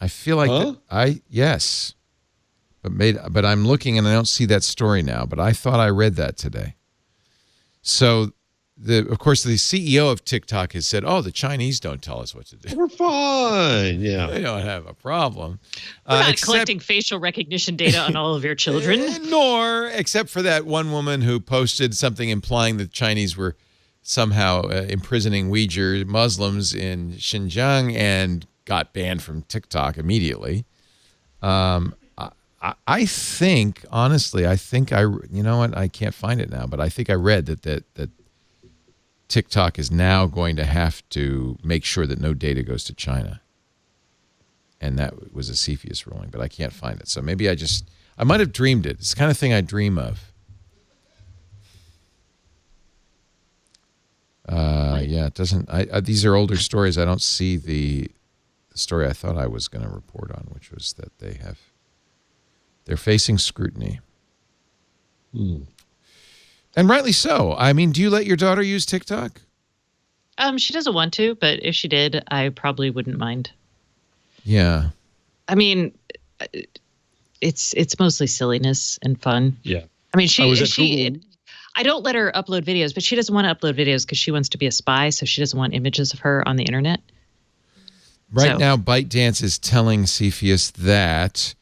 I feel like yes. But I'm looking and I don't see that story now, but I thought I read that today. So of course the CEO of TikTok has said, the Chinese don't tell us what to do. We're fine. Yeah. They don't have a problem. We're not collecting facial recognition data on all of your children. Except for that one woman who posted something implying that Chinese were somehow imprisoning Uyghur Muslims in Xinjiang and got banned from TikTok immediately. I think, honestly, you know what? I can't find it now, but I think I read that TikTok is now going to have to make sure that no data goes to China. And that was a Cepheus ruling, but I can't find it. So maybe I might have dreamed it. It's the kind of thing I dream of. It doesn't. These are older stories. I don't see the story I thought I was going to report on, which was that they're facing scrutiny. And rightly so. I mean, do you let your daughter use TikTok? She doesn't want to, but if she did, I probably wouldn't mind. Yeah. I mean, it's mostly silliness and fun. Yeah. I mean, I don't let her upload videos, but she doesn't want to upload videos because she wants to be a spy, so she doesn't want images of her on the internet. Right now, ByteDance is telling Cepheus that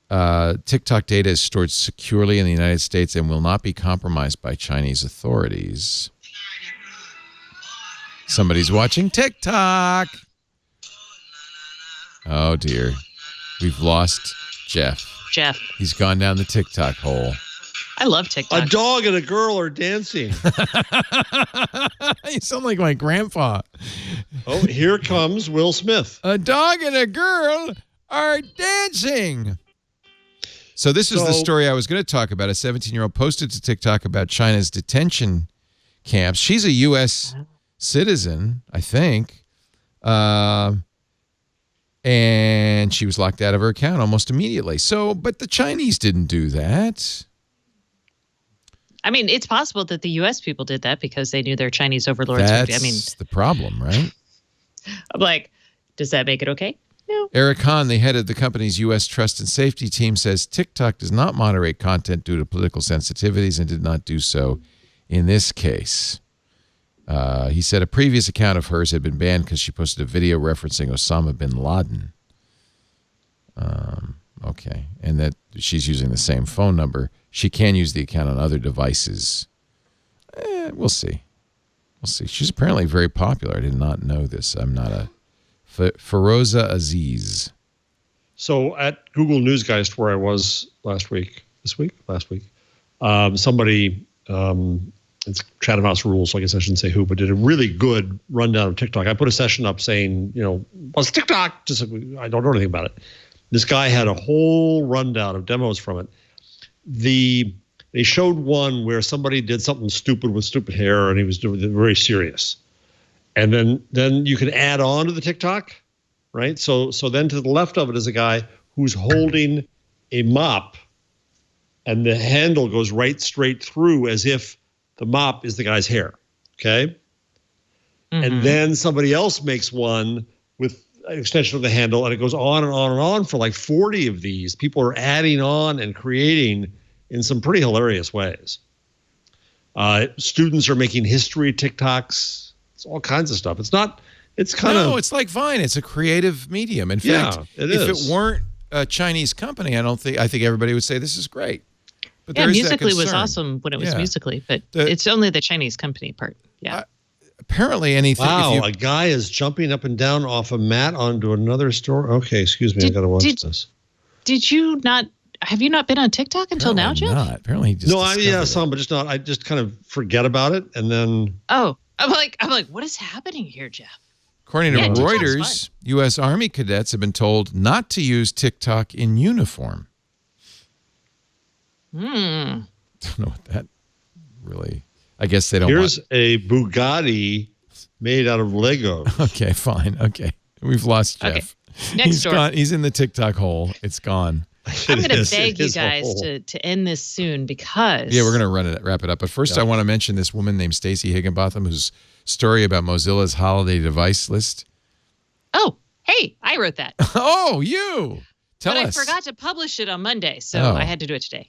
TikTok data is stored securely in the United States and will not be compromised by Chinese authorities. Somebody's watching TikTok. Oh, dear. We've lost Jeff. He's gone down the TikTok hole. I love TikTok. A dog and a girl are dancing. You sound like my grandpa. Oh, here comes Will Smith. A dog and a girl are dancing. So this is the story I was going to talk about. A 17-year-old posted to TikTok about China's detention camps. She's a U.S. citizen, I think. And she was locked out of her account almost immediately. So, but the Chinese didn't do that. I mean, it's possible that the U.S. people did that because they knew their Chinese overlords. That's the problem, right? I'm like, does that make it okay? No. Eric Hahn, the head of the company's U.S. Trust and Safety team, says TikTok does not moderate content due to political sensitivities and did not do so in this case. He said a previous account of hers had been banned because she posted a video referencing Osama bin Laden. Okay. And that she's using the same phone number. She can use the account on other devices. We'll see. We'll see. She's apparently very popular. I did not know this. I'm not a... Feroza Aziz. So at Google Newsgeist, where I was last week, somebody, it's Chatham House rules, so I guess I shouldn't say who, but did a really good rundown of TikTok. I put a session up saying, what's TikTok? Just I don't know anything about it. This guy had a whole rundown of demos from it. They showed one where somebody did something stupid with stupid hair, and he was doing it very serious. And then you can add on to the TikTok, right? So then to the left of it is a guy who's holding a mop, and the handle goes right straight through as if the mop is the guy's hair, okay? Mm-hmm. And then somebody else makes one with an extension of the handle, and it goes on and on and on for like 40 of these. People are adding on and creating in some pretty hilarious ways. Students are making history TikToks. It's all kinds of stuff. It's like Vine. It's a creative medium. In fact, if it weren't a Chinese company, I think everybody would say this is great. But Musical.ly was awesome when it was Musical.ly, but it's only the Chinese company part. Yeah. Apparently anything. Wow, a guy is jumping up and down off a mat onto another store. Okay, excuse me, I got to watch this. Did you not? Have you not been on TikTok until now, Jeff? Not. Apparently, he just some, but just not. I just kind of forget about it, and then. Oh. I'm like, what is happening here, Jeff? According to Reuters, U.S. Army cadets have been told not to use TikTok in uniform. Don't know what that really... I guess they don't Here's a Bugatti made out of Lego. Okay, fine. Okay. We've lost Jeff. Okay. Next story. He's in the TikTok hole. It's gone. I'm going to beg you guys to end this soon because... Yeah, we're going to wrap it up. But first, I want to mention this woman named Stacey Higginbotham, whose story about Mozilla's holiday device list. Oh, hey, I wrote that. Oh, you! Tell us. But I forgot to publish it on Monday, so I had to do it today.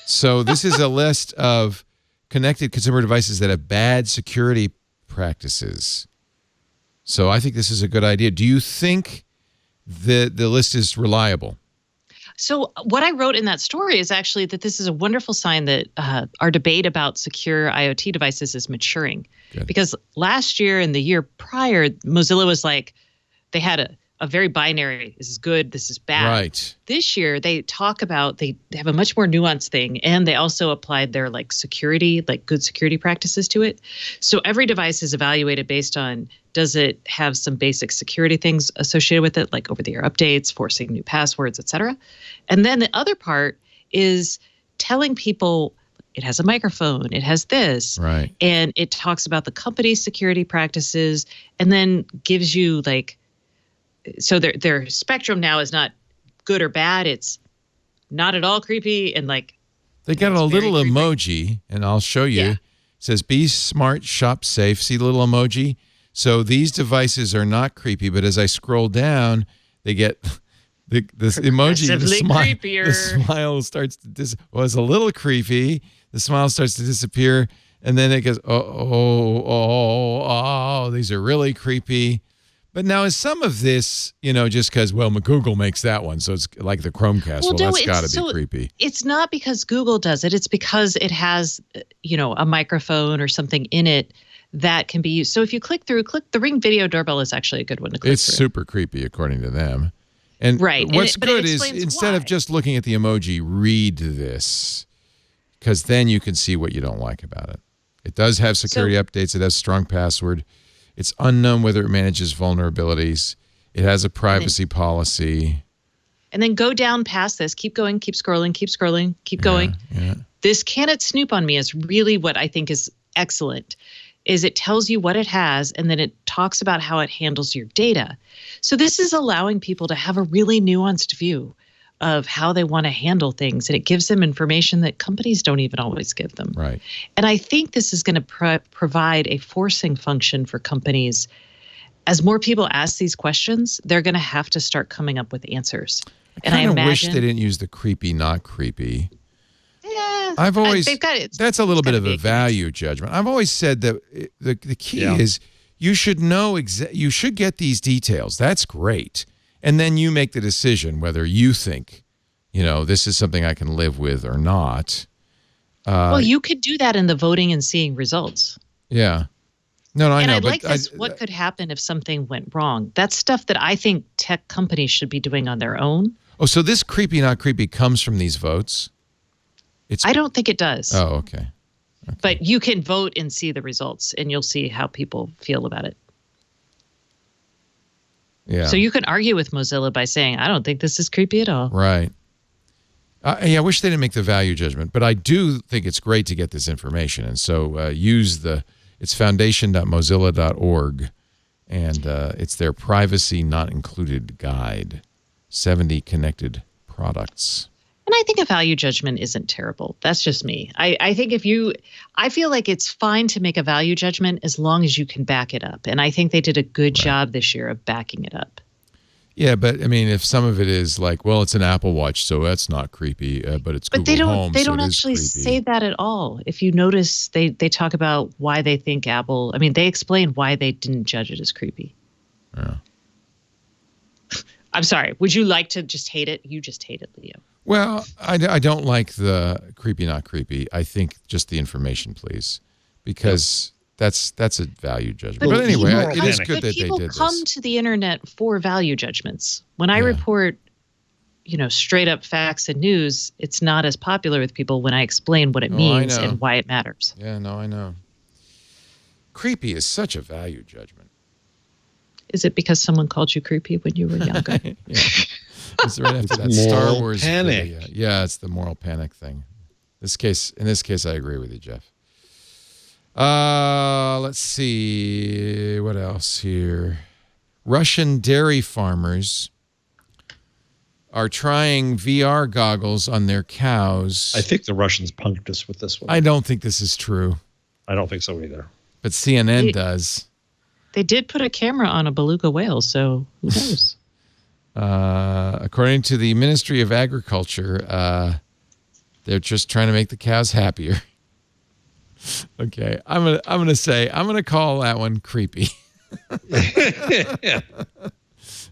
So this is a list of connected consumer devices that have bad security practices. So I think this is a good idea. Do you think the list is reliable? So what I wrote in that story is actually that this is a wonderful sign that our debate about secure IoT devices is maturing. Good. Because last year and the year prior, Mozilla was like, they had a very binary, this is good, this is bad. Right. This year, they talk about, they have a much more nuanced thing, and they also applied their security, good security practices to it. So every device is evaluated based on, does it have some basic security things associated with it, like over-the-air updates, forcing new passwords, et cetera. And then the other part is telling people it has a microphone, it has this. Right. And it talks about the company's security practices and then gives you so their spectrum now is not good or bad. It's not at all creepy and they got a little emoji, and I'll show you. Yeah. It says, be smart, shop safe. See the little emoji? So these devices are not creepy, but as I scroll down, they get this emoji. The smile starts to it's a little creepy. The smile starts to disappear, and then it goes, these are really creepy. But now is some of this, just because, Google makes that one, so it's like the Chromecast. That's got to be creepy. It's not because Google does it. It's because it has, a microphone or something in it that can be used. So if you click the Ring Video Doorbell is actually a good one to click through. It's super creepy, according to them. And what's good is instead of just looking at the emoji, read this, because then you can see what you don't like about it. It does have security updates. It has strong password. It's unknown whether it manages vulnerabilities. It has a privacy policy. And then go down past this. Keep going, keep scrolling, keep going. Yeah. This Can It Snoop on Me is really what I think is excellent. is it tells you what it has, and then it talks about how it handles your data. So this is allowing people to have a really nuanced view of how they want to handle things, and it gives them information that companies don't even always give them. Right. And I think this is going to provide a forcing function for companies. As more people ask these questions, they're going to have to start coming up with answers. And I imagine, wish they didn't use the creepy, not creepy. Yeah, I've always that's a little bit of a value judgment. I've always said that the key is you should know you should get these details. That's great, and then you make the decision whether you think, this is something I can live with or not. Well, you could do that in the voting and seeing results. Yeah. No, I know. And like this, what could happen if something went wrong? That's stuff that I think tech companies should be doing on their own. Oh, so this creepy, not creepy comes from these votes? I don't think it does. Oh, okay. But you can vote and see the results, and you'll see how people feel about it. Yeah. So you can argue with Mozilla by saying, I don't think this is creepy at all. Right. I wish they didn't make the value judgment, but I do think it's great to get this information. And so use it's foundation.mozilla.org, and it's their privacy not included guide, 70 connected products. And I think a value judgment isn't terrible. That's just me. I think I feel like it's fine to make a value judgment as long as you can back it up. And I think they did a good job this year of backing it up. Yeah, but I mean, if some of it is like, well, it's an Apple Watch, so that's not creepy, but it's Google Home, they don't so actually say that at all. If you notice, they talk about why they think Apple. I mean, they explain why they didn't judge it as creepy. Yeah. I'm sorry. Would you like to just hate it? You just hate it, Leo. Well, I don't like the creepy, not creepy. I think just the information, please, because that's a value judgment. But anyway, it is good that they did this. People come to the internet for value judgments. When I report, straight up facts and news, it's not as popular with people when I explain what it means and why it matters. Yeah, no, I know. Creepy is such a value judgment. Is it because someone called you creepy when you were younger? Yeah. It's right after that Star Wars panic. Video. Yeah, it's the moral panic thing. In this case, I agree with you, Jeff. Let's see what else here. Russian dairy farmers are trying VR goggles on their cows. I think the Russians punked us with this one. I don't think this is true. I don't think so either. But CNN does. They did put a camera on a beluga whale, so who knows? According to the Ministry of Agriculture, they're just trying to make the cows happier. Okay, I'm gonna call that one creepy.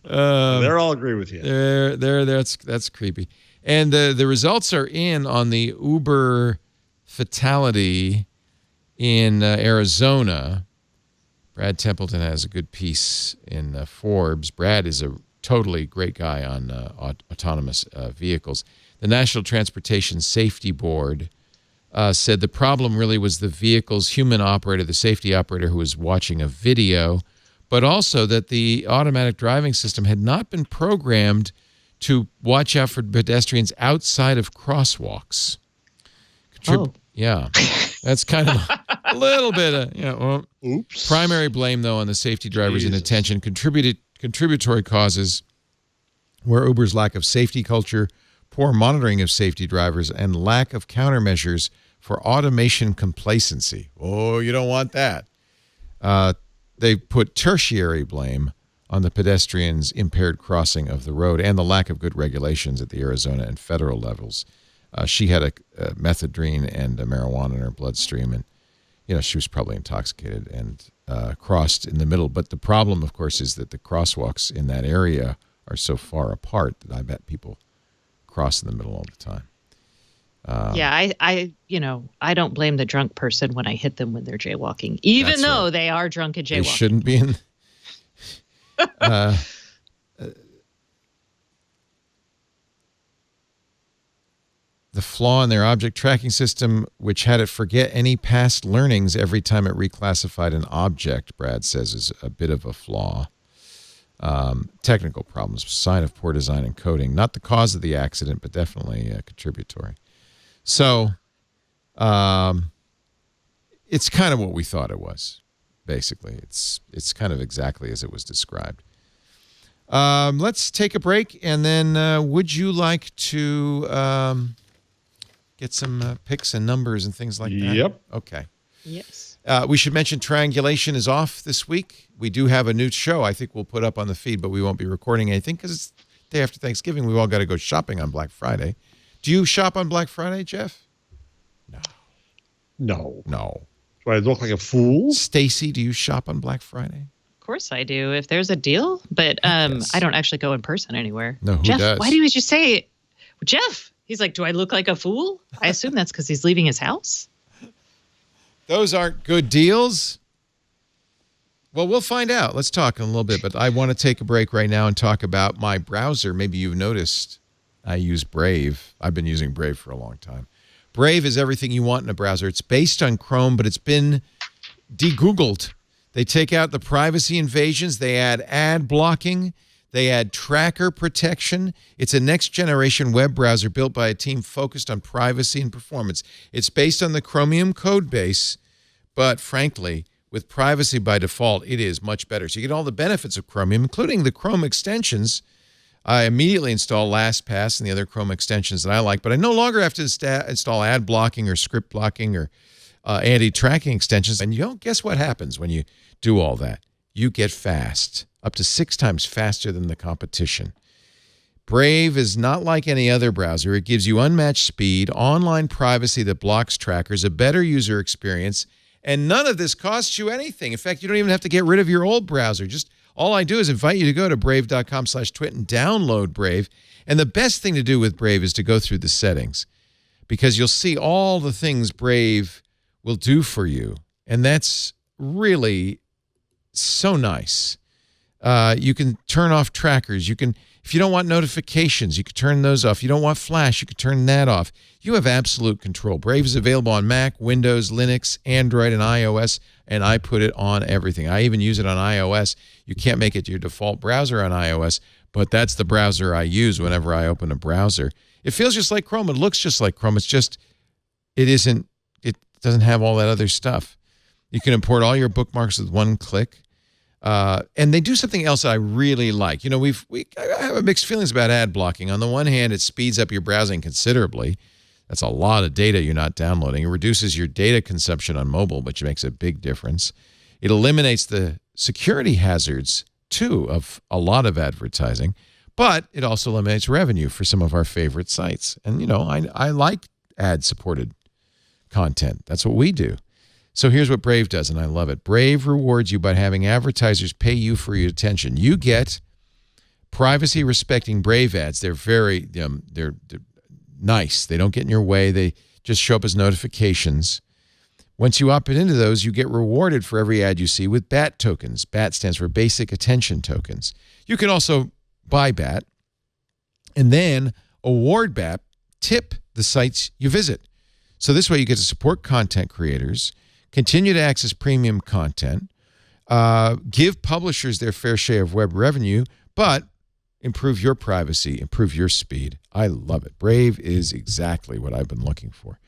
They're all agree with you. That's creepy. And the results are in on the Uber fatality in Arizona. Brad Templeton has a good piece in Forbes. Brad is a totally great guy on autonomous vehicles. The National Transportation Safety Board said the problem really was the vehicle's human operator, the safety operator who was watching a video, but also that the automatic driving system had not been programmed to watch out for pedestrians outside of crosswalks. Yeah, that's kind of a little bit of, oops. Primary blame, though, on the safety drivers' inattention. Contributory causes were Uber's lack of safety culture, poor monitoring of safety drivers, and lack of countermeasures for automation complacency. Oh, you don't want that. They put tertiary blame on the pedestrians' impaired crossing of the road and the lack of good regulations at the Arizona and federal levels. She had a methadone and a marijuana in her bloodstream, and she was probably intoxicated and crossed in the middle. But the problem, of course, is that the crosswalks in that area are so far apart that I bet people cross in the middle all the time. I don't blame the drunk person when I hit them when they're jaywalking, even though they are drunk and jaywalking. They shouldn't be in. The flaw in their object tracking system, which had it forget any past learnings every time it reclassified an object, Brad says, is a bit of a flaw. Technical problems, sign of poor design and coding. Not the cause of the accident, but definitely contributory. So it's kind of what we thought it was. basically. It's kind of exactly as it was described. Let's take a break, and then would you like to get some picks and numbers and things like that? Yep. Okay. Yes. We should mention Triangulation is off this week. We do have a new show I think we'll put up on the feed, but we won't be recording anything because it's the day after Thanksgiving. We've all got to go shopping on Black Friday. Do you shop on Black Friday, Jeff? No. Do I look like a fool? Stacey, do you shop on Black Friday? Of course I do, if there's a deal. But I don't actually go in person anywhere. No, who Jeff, does? why do you just say, Jeff? He's like, do I look like a fool? I assume that's because he's leaving his house. Those aren't good deals. Well, we'll find out. Let's talk in a little bit. But I want to take a break right now and talk about my browser. Maybe you've noticed I use Brave. I've been using Brave for a long time. Brave is everything you want in a browser. It's based on Chrome, but it's been de-Googled. They take out the privacy invasions. They add ad blocking. They add tracker protection. It's a next-generation web browser built by a team focused on privacy and performance. It's based on the Chromium code base, but frankly, with privacy by default, it is much better. So you get all the benefits of Chromium, including the Chrome extensions. I immediately install LastPass and the other Chrome extensions that I like, but I no longer have to install ad blocking or script blocking or anti-tracking extensions. And guess what happens when you do all that? You get fast, up to 6 times faster than the competition. Brave is not like any other browser. It gives you unmatched speed, online privacy that blocks trackers, a better user experience, and none of this costs you anything. In fact, you don't even have to get rid of your old browser. Just all I do is invite you to go to brave.com/twit and download Brave. And the best thing to do with Brave is to go through the settings, because you'll see all the things Brave will do for you. And that's really so nice. You can turn off trackers. You can, if you don't want notifications, you can turn those off. You don't want Flash, you can turn that off. You have absolute control. Brave is available on Mac, Windows, Linux, Android, and iOS, and I put it on everything. I even use it on iOS. You can't make it your default browser on iOS, but that's the browser I use whenever I open a browser. It feels just like Chrome. It looks just like Chrome. It's just, it doesn't have all that other stuff. You can import all your bookmarks with one click. And they do something else that I really like. I have mixed feelings about ad blocking. On the one hand, it speeds up your browsing considerably. That's a lot of data you're not downloading. It reduces your data consumption on mobile, which makes a big difference. It eliminates the security hazards, too, of a lot of advertising. But it also eliminates revenue for some of our favorite sites. And, I like ad-supported content. That's what we do. So here's what Brave does, and I love it. Brave rewards you by having advertisers pay you for your attention. You get privacy-respecting Brave ads. They're very they're nice. They don't get in your way. They just show up as notifications. Once you opt into those, you get rewarded for every ad you see with BAT tokens. BAT stands for Basic Attention Tokens. You can also buy BAT and then award BAT, tip the sites you visit. So this way you get to support content creators, continue to access premium content, give publishers their fair share of web revenue, but improve your privacy, improve your speed. I love it. Brave is exactly what I've been looking for.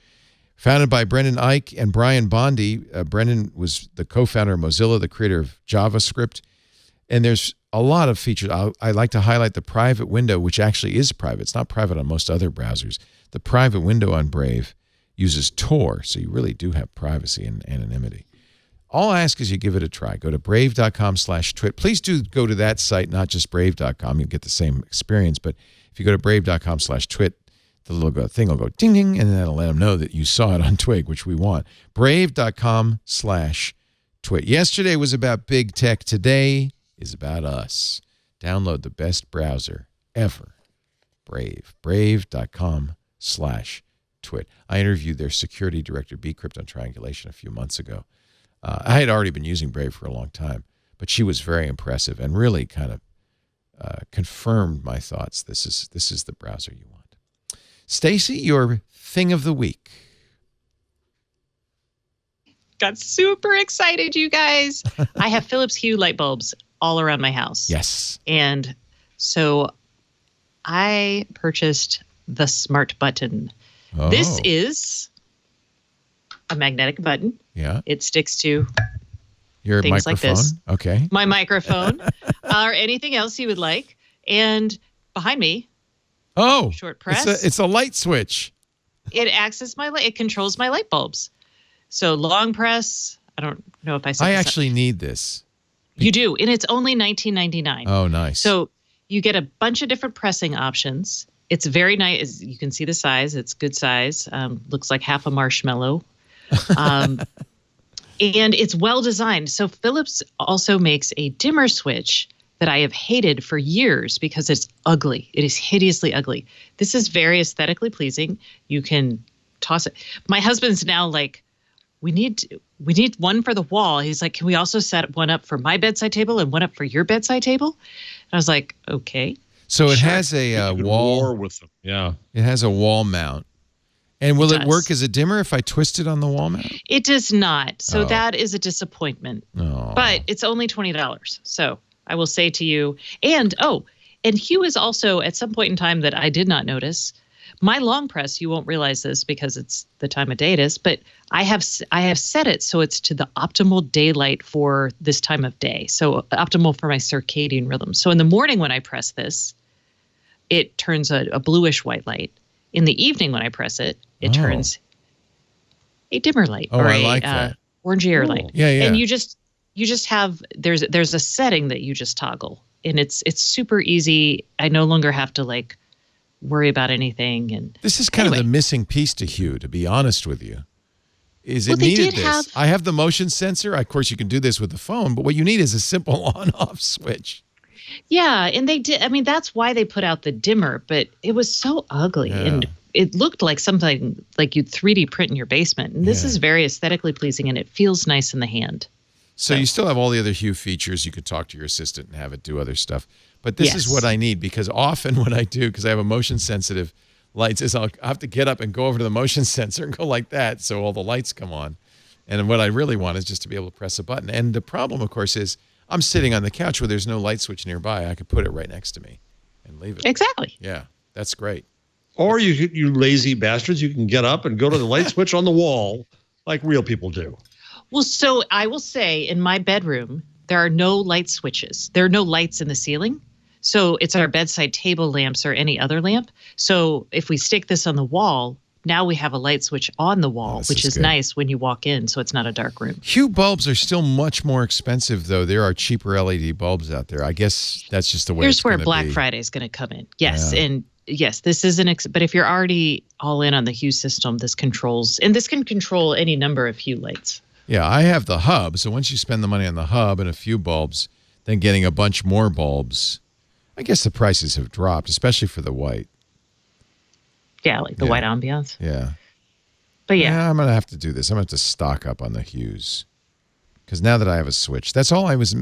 Founded by Brendan Eich and Brian Bondi, Brendan was the co-founder of Mozilla, the creator of JavaScript, and there's a lot of features. I like to highlight the private window, which actually is private. It's not private on most other browsers. The private window on Brave uses Tor, so you really do have privacy and anonymity. All I ask is you give it a try. Go to brave.com/twit. Please do go to that site, not just brave.com. You'll get the same experience. But if you go to brave.com/twit, the little thing will go ding, ding, and then that'll let them know that you saw it on Twig, which we want. Brave.com/twit. Yesterday was about big tech. Today is about us. Download the best browser ever. Brave. Brave.com/twit. I interviewed their security director, Bcrypt, on Triangulation a few months ago. I had already been using Brave for a long time, but she was very impressive and really kind of confirmed my thoughts. This is the browser you want. Stacey, your thing of the week. Got super excited, you guys. I have Philips Hue light bulbs all around my house. Yes. And so I purchased the Smart Button. Oh. This is a magnetic button. Yeah. It sticks to Your things microphone? like this. Okay. My microphone, or anything else you would like. And behind me, short press. It's a light switch. It acts as my light. It controls my light bulbs. So long press. I don't know if I said I this actually need this. You do, and it's only $19.99. Oh, nice. So you get a bunch of different pressing options. It's very nice. You can see the size. It's good size. Looks like half a marshmallow. And it's well designed. So Philips also makes a dimmer switch that I have hated for years because it's ugly. It is hideously ugly. This is very aesthetically pleasing. You can toss it. My husband's now like, we need one for the wall. He's like, can we also set one up for my bedside table and one up for your bedside table? And I was like, okay. So it has a wall. War with them. Yeah. It has a wall mount. And will it work as a dimmer if I twist it on the wall mount? It does not. So that is a disappointment. Oh. But it's only $20. So I will say to you, and Hugh is also at some point in time that I did not notice. My long press, you won't realize this because it's the time of day it is, but I have set it so it's to the optimal daylight for this time of day. So optimal for my circadian rhythm. So in the morning when I press this, it turns a bluish white light. In the evening when I press it, it turns a dimmer light or I like that. Orangier light. Yeah. And you just have there's a setting that you just toggle, and it's super easy. I no longer have to like worry about anything. And this is kind of the missing piece to Hugh, to be honest with you. It needed this. I have the motion sensor. Of course, you can do this with the phone, but what you need is a simple on-off switch. Yeah, and they did. I mean, that's why they put out the dimmer, but it was so ugly, and it looked like something like you'd 3D print in your basement. And this is very aesthetically pleasing, and it feels nice in the hand. So you still have all the other Hue features. You could talk to your assistant and have it do other stuff. But this is what I need, because often what I do, because I have a motion-sensitive lights, is I'll have to get up and go over to the motion sensor and go like that so all the lights come on. And what I really want is just to be able to press a button. And the problem, of course, is I'm sitting on the couch where there's no light switch nearby. I could put it right next to me and leave it. Exactly. Yeah, that's great. Or you lazy bastards, you can get up and go to the light switch on the wall like real people do. Well, so I will say in my bedroom, there are no light switches. There are no lights in the ceiling. So it's our bedside table lamps or any other lamp. So if we stick this on the wall, now we have a light switch on the wall, which is nice when you walk in, so it's not a dark room. Hue bulbs are still much more expensive, though. There are cheaper LED bulbs out there. I guess that's just the way Here's where Black Friday is going to come in. Yes, and yes, this is but if you're already all in on the Hue system, this can control any number of Hue lights. Yeah, I have the hub, so once you spend the money on the hub and a few bulbs, then getting a bunch more bulbs, I guess the prices have dropped, especially for the white. Yeah, like the white ambiance. Yeah. But I'm going to have to do this. I'm going to have to stock up on the Hues. Because now that I have a switch, that's all I was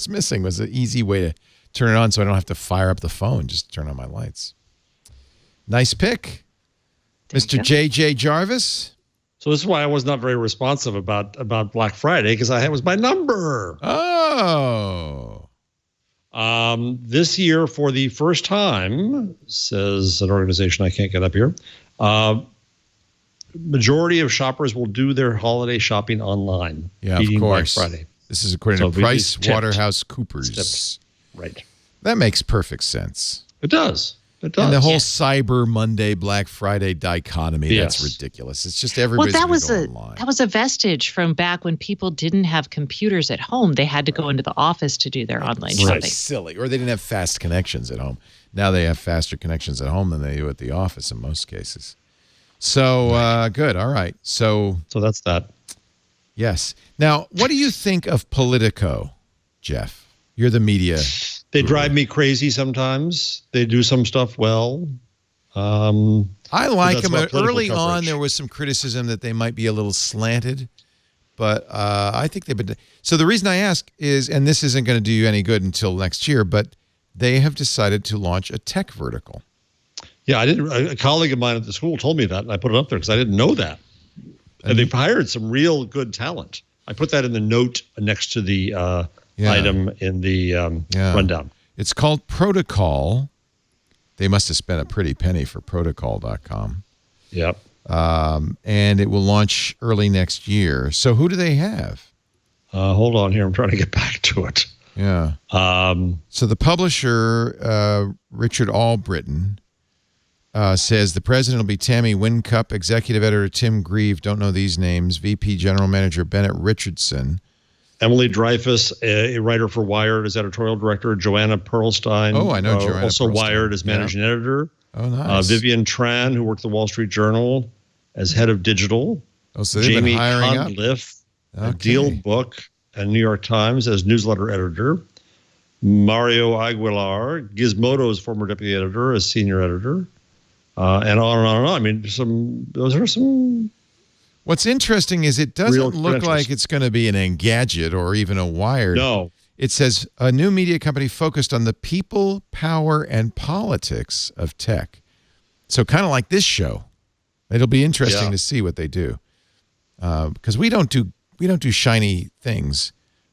missing was an easy way to turn it on so I don't have to fire up the phone, just turn on my lights. Nice pick. Mr. J.J. Jarvis. So this is why I was not very responsive about Black Friday, because it was my number. Oh. This year, for the first time, says an organization I can't get up here, majority of shoppers will do their holiday shopping online. Yeah, of course. Black Friday. This is according to Price Waterhouse Coopers. Right. That makes perfect sense. It does. It does. And the whole Cyber Monday, Black Friday dichotomy, that's ridiculous. It's just everybody's going to go online. That was a vestige from back when people didn't have computers at home. They had to go into the office to do their online shopping. Silly. Or they didn't have fast connections at home. Now they have faster connections at home than they do at the office in most cases. So, good. All right. So that's that. Yes. Now, what do you think of Politico, Jeff? You're the media. They drive me crazy sometimes. They do some stuff well. I like them. Early on, there was some criticism that they might be a little slanted, but I think they've been. So the reason I ask is, and this isn't going to do you any good until next year, but they have decided to launch a tech vertical. Yeah, I didn't. A colleague of mine at the school told me that, and I put it up there because I didn't know that. And they've hired some real good talent. I put that in the note next to the item in the rundown. It's called Protocol. They must have spent a pretty penny for protocol.com. Yep. And it will launch early next year. So who do they have? Hold on here. I'm trying to get back to it. Yeah. So the publisher, Richard Albritton, says the president will be Tammy Wincup, executive editor Tim Grieve, don't know these names, VP general manager Bennett Richardson. Emily Dreyfus, a writer for Wired, as editorial director. Joanna Perlstein. Oh, I know Joanna also Perlstein. Wired as managing editor. Oh, nice. Vivian Tran, who worked at the Wall Street Journal as head of digital. Oh, so they've Jamie been hiring up. Conliffe, Deal Book and New York Times as newsletter editor. Mario Aguilar, Gizmodo's former deputy editor, as senior editor. And on and on and on. I mean, those are some. What's interesting is it doesn't look like it's going to be an Engadget or even a Wired. No. It says a new media company focused on the people, power, and politics of tech. So kind of like this show. It'll be interesting to see what they do. Because we don't do shiny things.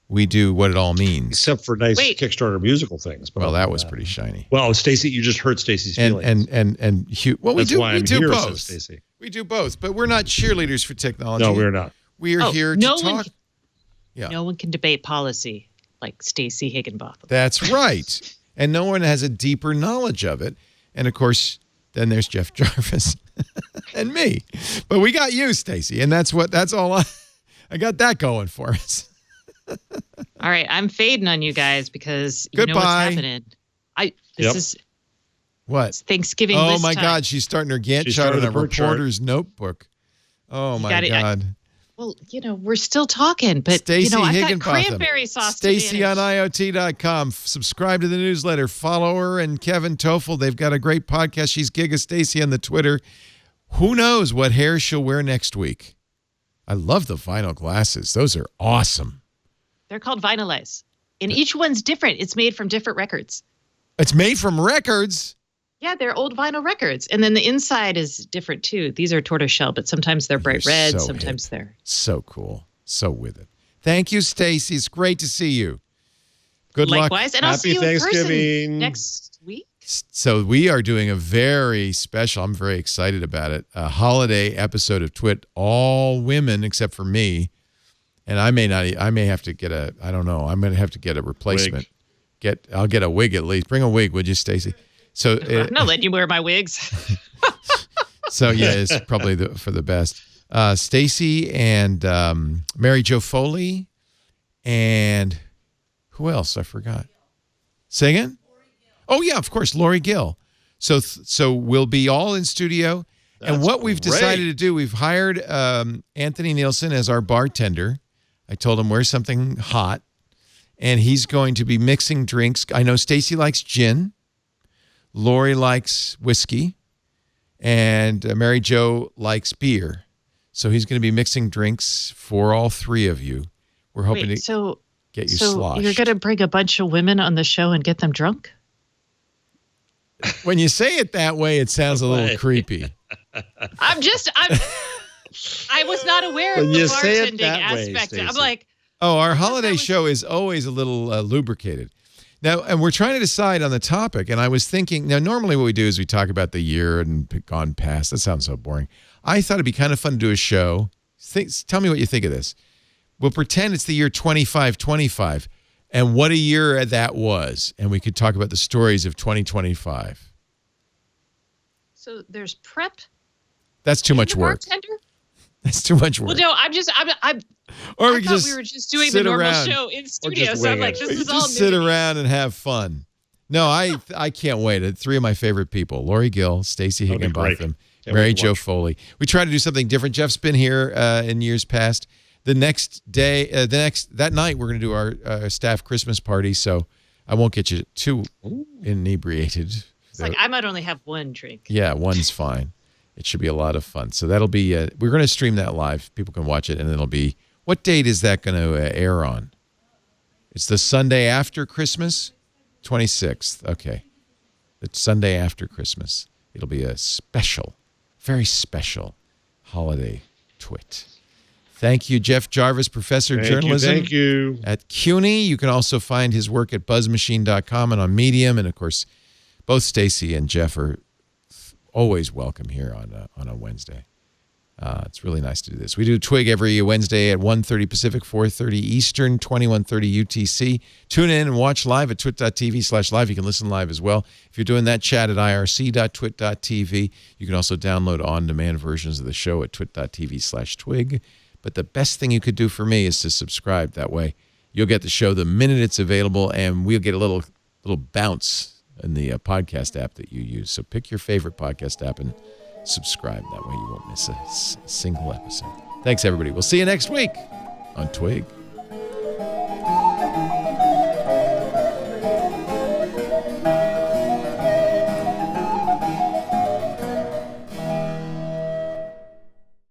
We do what it all means. Except for nice Kickstarter musical things. But well, that was pretty shiny. Well, Stacey, you just hurt Stacey's feelings. And Hugh. Well, we do here, both. Stacey. We do both, but we're not cheerleaders for technology. No, we're not. We are here to talk. No one can debate policy like Stacey Higginbotham. That's right. And no one has a deeper knowledge of it. And of course, then there's Jeff Jarvis and me. But we got you, Stacey, and that's all I got that going for us. All right, I'm fading on you guys because you know what's happening. This is what? It's Thanksgiving. Oh my time. God, she's starting her Gantt chart on a reporter's notebook. Oh my God. Well, we're still talking, but Stacey I've got Higginbotham. cranberry sauce. Stacey on IoT.com. Subscribe to the newsletter. Follow her and Kevin Toffel. They've got a great podcast. She's Giga Stacey on the Twitter. Who knows what hair she'll wear next week? I love the vinyl glasses. Those are awesome. They're called Vinylize. And each one's different. It's made from different records. It's made from records? Yeah, they're old vinyl records. And then the inside is different, too. These are tortoiseshell, but sometimes they're bright red. Sometimes they're... So cool. So with it. Thank you, Stacey. It's great to see you. Good luck. Likewise. And I'll see you in person next week. So we are doing a very special, I'm very excited about it, a holiday episode of Twit, all women except for me. And I may have to get I don't know. I'm going to have to get a replacement. I'll get a wig at least. Bring a wig, would you, Stacey? So I'm not letting you wear my wigs. So yeah, it's probably for the best. Stacey and Mary Jo Foley and who else? I forgot. Say again? Oh yeah, of course, Lori Gill. So we'll be all in studio. And what we've decided to do, we've hired Anthony Nielsen as our bartender. I told him wear something hot, and he's going to be mixing drinks. I know Stacey likes gin, Lori likes whiskey, and Mary Jo likes beer. So he's going to be mixing drinks for all three of you. We're hoping to get you sloshed. So you're going to bring a bunch of women on the show and get them drunk? When you say it that way, it sounds a little creepy. I was not aware of the bartending aspect. I'm like, our holiday show is always a little lubricated. Now, and we're trying to decide on the topic, and I was thinking, now normally what we do is we talk about the year and gone past. That sounds so boring. I thought it'd be kind of fun to do a show. Tell me what you think of this. We'll pretend it's the year 2525 and what a year that was, and we could talk about the stories of 2025. So there's prep. That's too much work. Bartender? That's too much work. Well, no, Or we were just doing the normal show in studio, so I'm like, this is all new. Just sit around and have fun. No, I can't wait. Three of my favorite people: Lori Gill, Stacey Higginbotham, Mary Jo Foley. We try to do something different. Jeff's been here in years past. The next day, that night, we're going to do our staff Christmas party. So I won't get you too inebriated. It's like I might only have one drink. Yeah, one's fine. It should be a lot of fun. So that'll be, we're going to stream that live. People can watch it, and it'll be, what date is that going to air on? It's the Sunday after Christmas? 26th. Okay. It's Sunday after Christmas. It'll be a special, very special holiday twit. Thank you, Jeff Jarvis, Professor of Journalism. Thank you. At CUNY. You can also find his work at buzzmachine.com and on Medium. And, of course, both Stacey and Jeff are always welcome here on a Wednesday. It's really nice to do this. We do Twig every Wednesday at 1:30 Pacific, 4:30 Eastern, 21:30 UTC. Tune in and watch live at twit.tv/live. You can listen live as well. If you're doing that, chat at irc.twit.tv. You can also download on-demand versions of the show at twit.tv/twig. But the best thing you could do for me is to subscribe. That way you'll get the show the minute it's available, and we'll get a little bounce in the podcast app that you use. So pick your favorite podcast app and subscribe. That way you won't miss a single episode. Thanks, everybody. We'll see you next week on Twig.